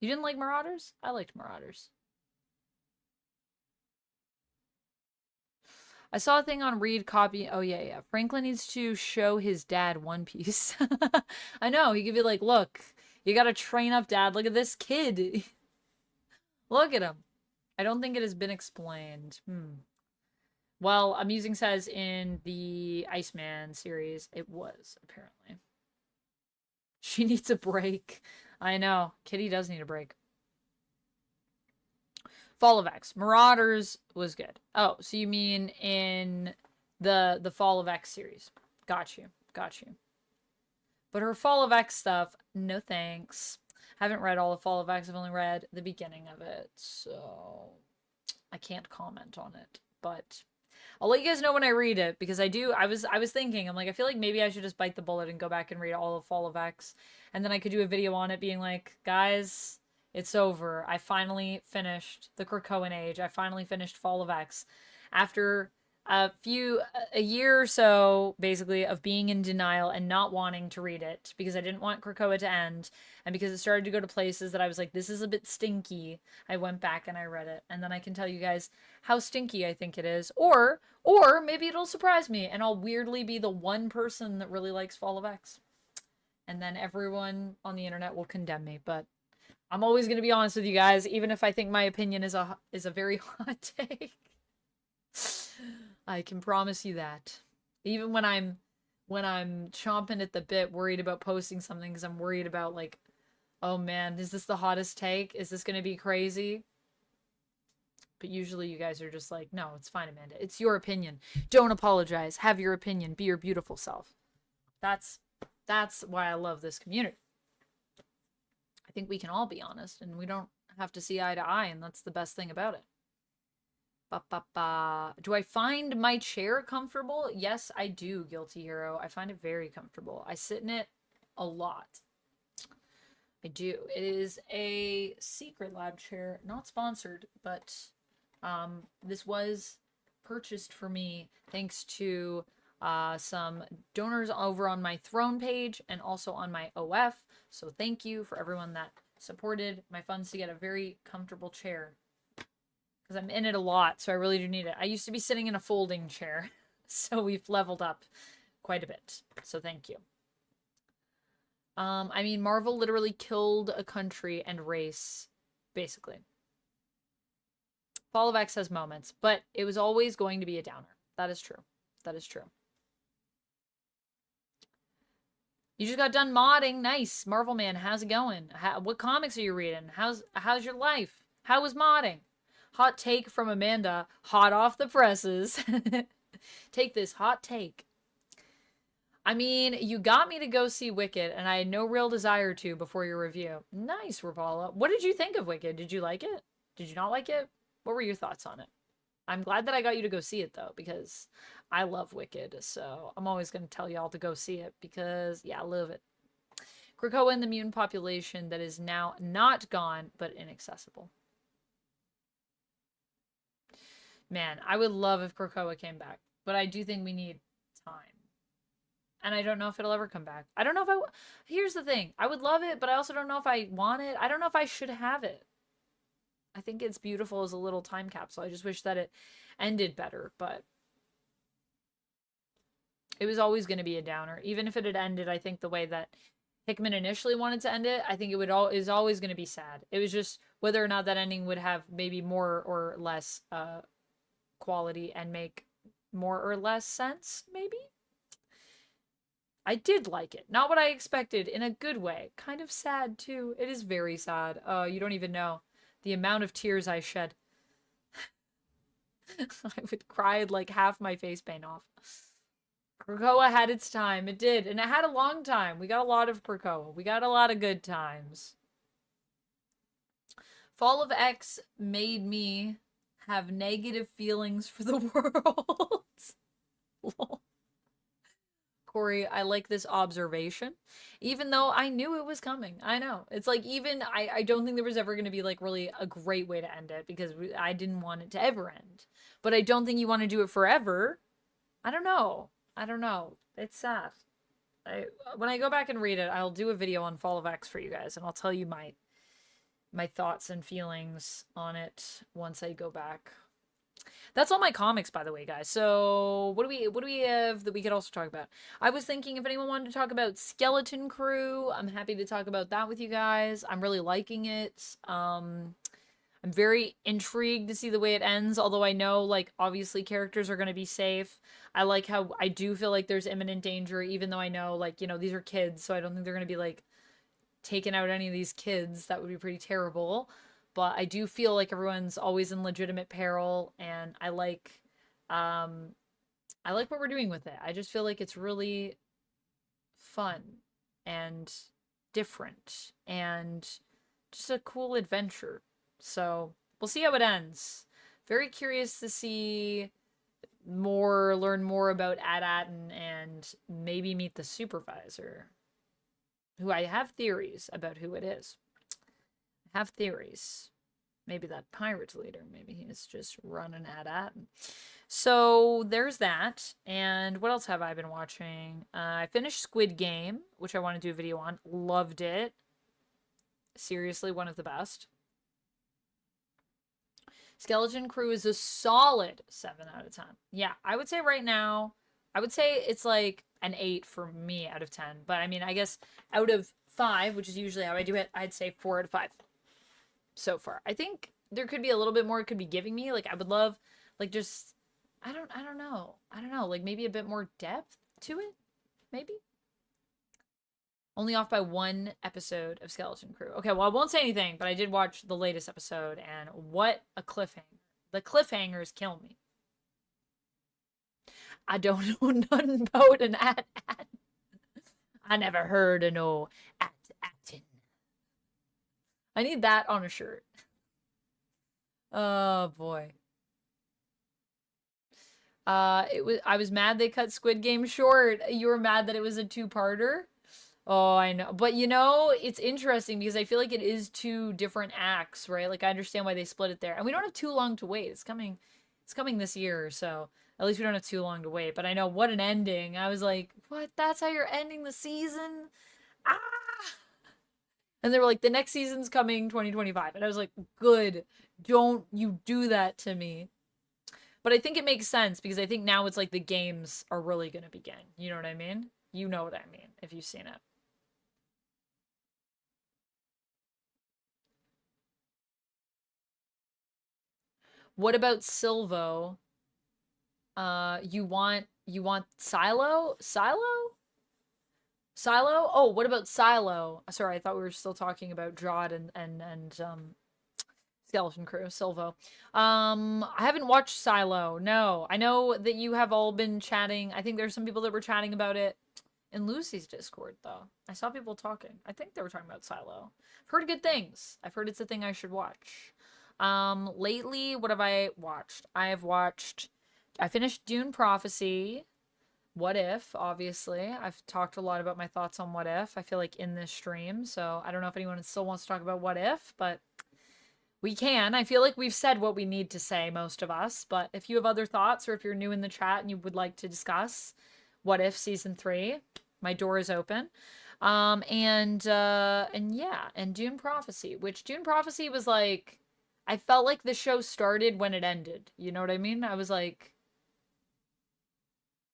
Speaker 1: You didn't like Marauders? I liked Marauders. I saw a thing on Reed copy. Oh, yeah. Franklin needs to show his dad One Piece. I know. He could be like, look, you gotta train up, Dad. Look at this kid. Look at him. I don't think it has been explained. Well, Amusing says in the Iceman series, it was, apparently. She needs a break. I know. Kitty does need a break. Fall of X. Marauders was good. Oh, so you mean in the Fall of X series. Got you. Got you. But her Fall of X stuff, no thanks. Haven't read all of Fall of X. I've only read the beginning of it. So I can't comment on it. But I'll let you guys know when I read it, because I was thinking, I'm like, I feel like maybe I should just bite the bullet and go back and read all of Fall of X. And then I could do a video on it being like, guys, it's over. I finally finished the Krakoan Age. I finally finished Fall of X. After a year or so, basically, of being in denial and not wanting to read it, because I didn't want Krakoa to end, and because it started to go to places that I was like, this is a bit stinky, I went back and I read it. And then I can tell you guys how stinky I think it is. Or maybe it'll surprise me, and I'll weirdly be the one person that really likes Fall of X. And then everyone on the internet will condemn me, but I'm always going to be honest with you guys, even if I think my opinion is a very hot take. I can promise you that. Even when I'm chomping at the bit, worried about posting something because I'm worried about, like, oh man, is this the hottest take? Is this going to be crazy? But usually you guys are just like, no, it's fine, Amanda. It's your opinion. Don't apologize. Have your opinion. Be your beautiful self. That's why I love this community. I think we can all be honest, and we don't have to see eye to eye, and that's the best thing about it. Do I find my chair comfortable? Yes, I do, Guilty Hero. I find it very comfortable. I sit in it a lot. I do. It is a Secret Lab chair, not sponsored, but this was purchased for me thanks to some donors over on my Throne page and also on my OF. So thank you for everyone that supported my funds to get a very comfortable chair. Because I'm in it a lot, so I really do need it. I used to be sitting in a folding chair, so we've leveled up quite a bit. So thank you. I mean, Marvel literally killed a country and race, basically. Fall of X has moments, but it was always going to be a downer. That is true. That is true. You just got done modding. Nice. Marvel Man, how's it going? What comics are you reading? How's your life? How was modding? Hot take from Amanda. Hot off the presses. Take this hot take. I mean, you got me to go see Wicked, and I had no real desire to before your review. Nice, Rapala. What did you think of Wicked? Did you like it? Did you not like it? What were your thoughts on it? I'm glad that I got you to go see it, though, because I love Wicked, so I'm always going to tell y'all to go see it, because, yeah, I love it. Krakoa and the mutant population that is now not gone, but inaccessible. Man, I would love if Krakoa came back, but I do think we need time. And I don't know if it'll ever come back. I don't know if here's the thing. I would love it, but I also don't know if I want it. I don't know if I should have it. I think it's beautiful as a little time capsule. I just wish that it ended better, but it was always going to be a downer. Even if it had ended, I think the way that Hickman initially wanted to end it, I think is always going to be sad. It was just whether or not that ending would have maybe more or less quality and make more or less sense, maybe? I did like it. Not what I expected, in a good way. Kind of sad, too. It is very sad. Oh, you don't even know the amount of tears I shed. I would cry like half my face paint off. Krakoa had its time. It did. And it had a long time. We got a lot of Krakoa. We got a lot of good times. Fall of X made me have negative feelings for the world. Lol. Corey, I like this observation. Even though I knew it was coming. I know. It's like, even, I don't think there was ever going to be, like, really a great way to end it, because I didn't want it to ever end. But I don't think you want to do it forever. I don't know. I don't know. It's sad. When I go back and read it, I'll do a video on Fall of X for you guys, and I'll tell you my thoughts and feelings on it once I go back. That's all my comics, by the way, guys. So what do we have that we could also talk about? I was thinking if anyone wanted to talk about Skeleton Crew, I'm happy to talk about that with you guys. I'm really liking it. I'm very intrigued to see the way it ends, although I know, like, obviously characters are going to be safe. I like how I do feel like there's imminent danger, even though I know, like, you know, these are kids, so I don't think they're going to be, like, taking out any of these kids. That would be pretty terrible. But I do feel like everyone's always in legitimate peril, and I like what we're doing with it. I just feel like it's really fun and different and just a cool adventure. So we'll see how it ends. Very curious to see learn more about AT-AT and maybe meet the supervisor, who I have theories about who it is. Have theories. Maybe that pirate leader. Maybe he's just running AT-AT. So there's that. And what else have I been watching? I finished Squid Game, which I want to do a video on. Loved it. Seriously, one of the best. Skeleton Crew is a solid 7 out of 10. Yeah, I would say right now, I would say it's like an 8 for me out of 10. But I mean, I guess out of 5, which is usually how I do it, I'd say 4 out of 5. So far, I think there could be a little bit more it could be giving me. Like, I would love, like, just, I don't know, like, maybe a bit more depth to it, maybe. Only off by 1 episode of Skeleton Crew. Okay, well, I won't say anything, but I did watch the latest episode, and what a cliffhanger. The cliffhangers kill me. I don't know nothing about an AT-AT. I never heard of no AT-ATing. I need that on a shirt. Oh boy. I was mad they cut Squid Game short. You were mad that it was a 2-parter? Oh, I know. But you know, it's interesting because I feel like it is 2 different acts, right? Like, I understand why they split it there. And we don't have too long to wait. It's coming this year, so at least we don't have too long to wait. But I know, what an ending. I was like, what? That's how you're ending the season? Ah! And they were like, the next season's coming 2025. And I was like, good. Don't you do that to me. But I think it makes sense because I think now it's like the games are really going to begin. You know what I mean? You know what I mean if you've seen it. What about Silvo? You want Silo? Silo? Oh, what about Silo? Sorry, I thought we were still talking about Drod and Skeleton Crew, Silvo. I haven't watched Silo. No. I know that you have all been chatting. I think there's some people that were chatting about it in Lucy's Discord, though. I saw people talking. I think they were talking about Silo. I've heard good things. I've heard it's a thing I should watch. Lately, what have I watched? I finished Dune Prophecy. What If, obviously. I've talked a lot about my thoughts on What If, I feel like, in this stream, so I don't know if anyone still wants to talk about What If, but we can. I feel like we've said what we need to say, most of us, but if you have other thoughts, or if you're new in the chat and you would like to discuss What If Season 3, my door is open. And yeah, and Dune Prophecy, which Dune Prophecy was like, I felt like the show started when it ended, you know what I mean? I was like,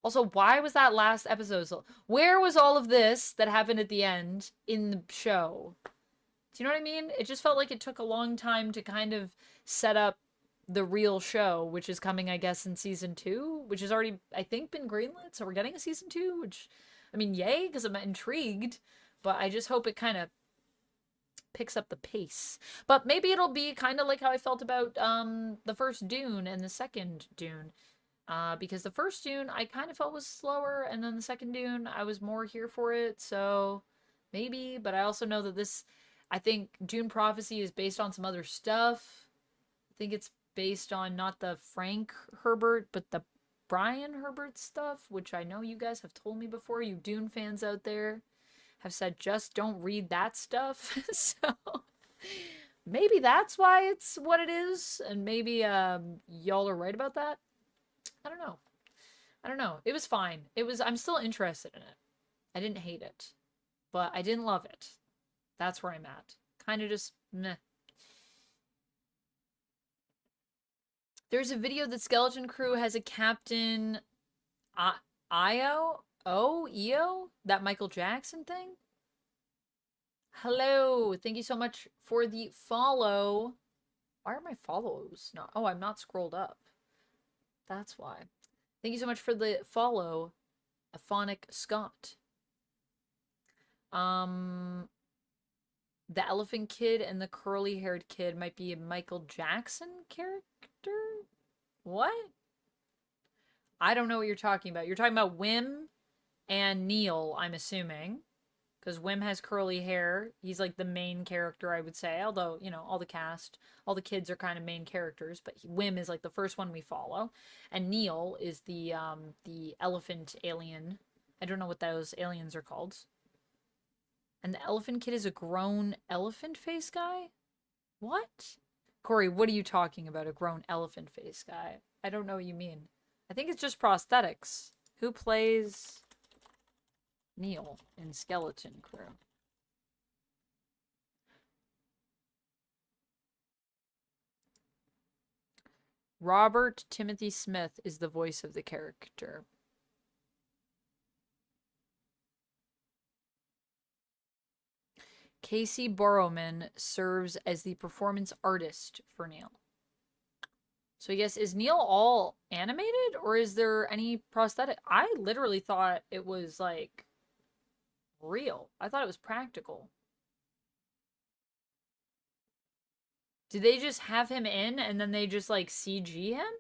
Speaker 1: also, why was that last episode so... Where was all of this that happened at the end in the show? Do you know what I mean? It just felt like it took a long time to kind of set up the real show, which is coming, I guess, in Season 2, which has already, I think, been greenlit, so we're getting a Season 2, which, I mean, yay, because I'm intrigued, but I just hope it kind of picks up the pace. But maybe it'll be kind of like how I felt about the first Dune and the second Dune. Because the first Dune, I kind of felt was slower, and then the second Dune, I was more here for it, so maybe, but I also know that this, I think Dune Prophecy is based on some other stuff. I think it's based on not the Frank Herbert, but the Brian Herbert stuff, which I know you guys have told me before. You Dune fans out there have said just don't read that stuff. So maybe that's why it's what it is, and maybe y'all are right about that. I don't know. I don't know. It was fine. I'm still interested in it. I didn't hate it, but I didn't love it. That's where I'm at. Kind of just meh. There's a video that Skeleton Crew has a Captain EO? That Michael Jackson thing? Hello. Thank you so much for the follow. Why are my follows not? Oh, I'm not scrolled up. That's why. Thank you so much for the follow, Aphonic Scott. The elephant kid and the curly-haired kid might be a Michael Jackson character? What? I don't know what you're talking about. You're talking about Wim and Neil, I'm assuming. Because Wim has curly hair. He's like the main character, I would say. Although, you know, all the cast, all the kids are kind of main characters. But Wim is like the first one we follow. And Neil is the elephant alien. I don't know what those aliens are called. And the elephant kid is a grown elephant face guy? What? Corey, what are you talking about? A grown elephant face guy? I don't know what you mean. I think it's just prosthetics. Who plays Neil in Skeleton Crew? Robert Timothy Smith is the voice of the character. Casey Borrowman serves as the performance artist for Neil. So I guess, is Neil all animated or is there any prosthetic? I literally thought it was like real. I thought it was practical. Did they just have him in and then they just like CG him?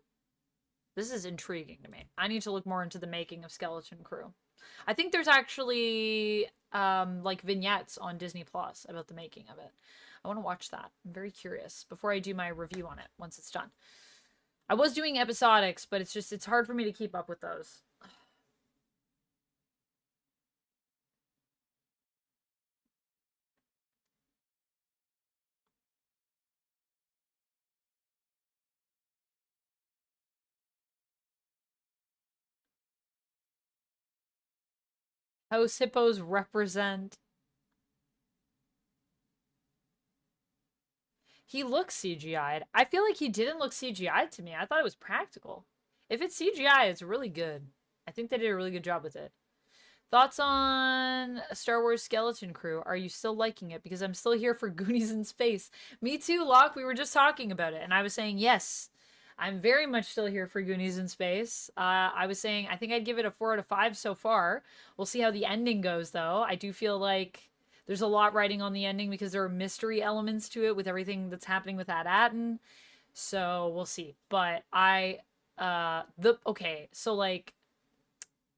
Speaker 1: This is intriguing to me. I need to look more into the making of Skeleton Crew. I think there's actually like vignettes on Disney Plus about the making of it. I want to watch that. I'm very curious before I do my review on it once it's done. I was doing episodics, but it's hard for me to keep up with those. House hippos represent. He looks CGI'd. I feel like he didn't look CGI'd to me. I thought it was practical. If it's CGI, it's really good. I think they did a really good job with it. Thoughts on Star Wars Skeleton Crew? Are you still liking it? Because I'm still here for Goonies in Space. Me too, Locke. We were just talking about it, and I was saying yes. I'm very much still here for Goonies in Space. I was saying I think I'd give it a 4 out of 5 so far. We'll see how the ending goes, though. I do feel like there's a lot riding on the ending because there are mystery elements to it with everything that's happening with Ad-Atten. So we'll see. But okay, so like,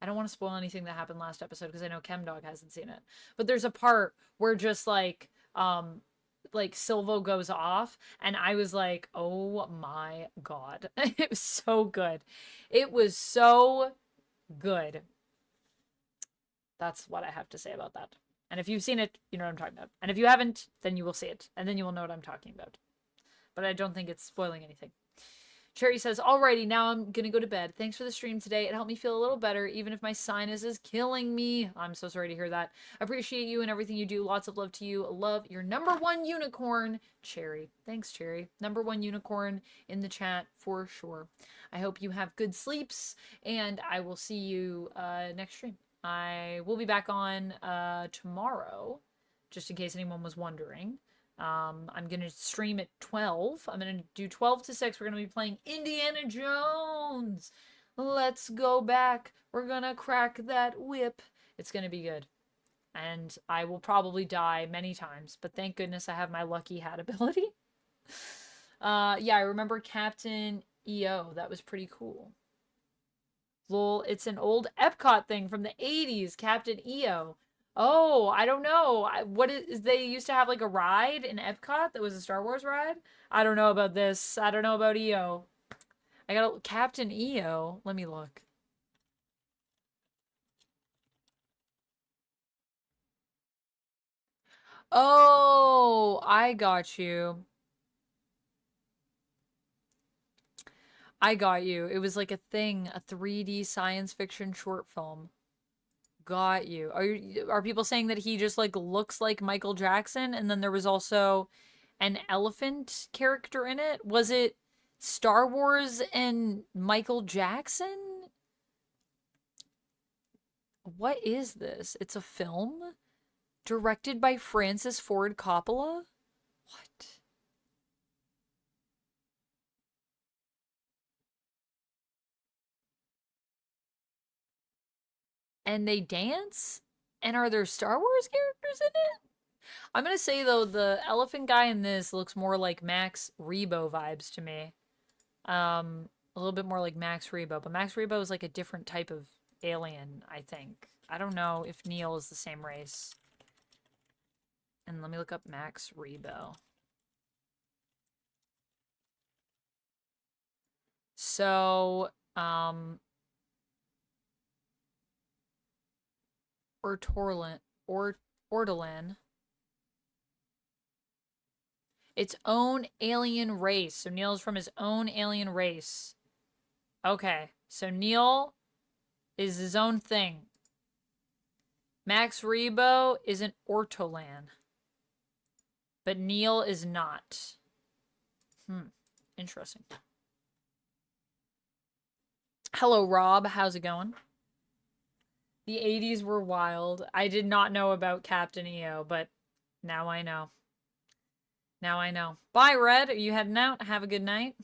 Speaker 1: I don't want to spoil anything that happened last episode because I know ChemDog hasn't seen it. But there's a part where just like Silvo goes off and I was like, oh my god. It was so good. It was so good. That's what I have to say about that. And if you've seen it, you know what I'm talking about. And if you haven't, then you will see it. And then you will know what I'm talking about. But I don't think it's spoiling anything. Cherry says, alrighty, now I'm gonna go to bed. Thanks for the stream today. It helped me feel a little better, even if my sinus is killing me. I'm so sorry to hear that. Appreciate you and everything you do. Lots of love to you. Love your #1 unicorn, Cherry. Thanks, Cherry. #1 unicorn in the chat for sure. I hope you have good sleeps, and I will see you next stream. I will be back on tomorrow, just in case anyone was wondering. I'm going to stream at 12. I'm going to do 12 to 6. We're going to be playing Indiana Jones. Let's go back. We're going to crack that whip. It's going to be good. And I will probably die many times, but thank goodness I have my lucky hat ability. Yeah, I remember Captain EO. That was pretty cool. Lol, it's an old Epcot thing from the 80s, Captain EO. Oh, I don't know. What is they used to have like a ride in Epcot that was a Star Wars ride? I don't know about this. I don't know about EO. I got Captain EO. Let me look. Oh, I got you. I got you. It was like a thing, a 3D science fiction short film. Got you. Are people saying that he just like looks like Michael Jackson and then there was also an elephant character in it? Was it Star Wars and Michael Jackson? What is this? It's a film directed by Francis Ford Coppola? What? And they dance? And are there Star Wars characters in it? I'm gonna say though, the elephant guy in this looks more like Max Rebo vibes to me. A little bit more like Max Rebo, but Max Rebo is like a different type of alien, I think. I don't know if Neil is the same race. And let me look up Max Rebo. So, Ortolan. Its own alien race. So Neil's from his own alien race. Okay, so Neil is his own thing. Max Rebo is an Ortolan. But Neil is not. Interesting. Hello, Rob. How's it going? The 80s were wild. I did not know about Captain EO, but now I know. Now I know. Bye, Red. Are you heading out? Have a good night.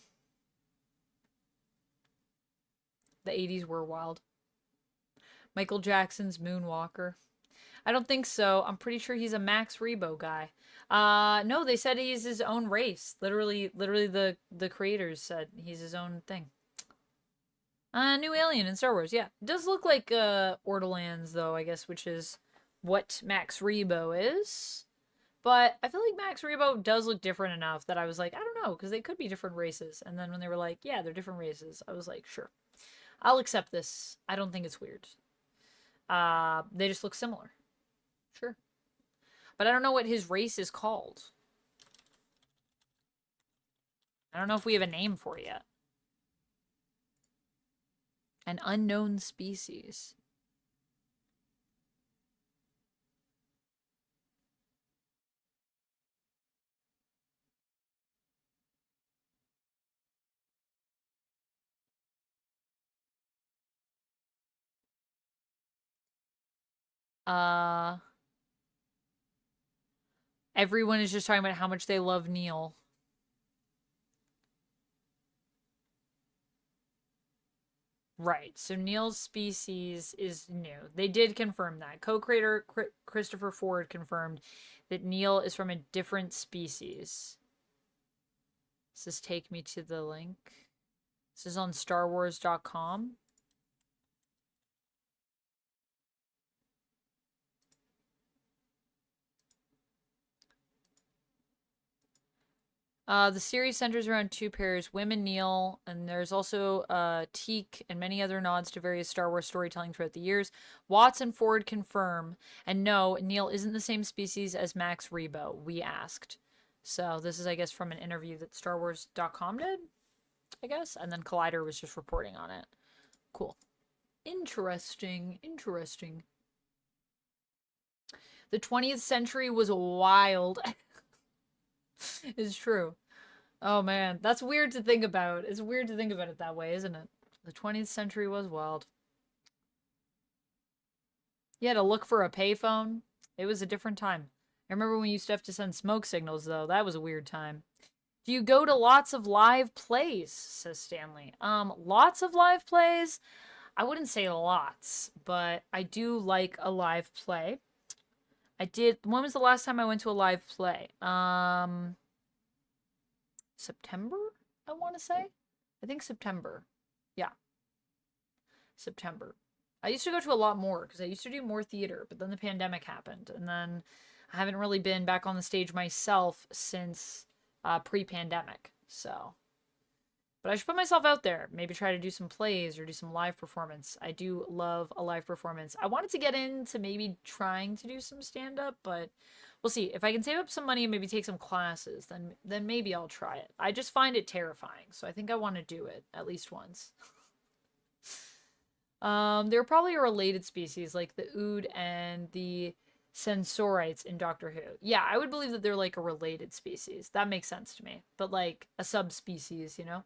Speaker 1: The 80s were wild. Michael Jackson's Moonwalker. I don't think so. I'm pretty sure he's a Max Rebo guy. No, they said he's his own race. Literally the creators said he's his own thing. New alien in Star Wars, yeah. It does look like Ortolans though, I guess, which is what Max Rebo is. But I feel like Max Rebo does look different enough that I was like, I don't know, because they could be different races. And then when they were like, yeah, they're different races, I was like, sure. I'll accept this. I don't think it's weird. They just look similar. Sure. But I don't know what his race is called. I don't know if we have a name for it yet. An unknown species. Everyone is just talking about how much they love Neil. Right, so Neil's species is new. They did confirm that. Co-creator Christopher Ford confirmed that Neil is from a different species. Does this take me to the link? This is on StarWars.com. The series centers around two pairs, Wim and Neil, and there's also Teak and many other nods to various Star Wars storytelling throughout the years. Watts and Ford confirm, and no, Neil isn't the same species as Max Rebo, we asked. So this is, I guess, from an interview that StarWars.com did, I guess, and then Collider was just reporting on it. Cool. Interesting, interesting. The 20th century was wild. It's true. Oh man, that's weird to think about. It's weird to think about it that way, isn't it? The 20th century was wild. You had to look for a payphone. It was a different time. I remember when you used to have to send smoke signals, though. That was a weird time. Do you go to lots of live plays, says Stanley. Lots of live plays? I wouldn't say lots, but I do like a live play. I did. When was the last time I went to a live play? September, I want to say. I think September. Yeah. September. I used to go to a lot more because I used to do more theater, but then the pandemic happened, and then I haven't really been back on the stage myself since pre-pandemic. So, but I should put myself out there. Maybe try to do some plays or do some live performance. I do love a live performance. I wanted to get into maybe trying to do some stand-up, but we'll see. If I can save up some money and maybe take some classes, then maybe I'll try it. I just find it terrifying, so I think I want to do it at least once. They're probably a related species, like the Ood and the Sensorites in Doctor Who. Yeah, I would believe that they're like a related species. That makes sense to me. But like a subspecies, you know?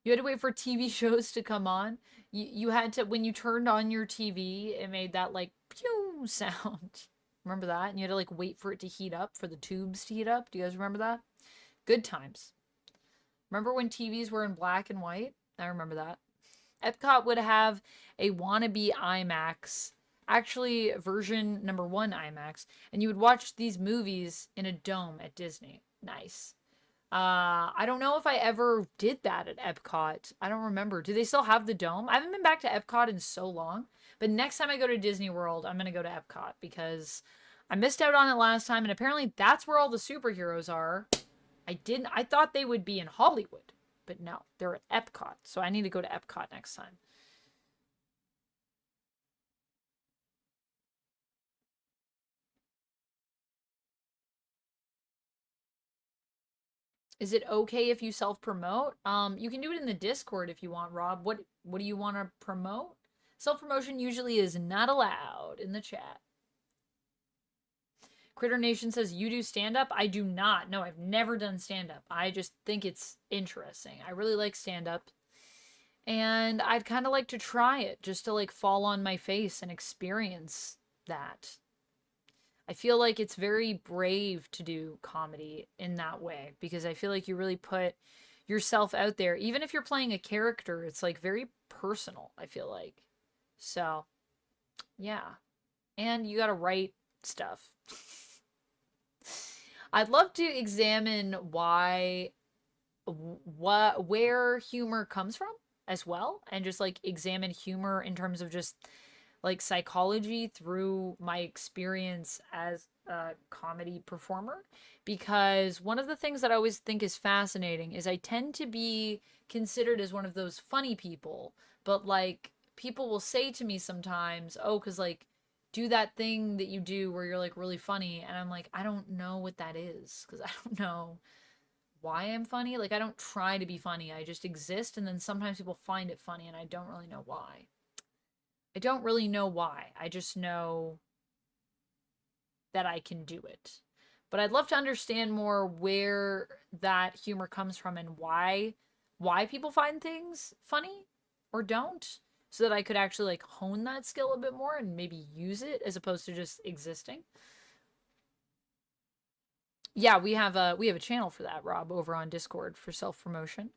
Speaker 1: You had to wait for TV shows to come on. You had to, when you turned on your TV, it made that like pew sound. Remember that? And you had to like wait for it to heat up, for the tubes to heat up. Do you guys remember that? Good times. Remember when TVs were in black and white? I remember that. Epcot would have a wannabe IMAX, actually version number 1 IMAX, and you would watch these movies in a dome at Disney. Nice. I don't know if I ever did that at Epcot. I don't remember. Do they still have the dome? I haven't been back to Epcot in so long, but next time I go to Disney World, I'm going to go to Epcot because I missed out on it last time, and apparently that's where all the superheroes are. I thought they would be in Hollywood. But no, they're at Epcot, so I need to go to Epcot next time. Is it okay if you self-promote? You can do it in the Discord if you want, Rob. What do you want to promote? Self-promotion usually is not allowed in the chat. Critter Nation says, you do stand-up? I do not. No, I've never done stand-up. I just think it's interesting. I really like stand-up. And I'd kind of like to try it, just to like fall on my face and experience that. I feel like it's very brave to do comedy in that way, because I feel like you really put yourself out there. Even if you're playing a character, it's like very personal, I feel like. So, yeah. And you gotta write stuff. I'd love to examine where humor comes from as well, and just like examine humor in terms of just like psychology through my experience as a comedy performer, because one of the things that I always think is fascinating is I tend to be considered as one of those funny people, but like people will say to me sometimes, oh, because like do that thing that you do where you're like really funny, and I'm like, I don't know what that is, because I don't know why I'm funny. Like I don't try to be funny, I just exist, and then sometimes people find it funny and I don't really know why. I don't really know why. I just know that I can do it. But I'd love to understand more where that humor comes from and why people find things funny or don't, so that I could actually like hone that skill a bit more and maybe use it as opposed to just existing. Yeah, we have a channel for that, Rob, over on Discord for self-promotion.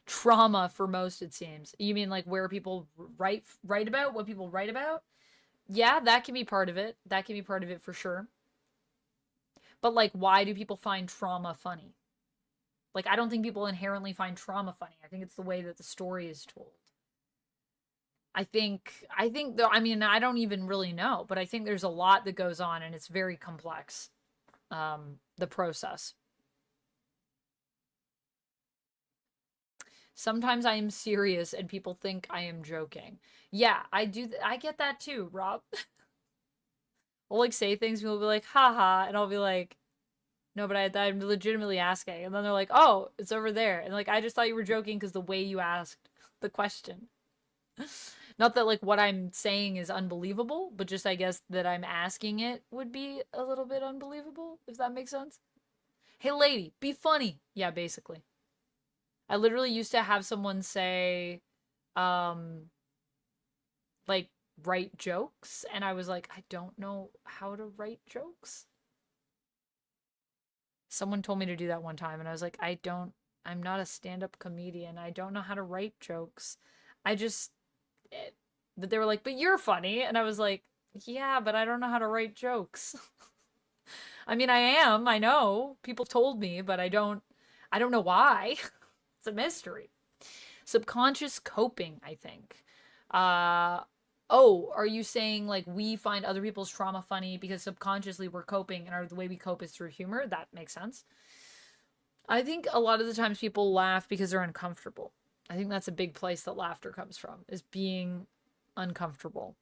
Speaker 1: Trauma for most, it seems. You mean like where people write about, what people write about? Yeah, that can be part of it. That can be part of it for sure. But like, why do people find trauma funny? Like, I don't think people inherently find trauma funny. I think it's the way that the story is told. I think though, I mean, I don't even really know, but I think there's a lot that goes on and it's very complex. The process. Sometimes I am serious and people think I am joking. Yeah, I do. I get that too, Rob. I'll like say things, people will be like, haha, and I'll be like, no, but I'm legitimately asking. And then they're like, oh, it's over there. And like, I just thought you were joking because the way you asked the question. Not that like what I'm saying is unbelievable, but just I guess that I'm asking it would be a little bit unbelievable, if that makes sense. Hey lady, be funny. Yeah, basically. I literally used to have someone say, like, write jokes, and I was like, I don't know how to write jokes. Someone told me to do that one time, and I was like, I'm not a stand-up comedian. I don't know how to write jokes. But they were like, but you're funny. And I was like, yeah, but I don't know how to write jokes. I mean, I know. People told me, but I don't know why. It's a mystery. Subconscious coping, I think. Oh, are you saying like we find other people's trauma funny because subconsciously we're coping and the way we cope is through humor? That makes sense. I think a lot of the times people laugh because they're uncomfortable. I think that's a big place that laughter comes from, is being uncomfortable.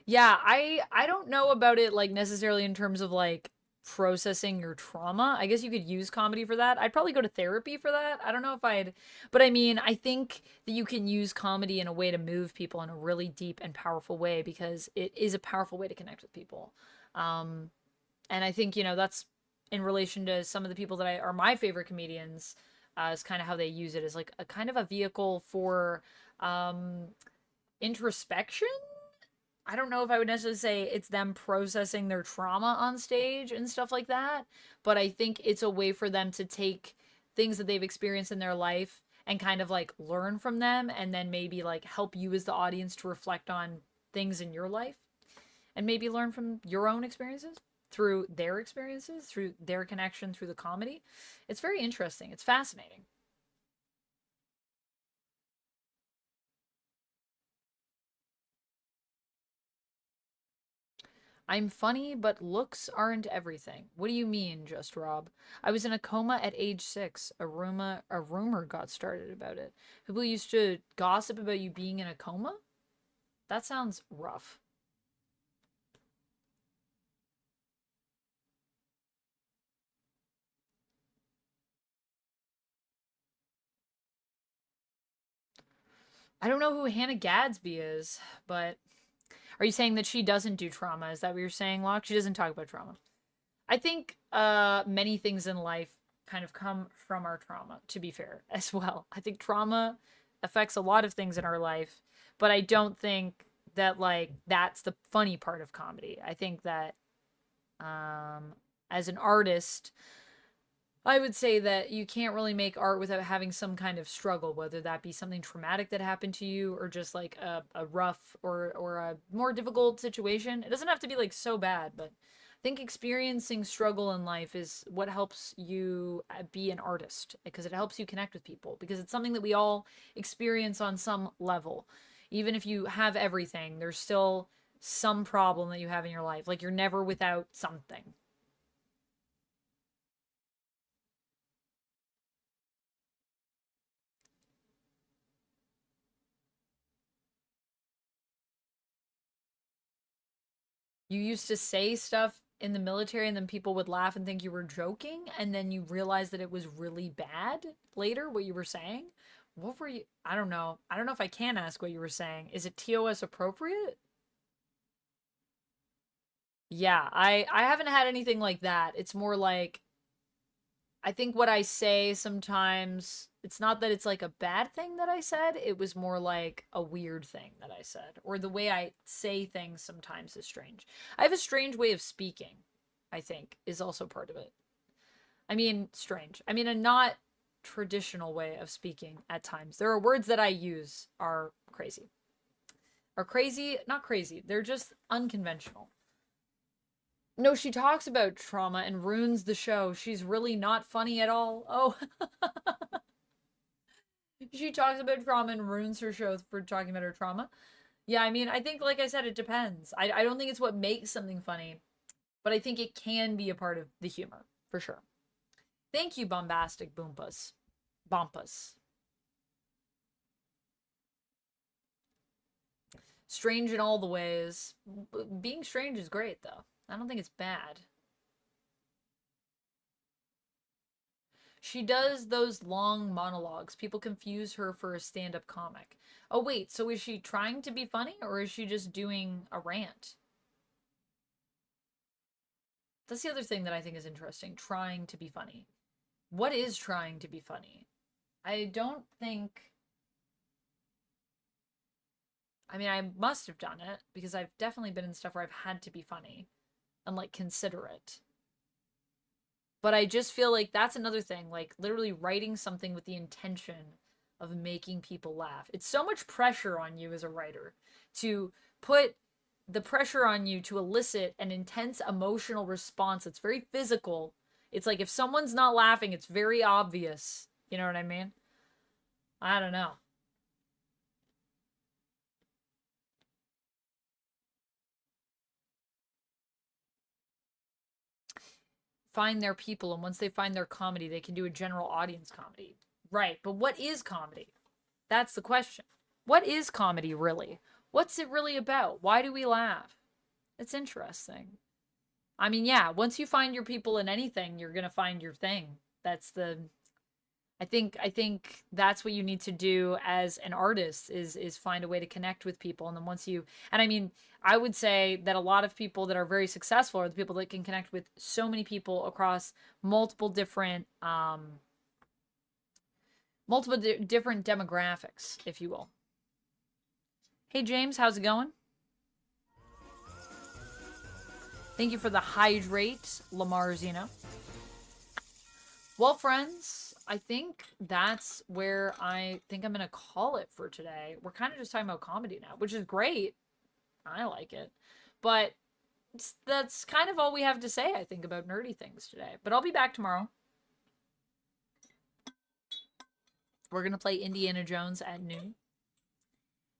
Speaker 1: Yeah, I don't know about it like necessarily in terms of like processing your trauma. I guess you could use comedy for that. I'd probably go to therapy for that. I don't know if I'd, but I mean, I think that you can use comedy in a way to move people in a really deep and powerful way because it is a powerful way to connect with people. And I think, you know, that's in relation to some of the people that are my favorite comedians, is kind of how they use it as like a kind of a vehicle for introspection. I don't know if I would necessarily say it's them processing their trauma on stage and stuff like that, but I think it's a way for them to take things that they've experienced in their life and kind of like learn from them and then maybe like help you as the audience to reflect on things in your life and maybe learn from your own experiences through their connection through the comedy. It's very interesting. It's fascinating. I'm funny, but looks aren't everything. What do you mean, Just Rob? I was in a coma at age 6. A rumor got started about it. People used to gossip about you being in a coma? That sounds rough. I don't know who Hannah Gadsby is, but are you saying that she doesn't do trauma? Is that what you're saying, Locke? She doesn't talk about trauma. I think many things in life kind of come from our trauma, to be fair, as well. I think trauma affects a lot of things in our life, but I don't think that like that's the funny part of comedy. I think that as an artist, I would say that you can't really make art without having some kind of struggle, whether that be something traumatic that happened to you or just like a rough or a more difficult situation. It doesn't have to be like so bad, but I think experiencing struggle in life is what helps you be an artist because it helps you connect with people because it's something that we all experience on some level. Even if you have everything, there's still some problem that you have in your life. Like you're never without something. You used to say stuff in the military and then people would laugh and think you were joking and then you realized that it was really bad later what you were saying. What were you? I don't know. I don't know if I can ask what you were saying. Is it TOS appropriate? Yeah, I haven't had anything like that. It's more like I think what I say sometimes, it's not that it's like a bad thing that I said, it was more like a weird thing that I said. Or the way I say things sometimes is strange. I have a strange way of speaking, I think, is also part of it. I mean, strange. I mean, a not traditional way of speaking at times. There are words that I use are crazy. Are crazy, not crazy, they're just unconventional. No, she talks about trauma and ruins the show. She's really not funny at all. Oh, she talks about trauma and ruins her show for talking about her trauma. Yeah, I mean, I think, like I said, it depends. I don't think it's what makes something funny, but I think it can be a part of the humor, for sure. Thank you, Bombastic Boompas. Bompas. Strange in all the ways. Being strange is great, though. I don't think it's bad. She does those long monologues. People confuse her for a stand-up comic. Oh, wait, so is she trying to be funny, or is she just doing a rant? That's the other thing that I think is interesting. Trying to be funny. What is trying to be funny? I don't think... I mean, I must have done it, because I've definitely been in stuff where I've had to be funny. And, like, considerate. But I just feel like that's another thing. Like, literally writing something with the intention of making people laugh. It's so much pressure on you as a writer to put the pressure on you to elicit an intense emotional response. It's very physical. It's like if someone's not laughing, it's very obvious. You know what I mean? I don't know. Find their people, and once they find their comedy, they can do a general audience comedy. Right, but what is comedy? That's the question. What is comedy really? What's it really about? Why do we laugh? It's interesting. I mean, yeah, once you find your people in anything, you're gonna find your thing. That's the I think that's what you need to do as an artist is find a way to connect with people. And then once you and I mean, I would say that a lot of people that are very successful are the people that can connect with so many people across multiple different different demographics, if you will. Hey James, how's it going? Thank you for the hydrate, Lamar Zeno. Well, friends, I think that's where I think I'm going to call it for today. We're kind of just talking about comedy now, which is great. I like it. But that's kind of all we have to say, I think, about nerdy things today. But I'll be back tomorrow. We're going to play Indiana Jones at noon.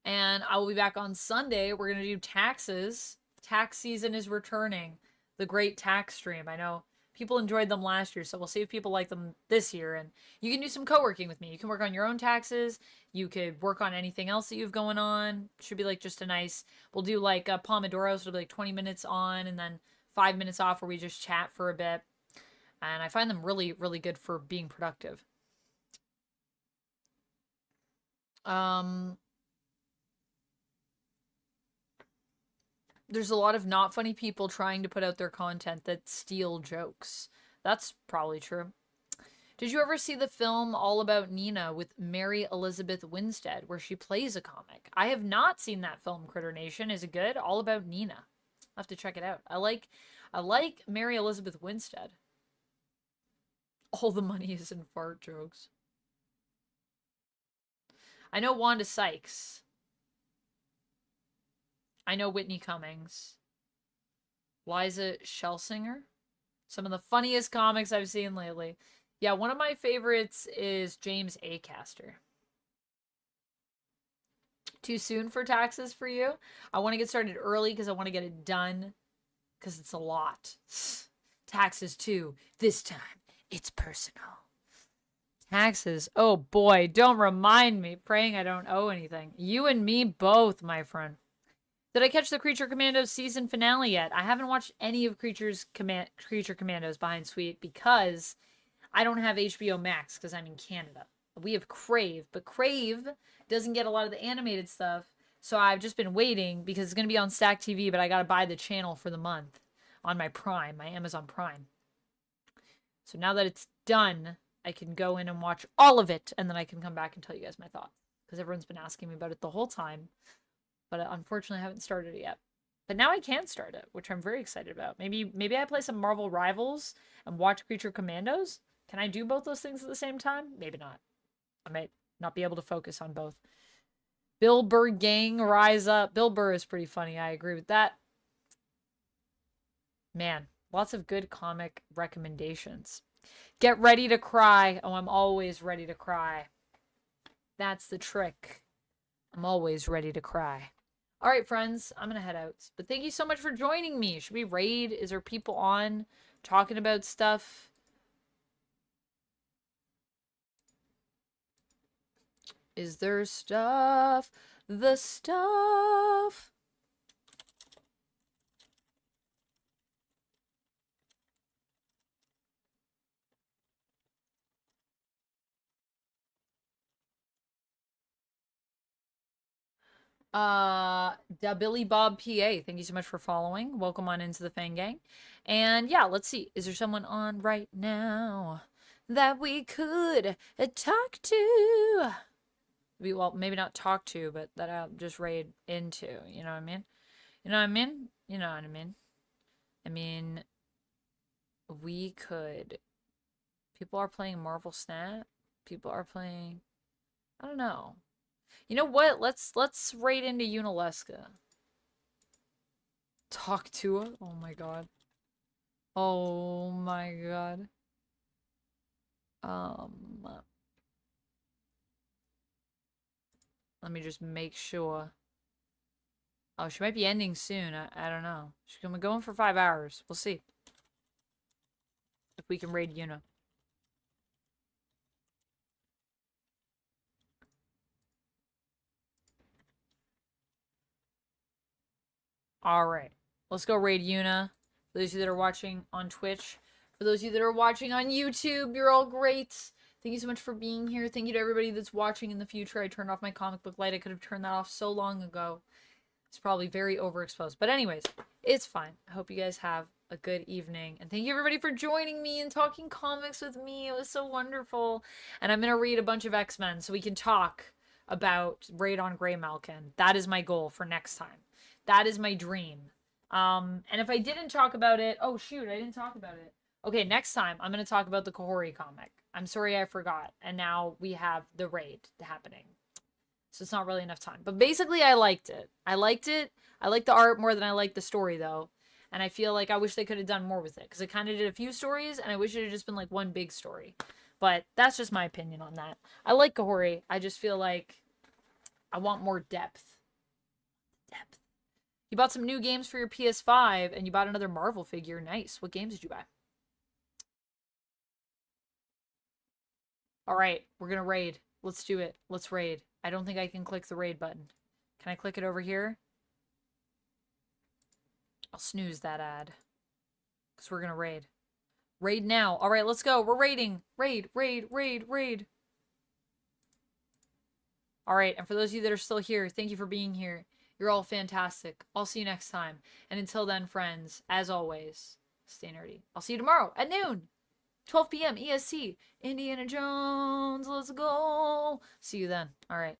Speaker 1: And I will be back on Sunday. We're going to do taxes. Tax season is returning. The great tax stream. I know people enjoyed them last year, so we'll see if people like them this year. And you can do some co-working with me. You can work on your own taxes. You could work on anything else that you have going on. Should be like just a nice, we'll do like a Pomodoro, so it'll be like 20 minutes on and then 5 minutes off where we just chat for a bit. And I find them really, really good for being productive. There's a lot of not funny people trying to put out their content that steal jokes. That's probably true. Did you ever see the film All About Nina with Mary Elizabeth Winstead, where she plays a comic? I have not seen that film, Critter Nation. Is it good? All About Nina. I'll have to check it out. I like Mary Elizabeth Winstead. All the money is in fart jokes. I know Wanda Sykes. I know Whitney Cummings. Liza Shelsinger. Some of the funniest comics I've seen lately. Yeah, one of my favorites is James Acaster. Too soon for taxes for you? I want to get started early because I want to get it done. Because it's a lot. Taxes too. This time, it's personal. Taxes. Oh boy, don't remind me. Praying I don't owe anything. You and me both, my friend. Did I catch the Creature Commandos season finale yet? I haven't watched any of Creature Commandos Behind Suite because I don't have HBO Max because I'm in Canada. We have Crave, but Crave doesn't get a lot of the animated stuff, so I've just been waiting because it's going to be on Stack TV, but I got to buy the channel for the month on my Prime, my Amazon Prime. So now that it's done, I can go in and watch all of it, and then I can come back and tell you guys my thoughts because everyone's been asking me about it the whole time. But unfortunately, I haven't started it yet. But now I can start it, which I'm very excited about. Maybe I play some Marvel Rivals and watch Creature Commandos. Can I do both those things at the same time? Maybe not. I might not be able to focus on both. Bill Burr gang, rise up. Bill Burr is pretty funny. I agree with that. Man, lots of good comic recommendations. Get ready to cry. Oh, I'm always ready to cry. That's the trick. I'm always ready to cry. All right, friends, I'm going to head out. But thank you so much for joining me. Should we raid? Is there people on talking about stuff? Is there stuff? The stuff. Da Billy Bob PA, thank you so much for following. Welcome on into the Fang Gang. And yeah, let's see. Is there someone on right now that we could talk to? Well, maybe not talk to, but that I'll just raid into. You know what I mean? You know what I mean? You know what I mean? I mean, we could. People are playing Marvel Snap. People are playing. I don't know. You know what? Let's raid into Unalesca. Talk to her? Oh my god. Oh my god. Let me just make sure. Oh, she might be ending soon. I don't know. She's gonna be going for 5 hours. We'll see. If we can raid Yuna. Alright. Let's go raid Yuna. For those of you that are watching on Twitch. For those of you that are watching on YouTube, you're all great. Thank you so much for being here. Thank you to everybody that's watching in the future. I turned off my comic book light. I could have turned that off so long ago. It's probably very overexposed. But anyways, it's fine. I hope you guys have a good evening. And thank you everybody for joining me and talking comics with me. It was so wonderful. And I'm going to read a bunch of X-Men so we can talk about Raid on Grey Malkin. That is my goal for next time. That is my dream. And if I didn't talk about it... Oh, shoot. I didn't talk about it. Okay, next time I'm going to talk about the Kahori comic. I'm sorry I forgot. And now we have the raid happening. So it's not really enough time. But basically, I liked it. I liked it. I liked the art more than I liked the story, though. And I feel like I wish they could have done more with it. Because it kind of did a few stories, and I wish it had just been like one big story. But that's just my opinion on that. I like Kahori. I just feel like I want more depth. Depth. You bought some new games for your PS5, and you bought another Marvel figure. Nice. What games did you buy? Alright, we're gonna raid. Let's do it. Let's raid. I don't think I can click the raid button. Can I click it over here? I'll snooze that ad. Because we're gonna raid. Raid now. Alright, let's go. We're raiding. Raid, raid, raid, raid. Alright, and for those of you that are still here, thank you for being here. You're all fantastic. I'll see you next time. And until then, friends, as always, stay nerdy. I'll see you tomorrow at noon. 12 p.m. EST. Indiana Jones, let's go. See you then. All right.